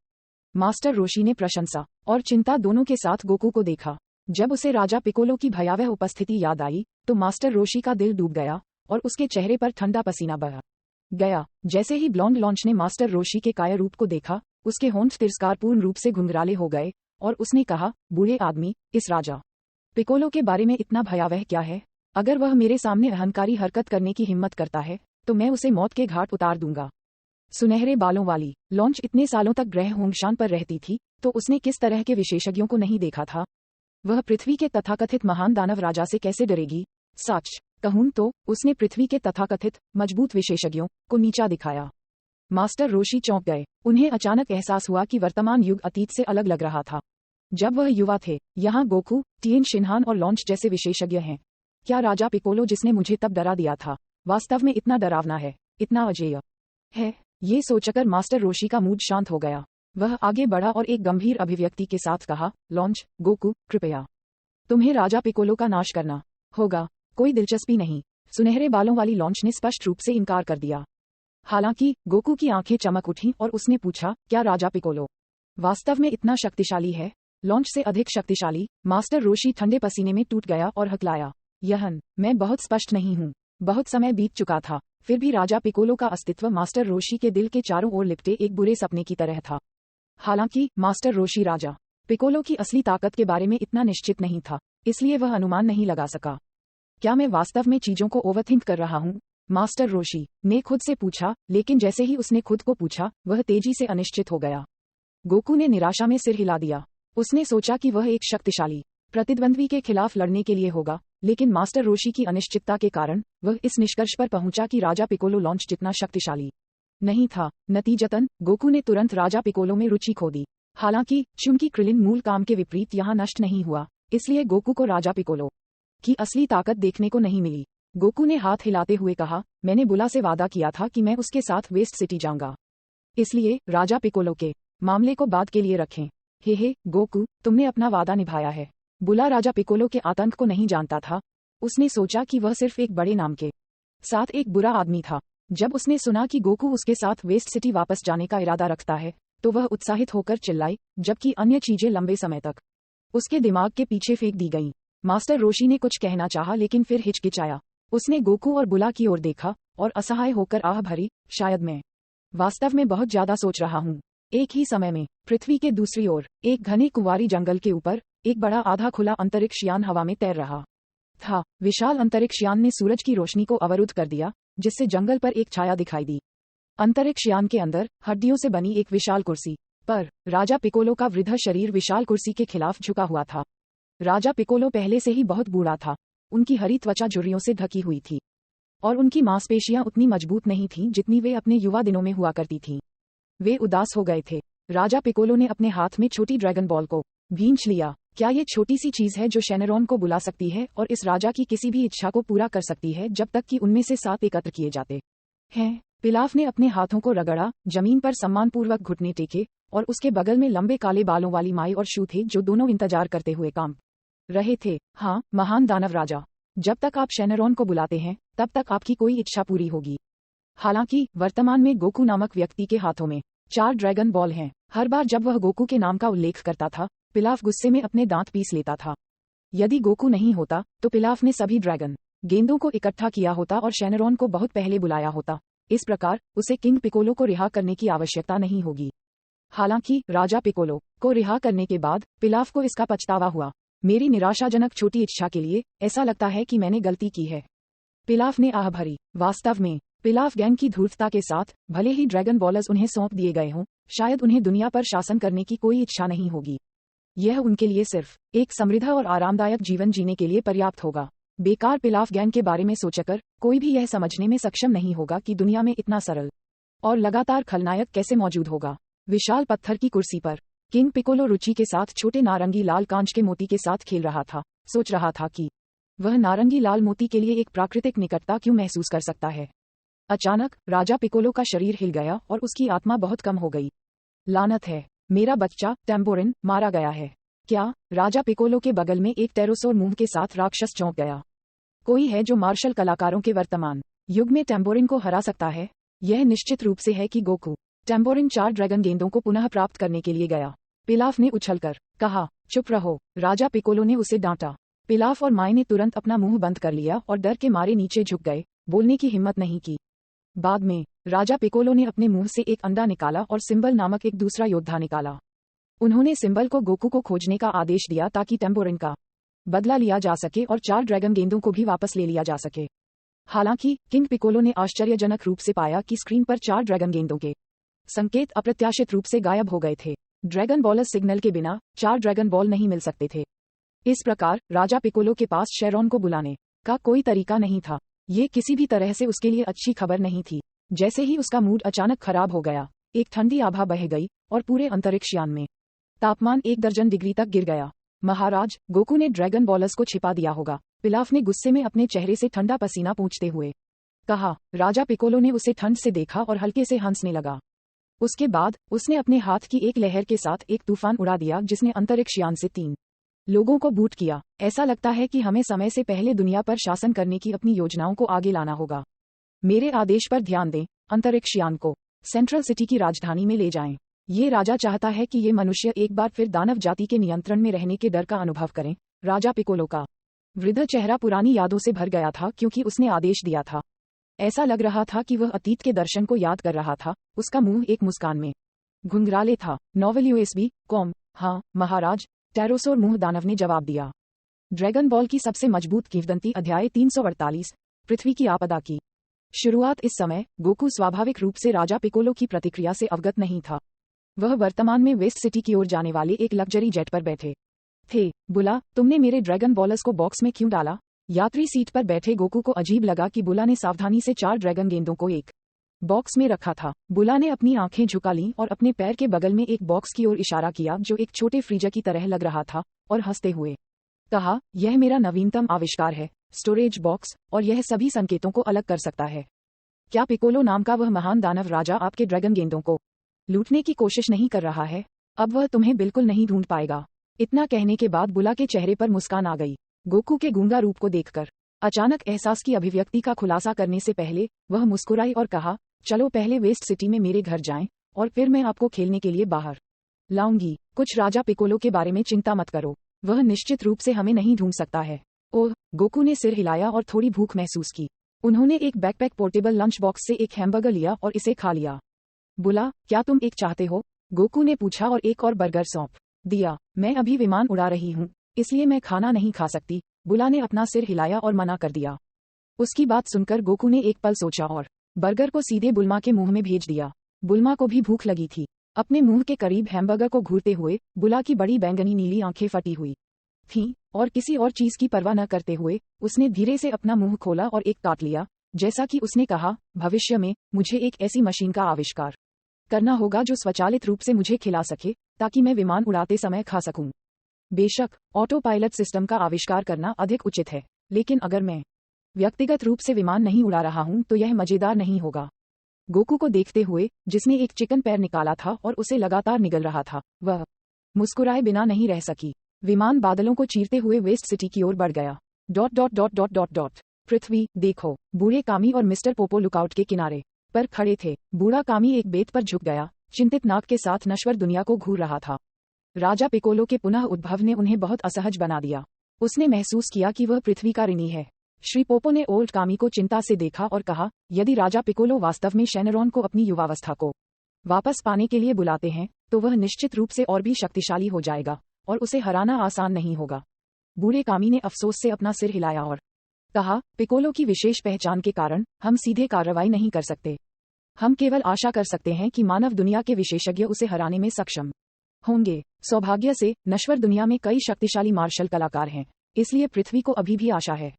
मास्टर रोशी ने प्रशंसा और चिंता दोनों के साथ गोकू को देखा। जब उसे राजा पिकोलो की भयावह उपस्थिति याद आई तो मास्टर रोशी का दिल डूब गया और उसके चेहरे पर ठंडा पसीना बह गया। जैसे ही ब्लॉन्ड लॉन्च ने मास्टर रोशी के काया रूप को देखा, उसके होंठ तिरस्कारपूर्ण रूप से घुंघराले हो गए और उसने कहा, बूढ़े आदमी, इस राजा पिकोलो के बारे में इतना भयावह क्या है? अगर वह मेरे सामने अहंकारी हरकत करने की हिम्मत करता है तो मैं उसे मौत के घाट उतार दूंगा। सुनहरे बालों वाली लॉन्च इतने सालों तक ग्रह होंगशान पर रहती थी तो उसने किस तरह के विशेषज्ञों को नहीं देखा था। वह पृथ्वी के तथाकथित महान दानव राजा से कैसे डरेगी? सच कहूं तो उसने पृथ्वी के तथाकथित मजबूत विशेषज्ञों को नीचा दिखाया। मास्टर रोशी चौंक गए। उन्हें अचानक एहसास हुआ कि वर्तमान युग अतीत से अलग लग रहा था। जब वह युवा थे, यहाँ गोकू, टिएन शिनहान और लॉन्च जैसे विशेषज्ञ हैं। क्या राजा पिकोलो जिसने मुझे तब डरा दिया था, वास्तव में इतना डरावना है, इतना अजेय है? ये सोचकर मास्टर रोशी का मूड शांत हो गया। वह आगे बढ़ा और एक गंभीर अभिव्यक्ति के साथ कहा, लॉन्च, गोकू, कृपया तुम्हें राजा पिकोलो का नाश करना होगा। कोई दिलचस्पी नहीं। सुनहरे बालों वाली लॉन्च ने स्पष्ट रूप से इनकार कर दिया। हालांकि गोकू की आंखें चमक उठीं और उसने पूछा, क्या राजा पिकोलो वास्तव में इतना शक्तिशाली है? लॉन्च से अधिक शक्तिशाली? मास्टर रोशी ठंडे पसीने में टूट गया और हकलाया, यहन मैं बहुत स्पष्ट नहीं हूँ। बहुत समय बीत चुका था, फिर भी राजा पिकोलो का अस्तित्व मास्टर रोशी के दिल के चारों ओर लिपटे एक बुरे सपने की तरह था। हालांकि मास्टर रोशी राजा पिकोलो की असली ताकत के बारे में इतना निश्चित नहीं था, इसलिए वह अनुमान नहीं लगा सका। क्या मैं वास्तव में चीजों को ओवरथिंक कर रहा हूँ? मास्टर रोशी ने खुद से पूछा, लेकिन जैसे ही उसने खुद को पूछा, वह तेजी से अनिश्चित हो गया। गोकू ने निराशा में सिर हिला दिया। उसने सोचा कि वह एक शक्तिशाली प्रतिद्वंद्वी के खिलाफ लड़ने के लिए होगा, लेकिन मास्टर रोशी की अनिश्चितता के कारण वह इस निष्कर्ष पर पहुंचा कि राजा पिकोलो लॉन्च जितना शक्तिशाली नहीं था। नतीजतन गोकू ने तुरंत राजा पिकोलो में रुचि खो दी। हालांकि चूंकि क्रिलिन मूल काम के विपरीत यहाँ नष्ट नहीं हुआ, इसलिए गोकू को राजा पिकोलो की असली ताकत देखने को नहीं मिली। गोकू ने हाथ हिलाते हुए कहा, मैंने बुला से वादा किया था कि मैं उसके साथ वेस्ट सिटी जाऊंगा, इसलिए राजा पिकोलो के मामले को बाद के लिए रखें। हे गोकू, तुमने अपना वादा निभाया है। बुला राजा पिकोलो के आतंक को नहीं जानता था। उसने सोचा कि वह सिर्फ एक बड़े नाम के साथ एक बुरा आदमी था। जब उसने सुना कि गोकू उसके साथ वेस्ट सिटी वापस जाने का इरादा रखता है, तो वह उत्साहित होकर चिल्लाई, जबकि अन्य चीजें लंबे समय तक उसके दिमाग के पीछे फेंक दी गईं। मास्टर रोशी ने कुछ कहना चाहा लेकिन फिर हिचकिचाया। उसने गोकू और बुला की ओर देखा और असहाय होकर आह भरी, शायद मैं वास्तव में बहुत ज्यादा सोच रहा हूँ। एक ही समय में पृथ्वी के दूसरी ओर एक घने कुंवारी जंगल के ऊपर एक बड़ा आधा खुला अंतरिक्ष यान हवा में तैर रहा था। विशाल अंतरिक्ष यान ने सूरज की रोशनी को अवरुद्ध कर दिया, जिससे जंगल पर एक छाया दिखाई दी। अंतरिक्ष यान के अंदर हड्डियों से बनी एक विशाल कुर्सी पर राजा पिकोलो का वृद्ध शरीर विशाल कुर्सी के खिलाफ झुका हुआ था। राजा पिकोलो पहले से ही बहुत बूढ़ा था। उनकी हरी त्वचा झुर्रियों से ढकी हुई थी और उनकी मांसपेशियां उतनी मजबूत नहीं थीं जितनी वे अपने युवा दिनों में हुआ करती थीं। वे उदास हो गए थे। राजा पिकोलो ने अपने हाथ में छोटी ड्रैगन बॉल को भींच लिया। क्या ये छोटी सी चीज है जो शेनरॉन को बुला सकती है और इस राजा की किसी भी इच्छा को पूरा कर सकती है जब तक कि उनमें से 7 एकत्र किए जाते हैं? पिलाफ ने अपने हाथों को रगड़ा, जमीन पर सम्मानपूर्वक घुटने टेके और उसके बगल में लंबे काले बालों वाली माई और शू थे जो दोनों इंतजार करते हुए काम रहे थे। हाँ, महान दानव राजा, जब तक आप शेनरॉन को बुलाते हैं तब तक आपकी कोई इच्छा पूरी होगी। हालांकि वर्तमान में गोकू नामक व्यक्ति के हाथों में 4 ड्रैगन बॉल हैं। हर बार जब वह गोकू के नाम का उल्लेख करता था, पिलाफ गुस्से में अपने दांत पीस लेता था। यदि गोकू नहीं होता तो पिलाफ ने सभी ड्रैगन गेंदों को इकट्ठा किया होता और शेनरॉन को बहुत पहले बुलाया होता। इस प्रकार उसे किंग पिकोलो को रिहा करने की आवश्यकता नहीं होगी। हालांकि राजा पिकोलो को रिहा करने के बाद पिलाफ को इसका पछतावा हुआ। मेरी निराशाजनक छोटी इच्छा के लिए ऐसा लगता है कि मैंने गलती की है, पिलाफ ने आह भरी। वास्तव में पिलाफ गैंग की धूर्तता के साथ भले ही ड्रैगन बॉलर्स उन्हें सौंप दिए गए हों, शायद उन्हें दुनिया पर शासन करने की कोई इच्छा नहीं होगी। यह उनके लिए सिर्फ एक समृद्ध और आरामदायक जीवन जीने के लिए पर्याप्त होगा। बेकार पिलाफ गैंग के बारे में सोचकर कोई भी यह समझने में सक्षम नहीं होगा कि दुनिया में इतना सरल और लगातार खलनायक कैसे मौजूद होगा। विशाल पत्थर की कुर्सी पर किंग पिकोलो रुचि के साथ छोटे नारंगी लाल कांच के मोती के साथ खेल रहा था। सोच रहा था कि वह नारंगी लाल मोती के लिए एक प्राकृतिक निकटता क्यों महसूस कर सकता है। अचानक राजा पिकोलो का शरीर हिल गया और उसकी आत्मा बहुत कम हो गई। लानत है, मेरा बच्चा टेम्पोरिन मारा गया है। क्या? राजा पिकोलो के बगल में एक टेरोसोर मुंह के साथ राक्षस चौंक गया। कोई है जो मार्शल कलाकारों के वर्तमान युग में टेम्पोरिन को हरा सकता है? यह निश्चित रूप से है कि गोकू। टेम्पोरिन 4 ड्रैगन गेंदों को पुनः प्राप्त करने के लिए गया। पिलाफ ने उछलकर कहा, चुप रहो। राजा पिकोलो ने उसे डांटा। पिलाफ और माई ने तुरंत अपना मुंह बंद कर लिया और डर के मारे नीचे झुक गए, बोलने की हिम्मत नहीं की। बाद में राजा पिकोलो ने अपने मुंह से एक अंडा निकाला और सिंबल नामक एक दूसरा योद्धा निकाला। उन्होंने सिंबल को गोकू को खोजने का आदेश दिया ताकि टेम्पोरिन का बदला लिया जा सके और 4 ड्रैगन गेंदों को भी वापस ले लिया जा सके। हालांकि किंग पिकोलो ने आश्चर्यजनक रूप से पाया कि स्क्रीन पर 4 ड्रैगन गेंदों के संकेत अप्रत्याशित रूप से गायब हो गए थे। ड्रैगन बॉलर सिग्नल के बिना 4 ड्रैगन बॉल नहीं मिल सकते थे। इस प्रकार राजा पिकोलो के पास शेरॉन को बुलाने का कोई तरीका नहीं था। ये किसी भी तरह से उसके लिए अच्छी खबर नहीं थी। जैसे ही उसका मूड अचानक खराब हो गया, एक ठंडी आभा बह गई और पूरे अंतरिक्ष यान में तापमान 1 दर्जन डिग्री तक गिर गया। महाराज, गोकू ने ड्रैगन बॉलर्स को छिपा दिया होगा, पिलाफ ने गुस्से में अपने चेहरे से ठंडा पसीना पोंछते हुए कहा। राजा पिकोलो ने उसे ठंड से देखा और हल्के से हंसने लगा। उसके बाद उसने अपने हाथ की एक लहर के साथ एक तूफान उड़ा दिया जिसने अंतरिक्ष यान से 3 लोगों को बूट किया। ऐसा लगता है कि हमें समय से पहले दुनिया पर शासन करने की अपनी योजनाओं को आगे लाना होगा। मेरे आदेश पर ध्यान दें, अंतरिक्ष यान को सेंट्रल सिटी की राजधानी में ले जाएं। ये राजा चाहता है कि ये मनुष्य एक बार फिर दानव जाति के नियंत्रण में रहने के डर का अनुभव करें। राजा पिकोलो का वृद्ध चेहरा पुरानी यादों से भर गया था क्योंकि उसने आदेश दिया था। ऐसा लग रहा था कि वह अतीत के दर्शन को याद कर रहा था। उसका मुंह एक मुस्कान में घुंघराले था। Novel USB com. हाँ महाराज, टेरोसोर मुंह दानव ने जवाब दिया। ड्रैगन बॉल की सबसे मजबूत किंवदंती अध्याय 348 पृथ्वी की आपदा की शुरुआत। इस समय गोकू स्वाभाविक रूप से राजा पिकोलो की प्रतिक्रिया से अवगत नहीं था। वह वर्तमान में वेस्ट सिटी की ओर जाने वाले एक लग्जरी जेट पर बैठे थे। बुला, तुमने मेरे ड्रैगन बॉलर्स को बॉक्स में क्यों डाला? यात्री सीट पर बैठे गोकू को अजीब लगा कि बुला ने सावधानी से 4 ड्रैगन गेंदों को एक बॉक्स में रखा था। बुला ने अपनी आंखें झुका लीं और अपने पैर के बगल में एक बॉक्स की ओर इशारा किया जो एक छोटे फ्रीजर की तरह लग रहा था, और हंसते हुए कहा, यह मेरा नवीनतम आविष्कार है, स्टोरेज बॉक्स, और यह सभी संकेतों को अलग कर सकता है। क्या पिकोलो नाम का वह महान दानव राजा आपके ड्रैगन गेंदों को लूटने की कोशिश नहीं कर रहा है? अब वह तुम्हें बिल्कुल नहीं ढूंढ पाएगा। इतना कहने के बाद बुला के चेहरे पर मुस्कान आ गई। गोकू के गूंगा रूप को देखकर अचानक एहसास की अभिव्यक्ति का खुलासा करने से पहले वह मुस्कुराई और कहा, चलो पहले वेस्ट सिटी में मेरे घर जाएं और फिर मैं आपको खेलने के लिए बाहर लाऊंगी। कुछ राजा पिकोलो के बारे में चिंता मत करो, वह निश्चित रूप से हमें नहीं ढूंढ सकता है। ओह, गोकू ने सिर हिलाया और थोड़ी भूख महसूस की। उन्होंने एक बैकपैक पोर्टेबल लंच बॉक्स से एक हैमबर्गर लिया और इसे खा लिया। बुला, क्या तुम एक चाहते हो? गोकू ने पूछा और एक और बर्गर सौंप दिया। मैं अभी विमान उड़ा रही हूँ, इसलिए मैं खाना नहीं खा सकती। बुला ने अपना सिर हिलाया और मना कर दिया। उसकी बात सुनकर गोकू ने एक पल सोचा और बर्गर को सीधे बुल्मा के मुंह में भेज दिया। बुल्मा को भी भूख लगी थी। अपने मुंह के करीब हैमबर्गर को घूरते हुए बुला की बड़ी बैंगनी नीली आंखें फटी हुई थीं, और किसी और चीज की परवाह न करते हुए उसने धीरे से अपना मुंह खोला और एक काट लिया। जैसा कि उसने कहा, भविष्य में मुझे एक ऐसी मशीन का आविष्कार करना होगा जो स्वचालित रूप से मुझे खिला सके ताकि मैं विमान उड़ाते समय खा सकूं। बेशक ऑटो पायलट सिस्टम का आविष्कार करना अधिक उचित है, लेकिन अगर मैं व्यक्तिगत रूप से विमान नहीं उड़ा रहा हूं तो यह मजेदार नहीं होगा। गोकू को देखते हुए, जिसने एक चिकन पैर निकाला था और उसे लगातार निगल रहा था, वह मुस्कुराए बिना नहीं रह सकी। विमान बादलों को चीरते हुए वेस्ट सिटी की ओर बढ़ गया। पृथ्वी, देखो। बूढ़े कामी और मिस्टर पोपो लुकआउट के किनारे पर खड़े थे। बूढ़ा कामी एक बेत पर झुक गया, चिंतित नाक के साथ नश्वर दुनिया को घूर रहा था। राजा पिकोलो के पुनः उद्भव ने उन्हें बहुत असहज बना दिया। उसने महसूस किया कि वह पृथ्वी का ऋणी है। श्री पोपो ने ओल्ड कामी को चिंता से देखा और कहा, यदि राजा पिकोलो वास्तव में शेनरॉन को अपनी युवावस्था को वापस पाने के लिए बुलाते हैं, तो वह निश्चित रूप से और भी शक्तिशाली हो जाएगा और उसे हराना आसान नहीं होगा। बूढ़े कामी ने अफसोस से अपना सिर हिलाया और कहा, पिकोलो की विशेष पहचान के कारण हम सीधे कार्रवाई नहीं कर सकते। हम केवल आशा कर सकते हैं कि मानव दुनिया के विशेषज्ञ उसे हराने में सक्षम होंगे। सौभाग्य से नश्वर दुनिया में कई शक्तिशाली मार्शल कलाकार हैं, इसलिए पृथ्वी को अभी भी आशा है।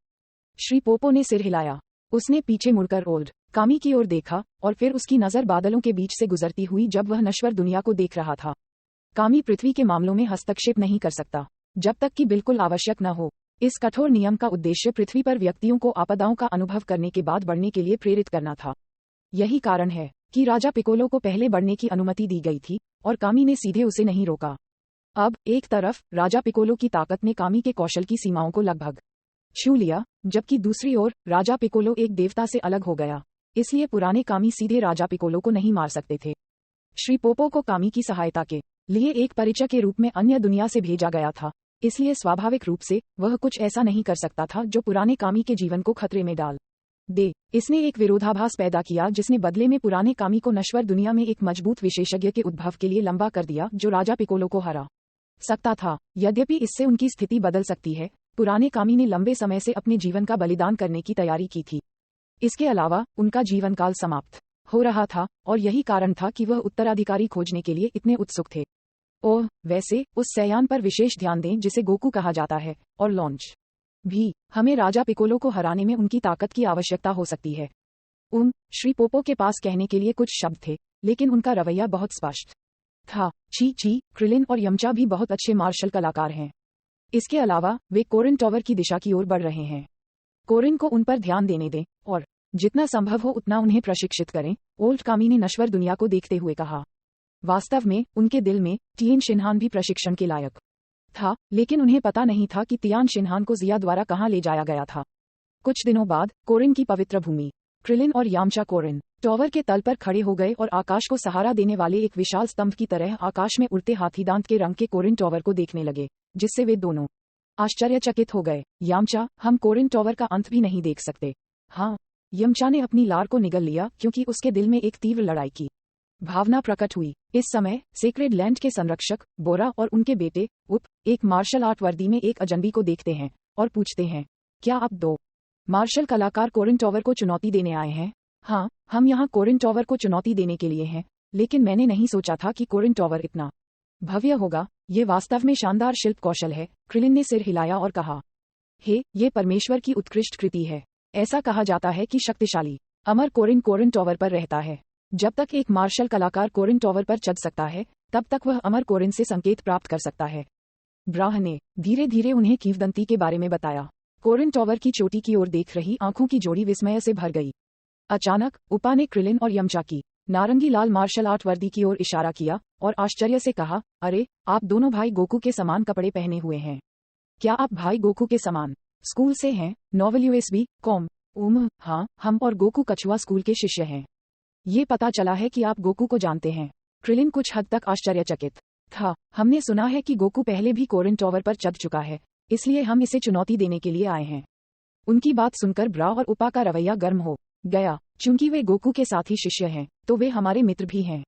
श्री पोपो ने सिर हिलाया। उसने पीछे मुड़कर ओल्ड कामी की ओर देखा और फिर उसकी नजर बादलों के बीच से गुजरती हुई जब वह नश्वर दुनिया को देख रहा था। कामी पृथ्वी के मामलों में हस्तक्षेप नहीं कर सकता जब तक कि बिल्कुल आवश्यक न हो। इस कठोर नियम का उद्देश्य पृथ्वी पर व्यक्तियों को आपदाओं का अनुभव करने के बाद बढ़ने के लिए प्रेरित करना था। यही कारण है कि राजा पिकोलो को पहले बढ़ने की अनुमति दी गई थी और कामी ने सीधे उसे नहीं रोका। अब एक तरफ राजा पिकोलो की ताकत ने कामी के कौशल की सीमाओं को लगभग छू लिया, जबकि दूसरी ओर राजा पिकोलो एक देवता से अलग हो गया, इसलिए पुराने कामी सीधे राजा पिकोलो को नहीं मार सकते थे। श्री पोपो को कामी की सहायता के लिए एक परिचय के रूप में अन्य दुनिया से भेजा गया था, इसलिए स्वाभाविक रूप से वह कुछ ऐसा नहीं कर सकता था जो पुराने कामी के जीवन को खतरे में डाल दे। इसने एक विरोधाभास पैदा किया जिसने बदले में पुराने कामी को नश्वर दुनिया में एक मजबूत विशेषज्ञ के उद्भव के लिए लंबा कर दिया जो राजा पिकोलो को हरा सकता था। यद्यपि इससे उनकी स्थिति बदल सकती है, पुराने कामी ने लंबे समय से अपने जीवन का बलिदान करने की तैयारी की थी। इसके अलावा उनका जीवन काल समाप्त हो रहा था और यही कारण था कि वह उत्तराधिकारी खोजने के लिए इतने उत्सुक थे। ओह, वैसे उस सयान पर विशेष ध्यान दें जिसे गोकू कहा जाता है, और लॉन्च भी। हमें राजा पिकोलो को हराने में उनकी ताकत की आवश्यकता हो सकती है। श्री पोपो के पास कहने के लिए कुछ शब्द थे, लेकिन उनका रवैया बहुत स्पष्ट था। ची, क्रिलिन और यमचा भी बहुत अच्छे मार्शल कलाकार हैं। इसके अलावा वे कोरिन टॉवर की दिशा की ओर बढ़ रहे हैं। कोरिन को उन पर ध्यान देने दें और जितना संभव हो उतना उन्हें प्रशिक्षित करें, ओल्ड कामी ने नश्वर दुनिया को देखते हुए कहा। वास्तव में उनके दिल में टियान शिनहान भी प्रशिक्षण के लायक था, लेकिन उन्हें पता नहीं था कि टियान शिनहान को जिया द्वारा कहां ले जाया गया था। कुछ दिनों बाद कोरिन की पवित्र भूमि क्रिलिन और यामचा कोरिन टॉवर के तल पर खड़े हो गए और आकाश को सहारा देने वाले एक विशाल स्तंभ की तरह आकाश में उड़ते हाथी दांत के रंग के कोरिन टॉवर को देखने लगे, जिससे वे दोनों आश्चर्यचकित हो गए। यामचा, हम कोरिन टॉवर का अंत भी नहीं देख सकते। हाँ, यमचा ने अपनी लार को निगल लिया क्योंकि उसके दिल में एक तीव्र लड़ाई की भावना प्रकट हुई। इस समय सेक्रेड लैंड के संरक्षक बोरा और उनके बेटे एक मार्शल आर्ट वर्दी में एक अजनबी को देखते हैं और पूछते हैं, क्या आप दो मार्शल कलाकार कोरिन टॉवर को चुनौती देने आए हैं? हाँ, हम यहाँ कोरिन टॉवर को चुनौती देने के लिए हैं, लेकिन मैंने नहीं सोचा था कि कोरिन टॉवर इतना भव्य होगा। ये वास्तव में शानदार शिल्प कौशल है। क्रिलिन ने सिर हिलाया और कहा, ये परमेश्वर की उत्कृष्ट कृति है। ऐसा कहा जाता है कि शक्तिशाली अमर कोरिन टॉवर पर रहता है। जब तक एक मार्शल कलाकार कोरिन टॉवर पर चढ़ सकता है, तब तक वह अमर कोरिन से संकेत प्राप्त कर सकता है। ब्राह ने धीरे धीरे उन्हें किंवदंती के बारे में बताया। कोरिन टॉवर की चोटी की ओर देख रही आंखों की जोड़ी विस्मय से भर गई। अचानक उपा ने क्रिलिन और यमचा की नारंगी लाल मार्शल आर्ट वर्दी की ओर इशारा किया और आश्चर्य से कहा, अरे, आप दोनों भाई गोकू के समान कपड़े पहने हुए हैं। क्या आप भाई गोकू के समान स्कूल से हैं? Novel USB com. हाँ, हम और गोकू कछुआ स्कूल के शिष्य हैं। ये पता चला है कि आप गोकू को जानते हैं। क्रिलिन कुछ हद तक आश्चर्यचकित था। हमने सुना है कि गोकू पहले भी कोरिन टॉवर पर चढ़ चुका है, इसलिए हम इसे चुनौती देने के लिए आए हैं। उनकी बात सुनकर ब्रा और उपा का रवैया गर्म हो गया। चूंकि वे गोकू के साथी शिष्य हैं, तो वे हमारे मित्र भी हैं।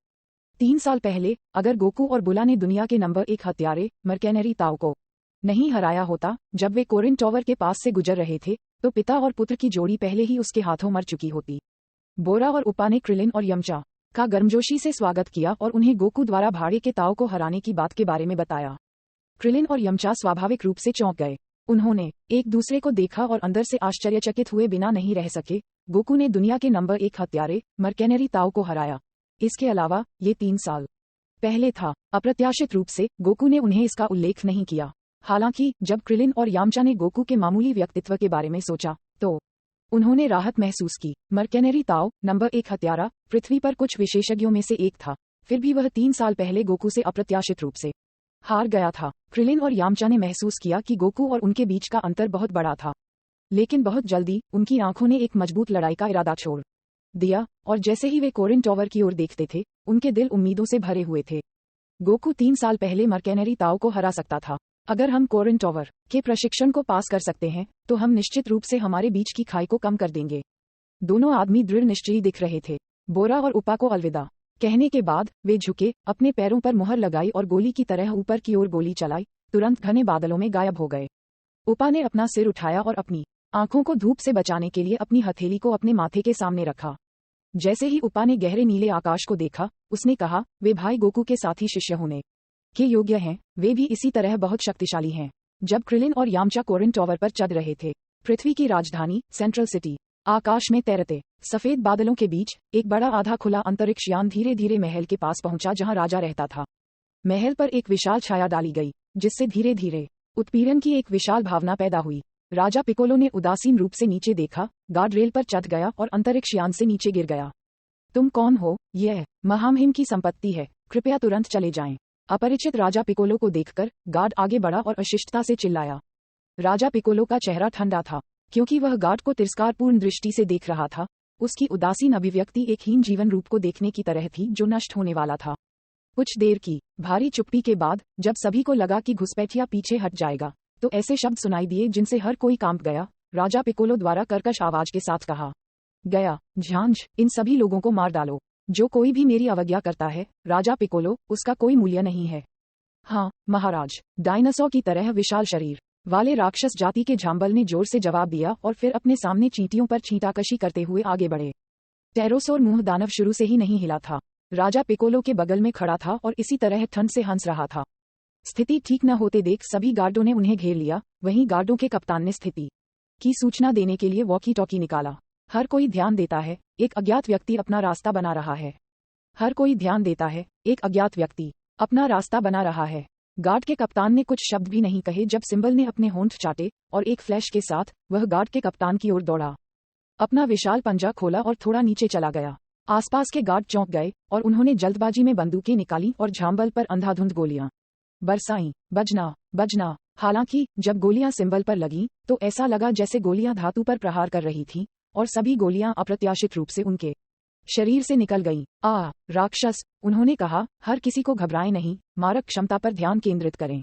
3 साल पहले अगर गोकू और बुला ने दुनिया के नंबर 1 हत्यारे मर्केनरी ताओ को नहीं हराया होता जब वे कोरिन टॉवर के पास से गुजर रहे थे, तो पिता और पुत्र की जोड़ी पहले ही उसके हाथों मर चुकी होती। बोरा और उपा ने क्रिलिन और यमचा का गर्मजोशी से स्वागत किया और उन्हें गोकू द्वारा भाड़े के ताओ को हराने की बात के बारे में बताया। क्रिलिन और यमचा स्वाभाविक रूप से चौंक गए। उन्होंने एक दूसरे को देखा और अंदर से आश्चर्यचकित हुए बिना नहीं रह सके। गोकू ने दुनिया के नंबर 1 हत्यारे मर्केनरी ताओ को हराया। इसके अलावा ये 3 साल पहले था। अप्रत्याशित रूप से गोकू ने उन्हें इसका उल्लेख नहीं किया। हालांकि जब क्रिलिन और यामचा ने गोकू के मामूली व्यक्तित्व के बारे में सोचा, तो उन्होंने राहत महसूस की। मर्केनरी ताओ नंबर 1 हत्यारा पृथ्वी पर कुछ विशेषज्ञों में से एक था, फिर भी वह 3 साल पहले गोकू से अप्रत्याशित रूप से हार गया था। क्रिलिन और यामचा ने महसूस किया कि गोकू और उनके बीच का अंतर बहुत बड़ा था। लेकिन बहुत जल्दी उनकी आंखों ने एक मजबूत लड़ाई का इरादा छोड़ दिया, और जैसे ही वे कोरिन टॉवर की ओर देखते थे, उनके दिल उम्मीदों से भरे हुए थे। गोकू 3 साल पहले मर्केनरी ताओ को हरा सकता था। अगर हम कोरिन टॉवर के प्रशिक्षण को पास कर सकते हैं, तो हम निश्चित रूप से हमारे बीच की खाई को कम कर देंगे। दोनों आदमी दृढ़ निश्चयी दिख रहे थे। बोरा और उपा को अलविदा कहने के बाद वे झुके, अपने पैरों पर मुहर लगाई और गोली की तरह ऊपर की ओर गोली चलाई, तुरंत घने बादलों में गायब हो गए। उपा ने अपना सिर उठाया और अपनी आंखों को धूप से बचाने के लिए अपनी हथेली को अपने माथे के सामने रखा। जैसे ही उपा ने गहरे नीले आकाश को देखा, उसने कहा, वे भाई गोकू के साथी शिष्य होने के योग्य हैं, वे भी इसी तरह बहुत शक्तिशाली हैं। जब क्रिलिन और यामचा कोरिन टॉवर पर चढ़ रहे थे, पृथ्वी की राजधानी सेंट्रल सिटी आकाश में तैरते सफेद बादलों के बीच एक बड़ा आधा खुला अंतरिक्ष यान धीरे धीरे महल के पास पहुंचा जहां राजा रहता था। महल पर एक विशाल छाया डाली गई, जिससे धीरे धीरे उत्पीड़न की एक विशाल भावना पैदा हुई। राजा पिकोलो ने उदासीन रूप से नीचे देखा, गार्ड रेल पर चढ़ गया और अंतरिक्ष यान से नीचे गिर गया। तुम कौन हो? यह महामहिम की संपत्ति है, कृपया तुरंत चले जाएं। अपरिचित राजा पिकोलो को देखकर गार्ड आगे बढ़ा और अशिष्टता से चिल्लाया। राजा पिकोलो का चेहरा ठंडा था, क्योंकि वह गार्ड को तिरस्कारपूर्ण दृष्टि से देख रहा था। उसकी उदासीन अभिव्यक्ति एक हीन जीवन रूप को देखने की तरह थी जो नष्ट होने वाला था। कुछ देर की भारी चुप्पी के बाद, जब सभी को लगा कि घुसपैठिया पीछे हट जाएगा, तो ऐसे शब्द सुनाई दिए जिनसे हर कोई कांप गया। राजा पिकोलो द्वारा कर्कश आवाज के साथ कहा गया, झांझ, इन सभी लोगों को मार डालो। जो कोई भी मेरी अवज्ञा करता है, राजा पिकोलो, उसका कोई मूल्य नहीं है। हाँ महाराज, डायनासोर की तरह विशाल शरीर वाले राक्षस जाति के झांबल ने जोर से जवाब दिया और फिर अपने सामने चींटियों पर छींटाकशी करते हुए आगे बढ़े। टेरोसोर मुंह दानव शुरू से ही नहीं हिला था। राजा पिकोलो के बगल में खड़ा था और इसी तरह ठंड से हंस रहा था। स्थिति ठीक न होते देख सभी गार्डों ने उन्हें घेर लिया। वहीं गार्डों के कप्तान ने स्थिति की सूचना देने के लिए वॉकी टॉकी निकाला। हर कोई ध्यान देता है, एक अज्ञात व्यक्ति अपना रास्ता बना रहा है। हर कोई ध्यान देता है, एक अज्ञात व्यक्ति अपना रास्ता बना रहा है। गार्ड के कप्तान ने कुछ शब्द भी नहीं कहे जब सिंबल ने अपने होंठ चाटे और एक फ्लैश के साथ वह गार्ड के कप्तान की ओर दौड़ा। अपना विशाल पंजा खोला और थोड़ा नीचे चला गया। आसपास के गार्ड चौंक गए और उन्होंने जल्दबाजी में बंदूकें निकाली और झांबल पर अंधाधुंध गोलियां बरसाईं। बजना बजना। हालांकि जब गोलियां सिंबल पर लगीं, तो ऐसा लगा जैसे गोलियां धातु पर प्रहार कर रही थीं, और सभी गोलियां अप्रत्याशित रूप से उनके शरीर से निकल गईं। राक्षस, उन्होंने कहा, हर किसी को घबराएं नहीं, मारक क्षमता पर ध्यान केंद्रित करें।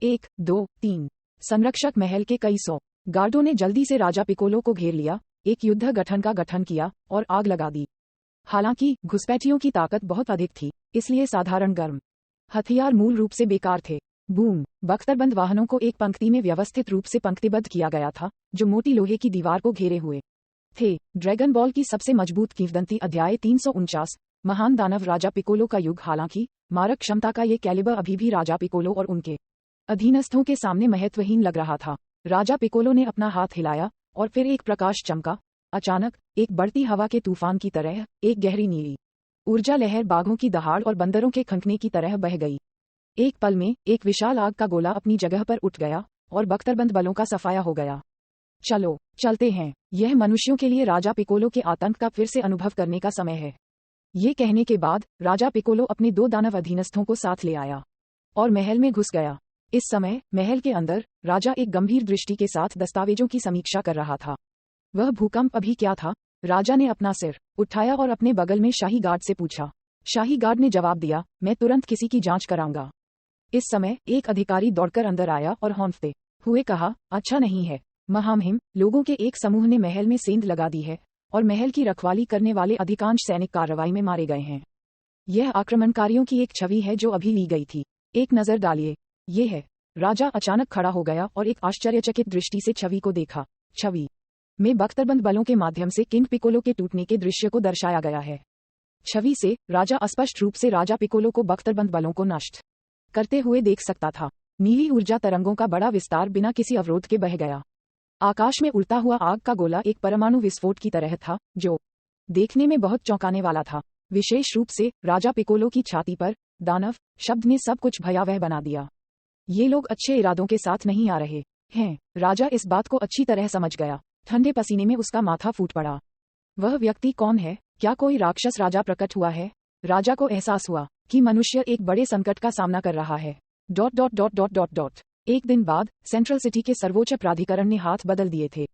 1, 2, 3। संरक्षक महल के कई सौ गार्डों ने जल्दी से राजा पिकोलो को घेर लिया, एक युद्ध गठन का गठन किया और आग लगा दी। हालांकि घुसपैठियों की ताकत बहुत अधिक थी, इसलिए साधारण गर्म हथियार मूल रूप से बेकार थे। बूम। बख्तरबंद वाहनों को एक पंक्ति में व्यवस्थित रूप से पंक्तिबद्ध किया गया था, जो मोटी लोहे की दीवार को घेरे हुए थे। ड्रैगन बॉल की सबसे मजबूत किंवदंती अध्याय 349। महान दानव राजा पिकोलो का युग। हालांकि मारक क्षमता का ये कैलिबर अभी भी राजा पिकोलो और उनके अधीनस्थों के सामने महत्वहीन लग रहा था। राजा पिकोलो ने अपना हाथ हिलाया और फिर एक प्रकाश चमका। अचानक एक बढ़ती हवा के तूफान की तरह एक गहरी नीली ऊर्जा लहर बाघों की दहाड़ और बंदरों के खंखने की तरह बह गई। एक पल में एक विशाल आग का गोला अपनी जगह पर उठ गया और बख्तरबंद बलों का सफाया हो गया। चलो चलते हैं, यह मनुष्यों के लिए राजा पिकोलो के आतंक का फिर से अनुभव करने का समय है। ये कहने के बाद राजा पिकोलो अपने 2 दानव अधीनस्थों को साथ ले आया और महल में घुस गया। इस समय महल के अंदर राजा एक गंभीर दृष्टि के साथ दस्तावेजों की समीक्षा कर रहा था। वह भूकंप अभी क्या था? राजा ने अपना सिर उठाया और अपने बगल में शाही गार्ड से पूछा। शाही गार्ड ने जवाब दिया, मैं तुरंत किसी की जांच कराऊंगा। इस समय एक अधिकारी दौड़कर अंदर आया और हौंफते हुए कहा, अच्छा नहीं है महामहिम, लोगों के एक समूह ने महल में सेंध लगा दी है और महल की रखवाली करने वाले अधिकांश सैनिक कार्रवाई में मारे गए हैं। यह आक्रमणकारियों की एक छवि है जो अभी ली गई थी, एक नजर डालिए। ये है। राजा अचानक खड़ा हो गया और एक आश्चर्यचकित दृष्टि से छवि को देखा। छवि में बख्तरबंद बलों के माध्यम से किंग पिकोलो के टूटने के दृश्य को दर्शाया गया है। छवि से राजा स्पष्ट रूप से राजा पिकोलो को बख्तरबंद बलों को नष्ट करते हुए देख सकता था। नीली ऊर्जा तरंगों का बड़ा विस्तार बिना किसी अवरोध के बह गया। आकाश में उड़ता हुआ आग का गोला एक परमाणु विस्फोट की तरह था, जो देखने में बहुत चौंकाने वाला था। विशेष रूप से राजा पिकोलो की छाती पर दानव शब्द ने सब कुछ भयावह बना दिया। ये लोग अच्छे इरादों के साथ नहीं आ रहे हैं। राजा इस बात को अच्छी तरह समझ गया। ठंडे पसीने में उसका माथा फूट पड़ा। वह व्यक्ति कौन है? क्या कोई राक्षस राजा प्रकट हुआ है? राजा को एहसास हुआ कि मनुष्य एक बड़े संकट का सामना कर रहा है। एक दिन बाद सेंट्रल सिटी के सर्वोच्च प्राधिकरण ने हाथ बदल दिए थे।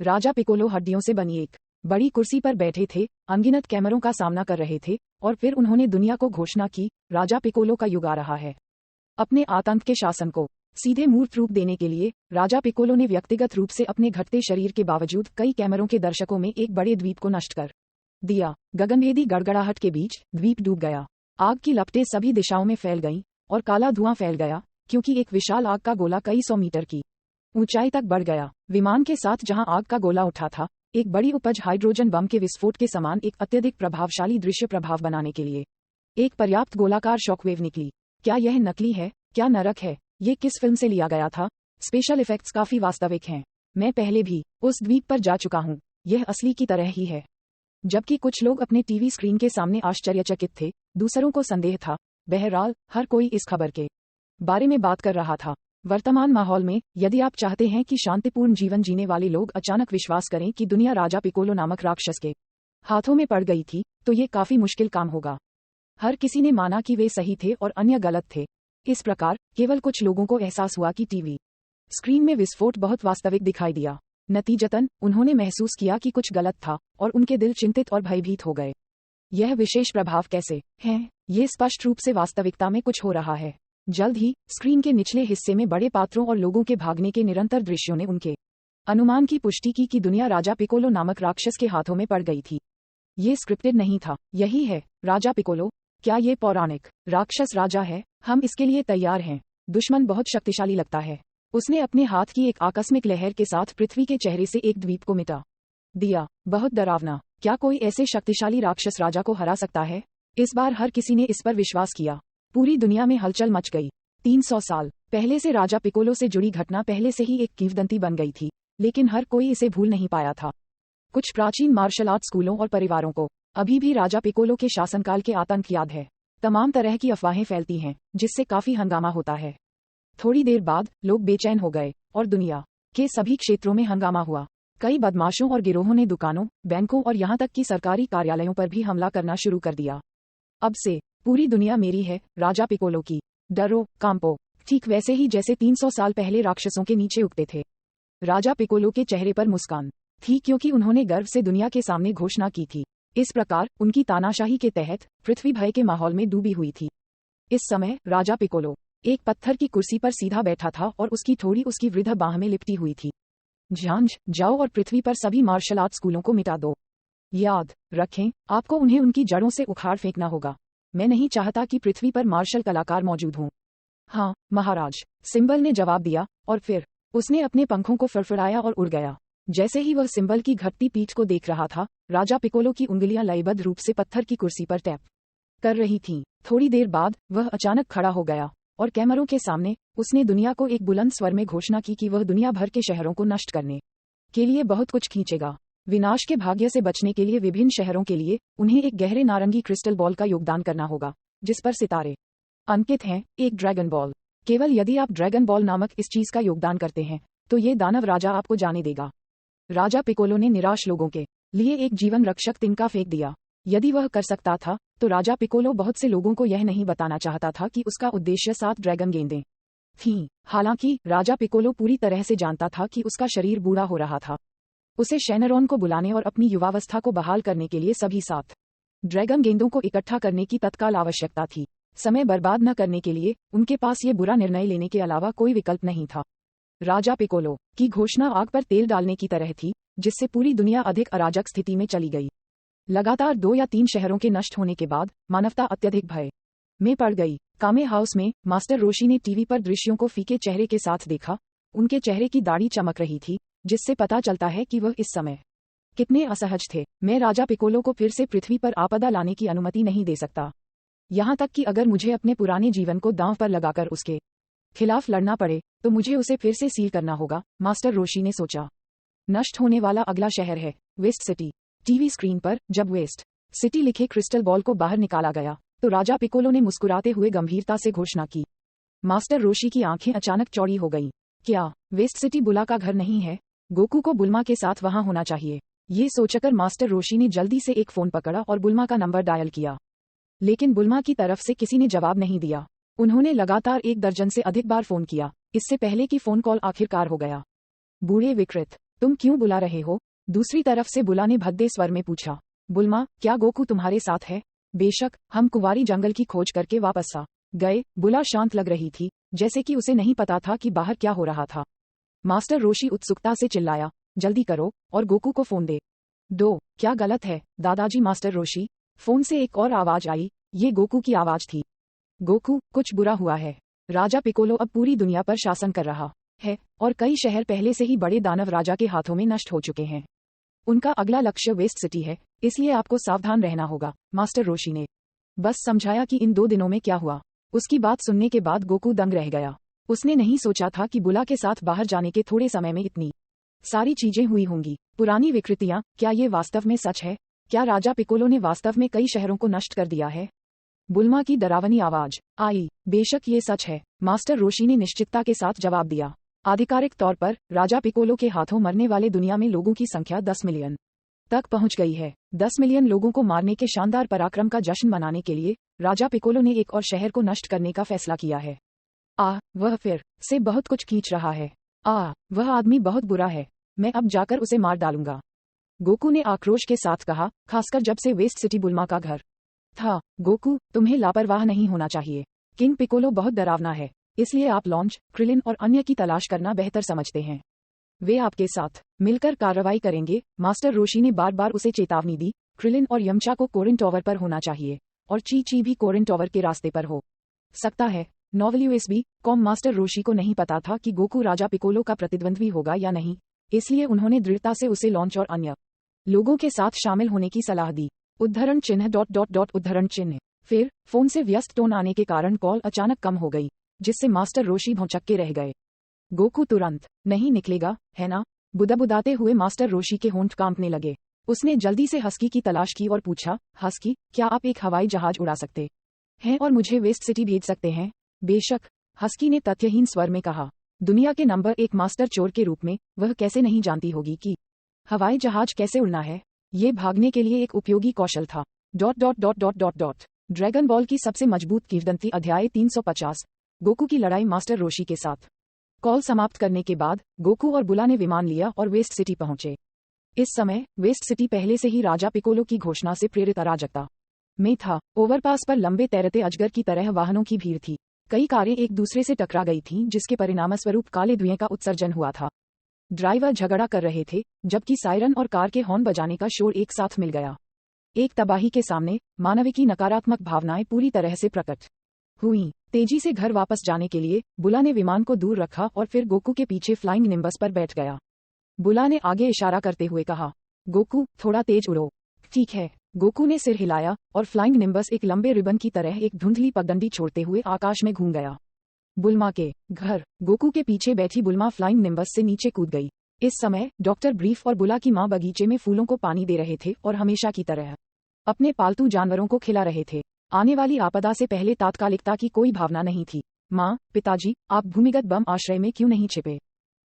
राजा पिकोलो हड्डियों से बनी एक बड़ी कुर्सी पर बैठे थे, अनगिनत कैमरों का सामना कर रहे थे, और फिर उन्होंने दुनिया को घोषणा की, राजा पिकोलो का युग आ रहा है। अपने आतंक के शासन को सीधे मूर्त रूप देने के लिए राजा पिकोलो ने व्यक्तिगत रूप से अपने घटते शरीर के बावजूद कई कैमरों के दर्शकों में एक बड़े द्वीप को नष्ट कर दिया। गगनभेदी गड़गड़ाहट के बीच द्वीप डूब गया। आग की लपटें सभी दिशाओं में फैल गईं और काला धुआं फैल गया, क्योंकि एक विशाल आग का गोला कई 100 मीटर की ऊंचाई तक बढ़ गया। विमान के साथ जहां आग का गोला उठा था, एक बड़ी उपज हाइड्रोजन बम के विस्फोट के समान एक अत्यधिक प्रभावशाली दृश्य प्रभाव बनाने के लिए एक पर्याप्त गोलाकार शॉकवेव निकली। क्या यह नकली है? क्या नरक है? ये किस फिल्म से लिया गया था? स्पेशल इफेक्ट्स काफी वास्तविक हैं। मैं पहले भी उस द्वीप पर जा चुका हूँ। यह असली की तरह ही है। जबकि कुछ लोग अपने टीवी स्क्रीन के सामने आश्चर्यचकित थे, दूसरों को संदेह था। बहरहाल हर कोई इस खबर के बारे में बात कर रहा था। वर्तमान माहौल में यदि आप चाहते हैं कि शांतिपूर्ण जीवन जीने वाले लोग अचानक विश्वास करें कि दुनिया राजा पिकोलो नामक राक्षस के हाथों में पड़ गई थी, तो ये काफी मुश्किल काम होगा। हर किसी ने माना कि वे सही थे और अन्य गलत थे। इस प्रकार केवल कुछ लोगों को एहसास हुआ कि टीवी स्क्रीन में विस्फोट बहुत वास्तविक दिखाई दिया। नतीजतन उन्होंने महसूस किया कि कुछ गलत था और उनके दिल चिंतित और भयभीत हो गए। यह विशेष प्रभाव कैसे है? ये स्पष्ट रूप से वास्तविकता में कुछ हो रहा है। जल्द ही स्क्रीन के निचले हिस्से में बड़े पात्रों और लोगों के भागने के निरंतर दृश्यों ने उनके अनुमान की पुष्टि की कि दुनिया राजा पिकोलो नामक राक्षस के हाथों में पड़ गई थी। ये स्क्रिप्टेड नहीं था। यही है राजा पिकोलो। क्या ये पौराणिक राक्षस राजा है? हम इसके लिए तैयार हैं। दुश्मन बहुत शक्तिशाली लगता है। उसने अपने हाथ की एक आकस्मिक लहर के साथ पृथ्वी के चेहरे से एक द्वीप को मिटा दिया। बहुत डरावना। क्या कोई ऐसे शक्तिशाली राक्षस राजा को हरा सकता है? इस बार हर किसी ने इस पर विश्वास किया। पूरी दुनिया में हलचल मच गई। 300 साल पहले से राजा पिकोलो से जुड़ी घटना पहले से ही एक किंवदंती बन गई थी, लेकिन हर कोई इसे भूल नहीं पाया था। कुछ प्राचीन मार्शल आर्ट स्कूलों और परिवारों को अभी भी राजा पिकोलो के शासनकाल के आतंक याद है। तमाम तरह की अफवाहें फैलती हैं, जिससे काफी हंगामा होता है। थोड़ी देर बाद लोग बेचैन हो गए और दुनिया के सभी क्षेत्रों में हंगामा हुआ। कई बदमाशों और गिरोहों ने दुकानों, बैंकों और यहाँ तक कि सरकारी कार्यालयों पर भी हमला करना शुरू कर दिया। अब से पूरी दुनिया मेरी है, राजा पिकोलो की। डरो, कांपो। ठीक वैसे ही जैसे 300 साल पहले राक्षसों के नीचे उगते थे। राजा पिकोलो के चेहरे पर मुस्कान थी, क्योंकि उन्होंने गर्व से दुनिया के सामने घोषणा की थी। इस प्रकार उनकी तानाशाही के तहत पृथ्वी भय के माहौल में डूबी हुई थी। इस समय राजा पिकोलो एक पत्थर की कुर्सी पर सीधा बैठा था और उसकी थोड़ी उसकी वृद्ध बाह में लिपटी हुई थी। झांझ जाओ और पृथ्वी पर सभी मार्शल आर्ट स्कूलों को मिटा दो। याद रखें, आपको उन्हें उनकी जड़ों से उखाड़ फेंकना होगा। मैं नहीं चाहता कि पृथ्वी पर मार्शल कलाकार मौजूद हों। हाँ महाराज, सिंबल ने जवाब दिया, और फिर उसने अपने पंखों को फड़फड़ाया और उड़ गया। जैसे ही वह सिंबल की घटती पीठ को देख रहा था, राजा पिकोलो की उंगलियां लयबद्ध रूप से पत्थर की कुर्सी पर टैप कर रही थीं। थोड़ी देर बाद वह अचानक खड़ा हो गया और कैमरों के सामने उसने दुनिया को एक बुलंद स्वर में घोषणा की कि वह दुनिया भर के शहरों को नष्ट करने के लिए बहुत कुछ खींचेगा। विनाश के भाग्य से बचने के लिए विभिन्न शहरों के लिए उन्हें एक गहरे नारंगी क्रिस्टल बॉल का योगदान करना होगा, जिस पर सितारे अंकित हैं। एक ड्रैगन बॉल। केवल यदि आप ड्रैगन बॉल नामक इस चीज का योगदान करते हैं, तो ये दानव राजा आपको जाने देगा। राजा पिकोलो ने निराश लोगों के लिए एक जीवन रक्षक तिनका फेंक दिया। यदि वह कर सकता था, तो राजा पिकोलो बहुत से लोगों को यह नहीं बताना चाहता था कि उसका उद्देश्य 7 ड्रैगन गेंदें थीं। हालांकि राजा पिकोलो पूरी तरह से जानता था कि उसका शरीर बूढ़ा हो रहा था। उसे शेनरॉन को बुलाने और अपनी युवावस्था को बहाल करने के लिए सभी 7 ड्रैगन गेंदों को इकट्ठा करने की तत्काल आवश्यकता थी। समय बर्बाद न करने के लिए उनके पास ये बुरा निर्णय लेने के अलावा कोई विकल्प नहीं था। राजा पिकोलो की घोषणा आग पर तेल डालने की तरह थी, जिससे पूरी दुनिया अधिक अराजक स्थिति में चली गई। लगातार 2 या 3 शहरों के नष्ट होने के बाद मानवता अत्यधिक भय में पड़ गई। कामे हाउस में मास्टर रोशी ने टीवी पर दृश्यों को फीके चेहरे के साथ देखा। उनके चेहरे की दाढ़ी चमक रही थी, जिससे पता चलता है कि वह इस समय कितने असहज थे। मैं राजा पिकोलो को फिर से पृथ्वी पर आपदा लाने की अनुमति नहीं दे सकता, यहाँ तक कि अगर मुझे अपने पुराने जीवन को दांव पर लगाकर उसके खिलाफ लड़ना पड़े, तो मुझे उसे फिर से सील करना होगा, मास्टर रोशी ने सोचा। नष्ट होने वाला अगला शहर है वेस्ट सिटी। टीवी स्क्रीन पर जब वेस्ट सिटी लिखे क्रिस्टल बॉल को बाहर निकाला गया, तो राजा पिकोलो ने मुस्कुराते हुए गंभीरता से घोषणा की। मास्टर रोशी की आंखें अचानक चौड़ी हो गईं। क्या वेस्ट सिटी बुला का घर नहीं है? गोकू को बुल्मा के साथ वहां होना चाहिए। ये सोचकर मास्टर रोशी ने जल्दी से एक फोन पकड़ा और बुल्मा का नंबर डायल किया, लेकिन बुल्मा की तरफ से किसी ने जवाब नहीं दिया। उन्होंने लगातार 1 दर्जन से अधिक बार फोन किया, इससे पहले कि फोन कॉल आखिरकार हो गया। बूढ़े विकृत, तुम क्यों बुला रहे हो? दूसरी तरफ से बुला ने भद्दे स्वर में पूछा। बुल्मा, क्या गोकू तुम्हारे साथ है? बेशक, हम कुंवारी जंगल की खोज करके वापस आ गए। बुला शांत लग रही थी, जैसे कि उसे नहीं पता था कि बाहर क्या हो रहा था। मास्टर रोशी उत्सुकता से चिल्लाया, जल्दी करो और गोकू को फोन दे दो। क्या गलत है दादाजी? मास्टर रोशी। फोन से एक और आवाज आई, ये गोकू की आवाज थी। गोकू, कुछ बुरा हुआ है। राजा पिकोलो अब पूरी दुनिया पर शासन कर रहा है और कई शहर पहले से ही बड़े दानव राजा के हाथों में नष्ट हो चुके हैं। उनका अगला लक्ष्य वेस्ट सिटी है, इसलिए आपको सावधान रहना होगा। मास्टर रोशी ने बस समझाया कि इन 2 दिनों में क्या हुआ। उसकी बात सुनने के बाद गोकू दंग रह गया। उसने नहीं सोचा था कि बुला के साथ बाहर जाने के थोड़े समय में इतनी सारी चीजें हुई होंगी। पुरानी विकृतियां, क्या ये वास्तव में सच है? क्या राजा पिकोलो ने वास्तव में कई शहरों को नष्ट कर दिया है? बुल्मा की डरावनी आवाज आई, बेशक ये सच है। मास्टर रोशी ने निश्चितता के साथ जवाब दिया। आधिकारिक तौर पर राजा पिकोलो के हाथों मरने वाले दुनिया में लोगों की संख्या 10 मिलियन तक पहुंच गई है। 10 मिलियन लोगों को मारने के शानदार पराक्रम का जश्न मनाने के लिए राजा पिकोलो ने एक और शहर को नष्ट करने का फैसला किया है। वह फिर से बहुत कुछ खींच रहा है। वह आदमी बहुत बुरा है। मैं अब जाकर उसे मार डालूंगा। गोकू ने आक्रोश के साथ कहा, खासकर जब से वेस्ट सिटी बुल्मा का घर था। गोकू, तुम्हें लापरवाह नहीं होना चाहिए। किंग पिकोलो बहुत डरावना है, इसलिए आप लॉन्च, क्रिलिन और अन्य की तलाश करना बेहतर समझते हैं। वे आपके साथ मिलकर कार्रवाई करेंगे। मास्टर रोशी ने बार बार उसे चेतावनी दी। क्रिलिन और यमचा को कोरिन टॉवर पर होना चाहिए और ची ची भी कोरिन टॉवर के रास्ते पर हो सकता है। Novel USB com. मास्टर रोशी को नहीं पता था कि गोकू राजा पिकोलो का प्रतिद्वंद्वी होगा या नहीं, इसलिए उन्होंने दृढ़ता से उसे लॉन्च और अन्य लोगों के साथ शामिल होने की सलाह दी। उद्धरण चिन्ह ... उद्धरण चिन्ह। फिर फोन से व्यस्त टोन आने के कारण कॉल अचानक कम हो गई, जिससे मास्टर रोशी भौचक्के रह गए। गोकू तुरंत नहीं निकलेगा, है ना? बुदाबुदाते हुए मास्टर रोशी के होंठ कांपने लगे। उसने जल्दी से हस्की की तलाश की और पूछा, हस्की, क्या आप एक हवाई जहाज उड़ा सकते हैं और मुझे वेस्ट सिटी भेज सकते हैं? बेशक, हस्की ने तथ्यहीन स्वर में कहा। दुनिया के नंबर 1 मास्टर चोर के रूप में वह कैसे नहीं जानती होगी कि हवाई जहाज कैसे उड़ना है? ये भागने के लिए एक उपयोगी कौशल था। ... ड्रैगन बॉल की सबसे मजबूत किंवदंती अध्याय 350। गोकू की लड़ाई मास्टर रोशी के साथ। कॉल समाप्त करने के बाद गोकू और बुला ने विमान लिया और वेस्ट सिटी पहुंचे। इस समय वेस्ट सिटी पहले से ही राजा पिकोलो की घोषणा से प्रेरित अराजकता में था। ओवरपास पर लंबे तैरते अजगर की तरह वाहनों की भीड़ थी। कई कारें एक दूसरे से टकरा गई थीं, जिसके परिणामस्वरूप काले धुएं का उत्सर्जन हुआ था। ड्राइवर झगड़ा कर रहे थे, जबकि सायरन और कार के हॉर्न बजाने का शोर एक साथ मिल गया। एक तबाही के सामने मानविकी नकारात्मक भावनाएं पूरी तरह से प्रकट हुई। तेजी से घर वापस जाने के लिए बुला ने विमान को दूर रखा और फिर गोकू के पीछे फ्लाइंग निम्बस पर बैठ गया। बुला ने आगे इशारा करते हुए कहा, गोकू, थोड़ा तेज उड़ो। ठीक है। गोकू ने सिर हिलाया और फ्लाइंग निम्बस एक लंबे रिबन की तरह एक धुंधली पगडंडी छोड़ते हुए आकाश में घूम गया। बुल्मा के घर। गोकू के पीछे बैठी बुल्मा फ्लाइंग निम्बस से नीचे कूद गई। इस समय डॉक्टर ब्रीफ और बुला की मां बगीचे में फूलों को पानी दे रहे थे और हमेशा की तरह अपने पालतू जानवरों को खिला रहे थे। आने वाली आपदा से पहले तात्कालिकता की कोई भावना नहीं थी। मां, पिताजी, आप भूमिगत बम आश्रय में क्यों नहीं छिपे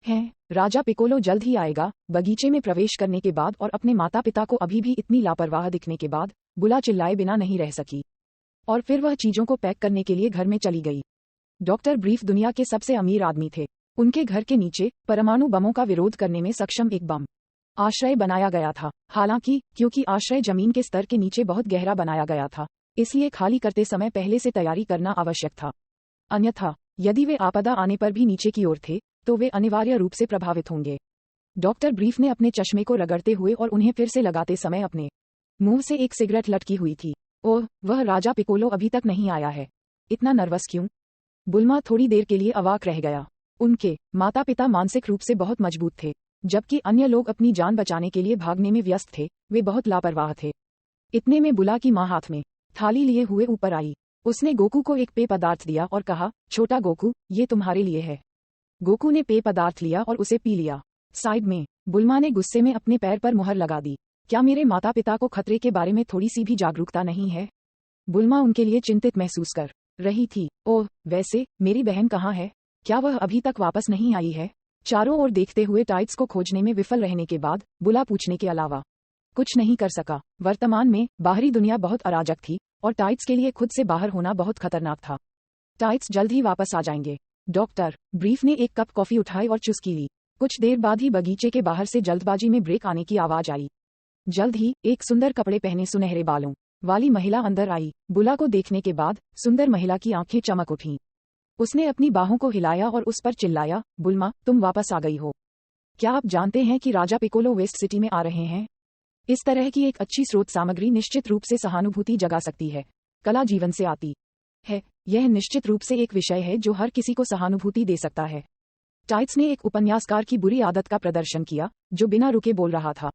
हैं? राजा पिकोलो जल्द ही आएगा। बगीचे में प्रवेश करने के बाद और अपने माता पिता को अभी भी इतनी लापरवाह दिखने के बाद बुला चिल्लाए बिना नहीं रह सकी और फिर वह चीजों को पैक करने के लिए घर में चली गई। डॉक्टर ब्रीफ दुनिया के सबसे अमीर आदमी थे। उनके घर के नीचे परमाणु बमों का विरोध करने में सक्षम एक बम आश्रय बनाया गया था। हालांकि क्योंकि आश्रय जमीन के स्तर के नीचे बहुत गहरा बनाया गया था, इसलिए खाली करते समय पहले से तैयारी करना आवश्यक था। अन्यथा यदि वे आपदा आने पर भी नीचे की ओर थे तो वे अनिवार्य रूप से प्रभावित होंगे। डॉक्टर ब्रीफ ने अपने चश्मे को रगड़ते हुए और उन्हें फिर से लगाते समय अपने मुंह से एक सिगरेट लटकी हुई थी। ओह, वह राजा पिकोलो अभी तक नहीं आया है। इतना नर्वस क्यों? बुल्मा थोड़ी देर के लिए अवाक रह गया। उनके माता पिता मानसिक रूप से बहुत मजबूत थे, जबकि अन्य लोग अपनी जान बचाने के लिए भागने में व्यस्त थे। वे बहुत लापरवाह थे। इतने में बुला की मां हाथ में थाली लिए हुए ऊपर आई। उसने गोकू को एक पेय पदार्थ दिया और कहा, छोटा गोकू, ये तुम्हारे लिए है। गोकू ने पेय पदार्थ लिया और उसे पी लिया। साइड में बुल्मा ने गुस्से में अपने पैर पर मुहर लगा दी। क्या मेरे माता पिता को खतरे के बारे में थोड़ी सी भी जागरूकता नहीं है? बुल्मा उनके लिए चिंतित महसूस कर रही थी। ओह, वैसे मेरी बहन कहाँ है? क्या वह अभी तक वापस नहीं आई है? चारों ओर देखते हुए टाइट्स को खोजने में विफल रहने के बाद बुला पूछने के अलावा कुछ नहीं कर सका। वर्तमान में बाहरी दुनिया बहुत अराजक थी और टाइट्स के लिए खुद से बाहर होना बहुत खतरनाक था। टाइट्स जल्द ही वापस आ जाएंगे। डॉक्टर ब्रीफ ने एक कप कॉफी उठाई और चुस्की ली। कुछ देर बाद ही बगीचे के बाहर से जल्दबाजी में ब्रेक आने की आवाज आई। जल्द ही एक सुंदर कपड़े पहने सुनहरे बालों वाली महिला अंदर आई। बुला को देखने के बाद सुंदर महिला की आंखें चमक उठीं। उसने अपनी बाहों को हिलाया और उस पर चिल्लाया, बुल्मा, तुम वापस आ गई हो। क्या आप जानते हैं कि राजा पिकोलो वेस्ट सिटी में आ रहे हैं? इस तरह की एक अच्छी स्रोत सामग्री निश्चित रूप से सहानुभूति जगा सकती है। कला जीवन से आती है। यह निश्चित रूप से एक विषय है जो हर किसी को सहानुभूति दे सकता है। टाइट्स ने एक उपन्यासकार की बुरी आदत का प्रदर्शन किया, जो बिना रुके बोल रहा था।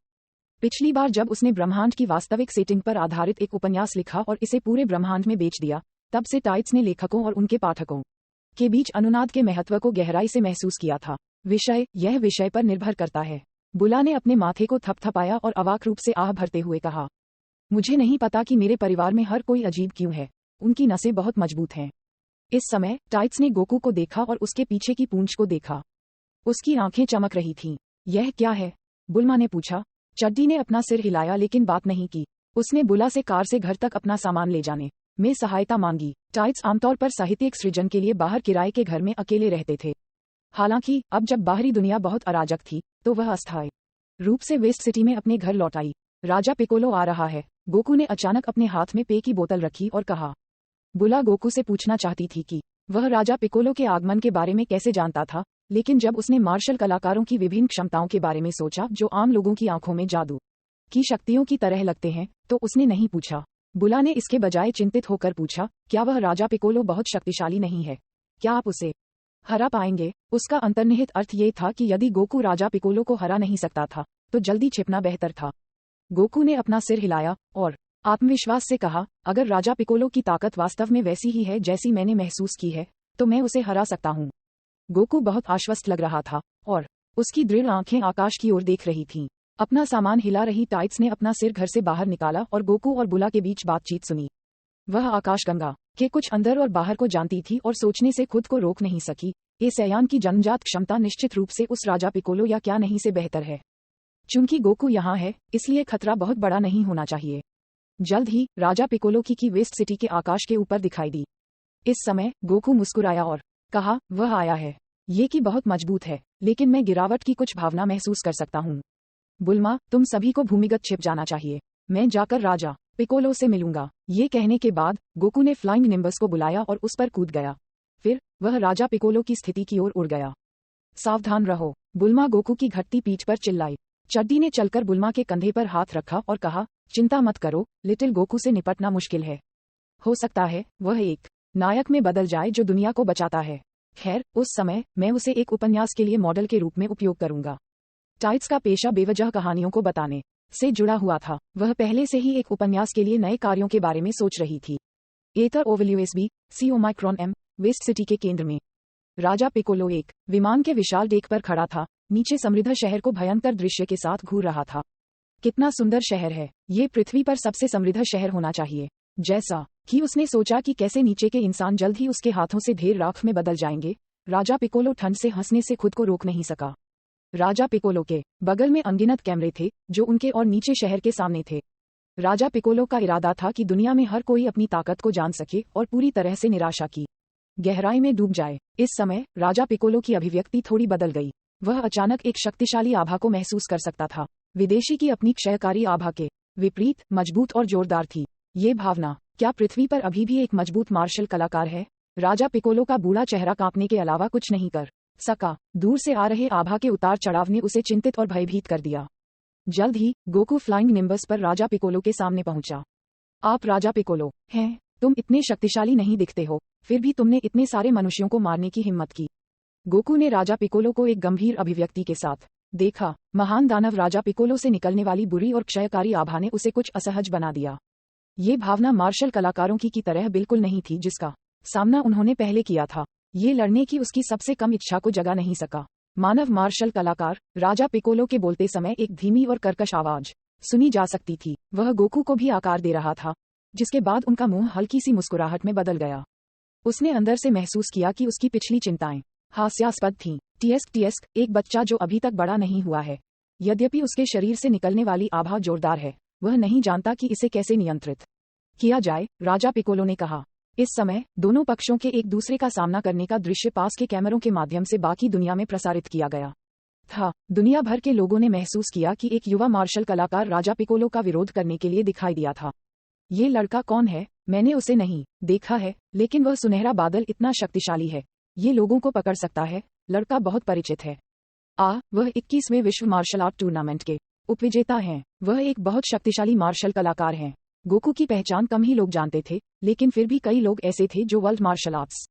पिछली बार जब उसने ब्रह्मांड की वास्तविक सेटिंग पर आधारित एक उपन्यास लिखा और इसे पूरे ब्रह्मांड में बेच दिया, तब से टाइट्स ने लेखकों और उनके पाठकों के बीच अनुनाद के महत्व को गहराई से महसूस किया था। यह विषय पर निर्भर करता है। बुला ने अपने माथे को थपथपाया और अवाक रूप से आह भरते हुए कहा, मुझे नहीं पता कि मेरे परिवार में हर कोई अजीब क्यों है। उनकी नसें बहुत मजबूत हैं। इस समय टाइट्स ने गोकू को देखा और उसके पीछे की पूंछ को देखा। उसकी आंखें चमक रही थीं। यह क्या है? बुल्मा ने पूछा। चड्डी ने अपना सिर हिलाया लेकिन बात नहीं की। उसने बुला से कार से घर तक अपना सामान ले जाने में सहायता मांगी। टाइट्स आमतौर पर साहित्यिक सृजन के लिए बाहर किराए के घर में अकेले रहते थे। हालांकि अब जब बाहरी दुनिया बहुत अराजक थी, तो वह अस्थायी रूप से वेस्ट सिटी में अपने घर लौट आई। राजा पिकोलो आ रहा है। गोकू ने अचानक अपने हाथ में पेय की बोतल रखी और कहा। बुला गोकू से पूछना चाहती थी कि वह राजा पिकोलो के आगमन के बारे में कैसे जानता था, लेकिन जब उसने मार्शल कलाकारों की विभिन्न क्षमताओं के बारे में सोचा जो आम लोगों की आंखों में जादू की शक्तियों की तरह लगते हैं, तो उसने नहीं पूछा। बुला ने इसके बजाय चिंतित होकर पूछा, क्या वह राजा पिकोलो बहुत शक्तिशाली नहीं है? क्या आप उसे हरा पाएंगे? उसका अंतर्निहित अर्थ ये था कि यदि गोकू राजा पिकोलो को हरा नहीं सकता था, तो जल्दी छिपना बेहतर था। गोकू ने अपना सिर हिलाया और आत्मविश्वास से कहा, अगर राजा पिकोलो की ताकत वास्तव में वैसी ही है जैसी मैंने महसूस की है, तो मैं उसे हरा सकता हूँ। गोकू बहुत आश्वस्त लग रहा था और उसकी दृढ़ आंखें आकाश की ओर देख रही थीं। अपना सामान हिला रही टाइट्स ने अपना सिर घर से बाहर निकाला और गोकू और बुला के बीच बातचीत सुनी। वह आकाशगंगा के कुछ अंदर और बाहर को जानती थी और सोचने से खुद को रोक नहीं सकी। ये सयान की जन्मजात क्षमता निश्चित रूप से उस राजा पिकोलो या क्या नहीं से बेहतर है। चूंकि गोकू यहाँ है, इसलिए खतरा बहुत बड़ा नहीं होना चाहिए। जल्द ही राजा पिकोलो की वेस्ट सिटी के आकाश के ऊपर दिखाई दी। इस समय गोकू मुस्कुराया और कहा, वह आया है। ये की बहुत मजबूत है, लेकिन मैं गिरावट की कुछ भावना महसूस कर सकता हूँ। बुल्मा, तुम सभी को भूमिगत छिप जाना चाहिए। मैं जाकर राजा पिकोलो से मिलूंगा। ये कहने के बाद गोकू ने फ्लाइंग निम्बस को बुलाया और उस पर कूद गया। फिर वह राजा पिकोलो की स्थिति की ओर उड़ गया। सावधान रहो, बुल्मा गोकू की घटती पीठ पर चिल्लाई। चड्डी ने चलकर बुल्मा के कंधे पर हाथ रखा और कहा, चिंता मत करो, लिटिल गोकू से निपटना मुश्किल है। हो सकता है वह एक नायक में बदल जाए जो दुनिया को बचाता है। खैर, उस समय मैं उसे एक उपन्यास के लिए मॉडल के रूप में उपयोग करूंगा। टाइट्स का पेशा बेवजह कहानियों को बताने से जुड़ा हुआ था। वह पहले से ही एक उपन्यास के लिए नए कार्यों के बारे में सोच रही थी। एथर ओवल्यूएसबी सी ओमाइक्रॉन एम वेस्ट सिटी के केंद्र में राजा पिकोलो एक विमान के विशाल डेक पर खड़ा था। नीचे समृद्ध शहर को भयंकर दृश्य के साथ घूर रहा था। कितना सुंदर शहर है। ये पृथ्वी पर सबसे समृद्ध शहर होना चाहिए। जैसा कि उसने सोचा कि कैसे नीचे के इंसान जल्द ही उसके हाथों से ढेर राख में बदल जाएंगे, राजा पिकोलो ठंड से हंसने से खुद को रोक नहीं सका। राजा पिकोलो के बगल में अनगिनत कैमरे थे जो उनके और नीचे शहर के सामने थे। राजा पिकोलो का इरादा था कि दुनिया में हर कोई अपनी ताकत को जान सके और पूरी तरह से निराशा की गहराई में डूब जाए। इस समय राजा पिकोलो की अभिव्यक्ति थोड़ी बदल गई। वह अचानक एक शक्तिशाली आभा को महसूस कर सकता था। विदेशी की अपनी क्षयकारी आभा के विपरीत मजबूत और जोरदार थी। ये भावना, क्या पृथ्वी पर अभी भी एक मजबूत मार्शल कलाकार है? राजा पिकोलो का बूढ़ा चेहरा कांपने के अलावा कुछ नहीं कर सका। दूर से आ रहे आभा के उतार चढ़ाव ने उसे चिंतित और भयभीत कर दिया। जल्द ही गोकू फ्लाइंग निम्बस पर राजा पिकोलो के सामने पहुंचा। आप राजा पिकोलो हैं? तुम इतने शक्तिशाली नहीं दिखते हो, फिर भी तुमने इतने सारे मनुष्यों को मारने की हिम्मत की। गोकू ने राजा पिकोलो को एक गंभीर अभिव्यक्ति के साथ देखा। महान दानव राजा पिकोलो से निकलने वाली बुरी और क्षयकारी आभा ने उसे कुछ असहज बना दिया। ये भावना मार्शल कलाकारों की तरह बिल्कुल नहीं थी जिसका सामना उन्होंने पहले किया था। ये लड़ने की उसकी सबसे कम इच्छा को जगा नहीं सका। मानव मार्शल कलाकार राजा पिकोलो के बोलते समय एक धीमी और कर्कश आवाज सुनी जा सकती थी। वह गोकू को भी आकार दे रहा था, जिसके बाद उनका मुंह हल्की सी मुस्कुराहट में बदल गया। उसने अंदर से महसूस किया कि उसकी पिछली चिंताएं हास्यास्पद थीं। टियस्क एक बच्चा जो अभी तक बड़ा नहीं हुआ है। यद्यपि उसके शरीर से निकलने वाली आभा जोरदार है, वह नहीं जानता कि इसे कैसे नियंत्रित किया जाए। राजा पिकोलो ने कहा, इस समय दोनों पक्षों के एक दूसरे का सामना करने का दृश्य पास के कैमरों के माध्यम से बाकी दुनिया में प्रसारित किया गया था। दुनिया भर के लोगों ने महसूस किया कि एक युवा मार्शल कलाकार राजा पिकोलो का विरोध करने के लिए दिखाई दिया था। ये लड़का कौन है? मैंने उसे नहीं देखा है, लेकिन वह सुनहरा बादल इतना शक्तिशाली है, ये लोगों को पकड़ सकता है। लड़का बहुत परिचित है। वह 21वें विश्व मार्शल आर्ट टूर्नामेंट के उपविजेता हैं। वह एक बहुत शक्तिशाली मार्शल कलाकार हैं। गोकू की पहचान कम ही लोग जानते थे, लेकिन फिर भी कई लोग ऐसे थे जो वर्ल्ड मार्शल आर्ट्स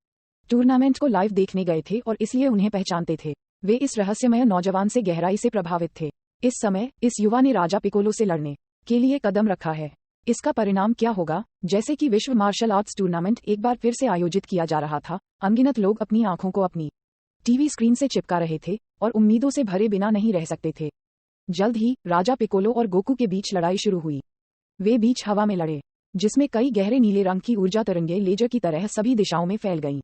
टूर्नामेंट को लाइव देखने गए थे और इसलिए उन्हें पहचानते थे। वे इस रहस्यमय नौजवान से गहराई से प्रभावित थे। इस समय इस युवा ने राजा पिकोलो से लड़ने के लिए कदम रखा है। इसका परिणाम क्या होगा? जैसे कि विश्व मार्शल आर्ट्स टूर्नामेंट एक बार फिर से आयोजित किया जा रहा था, अनगिनत लोग अपनी आंखों को अपनी टीवी स्क्रीन से चिपका रहे थे और उम्मीदों से भरे बिना नहीं रह सकते थे। जल्द ही राजा पिकोलो और गोकू के बीच लड़ाई शुरू हुई। वे बीच हवा में लड़े, जिसमें कई गहरे नीले रंग की ऊर्जा तरंगें लेजर की तरह सभी दिशाओं में फैल गईं।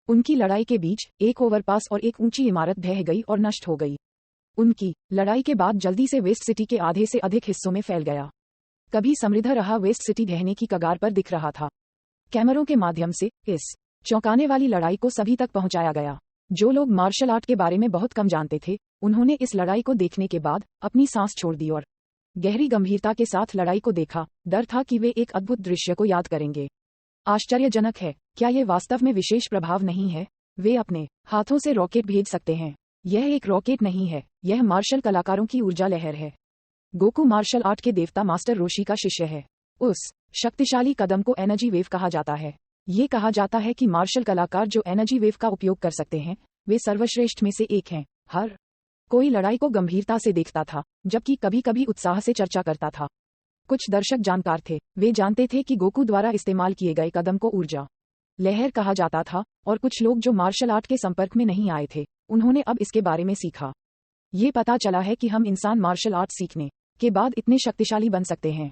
उनकी लड़ाई के बीच एक ओवरपास और एक ऊंची इमारत ढह गई और नष्ट हो गई। उनकी लड़ाई के बाद जल्दी से वेस्ट सिटी के आधे से अधिक हिस्सों में फैल गया। कभी समृद्ध रहा वेस्ट सिटी ढहने की कगार पर दिख रहा था। कैमरों के माध्यम से इस चौंकाने वाली लड़ाई को सभी तक पहुंचाया गया। जो लोग मार्शल आर्ट के बारे में बहुत कम जानते थे, उन्होंने इस लड़ाई को देखने के बाद अपनी सांस छोड़ दी और गहरी गंभीरता के साथ लड़ाई को देखा। डर था कि वे एक अद्भुत दृश्य को याद करेंगे। आश्चर्यजनक है, क्या ये वास्तव में विशेष प्रभाव नहीं है? वे अपने हाथों से रॉकेट भेज सकते हैं। यह एक रॉकेट नहीं है, यह मार्शल कलाकारों की ऊर्जा लहर है। गोकू मार्शल आर्ट के देवता मास्टर रोशी का शिष्य है। उस शक्तिशाली कदम को एनर्जी वेव कहा जाता है। ये कहा जाता है कि मार्शल कलाकार जो एनर्जी वेव का उपयोग कर सकते हैं, वे सर्वश्रेष्ठ में से एक हैं। हर कोई लड़ाई को गंभीरता से देखता था, जबकि कभी कभी उत्साह से चर्चा करता था। कुछ दर्शक जानकार थे, वे जानते थे कि गोकू द्वारा इस्तेमाल किए गए कदम को ऊर्जा लहर कहा जाता था, और कुछ लोग जो मार्शल आर्ट के संपर्क में नहीं आए थे, उन्होंने अब इसके बारे में सीखा। ये पता चला है कि हम इंसान मार्शल आर्ट सीखने के बाद इतने शक्तिशाली बन सकते हैं।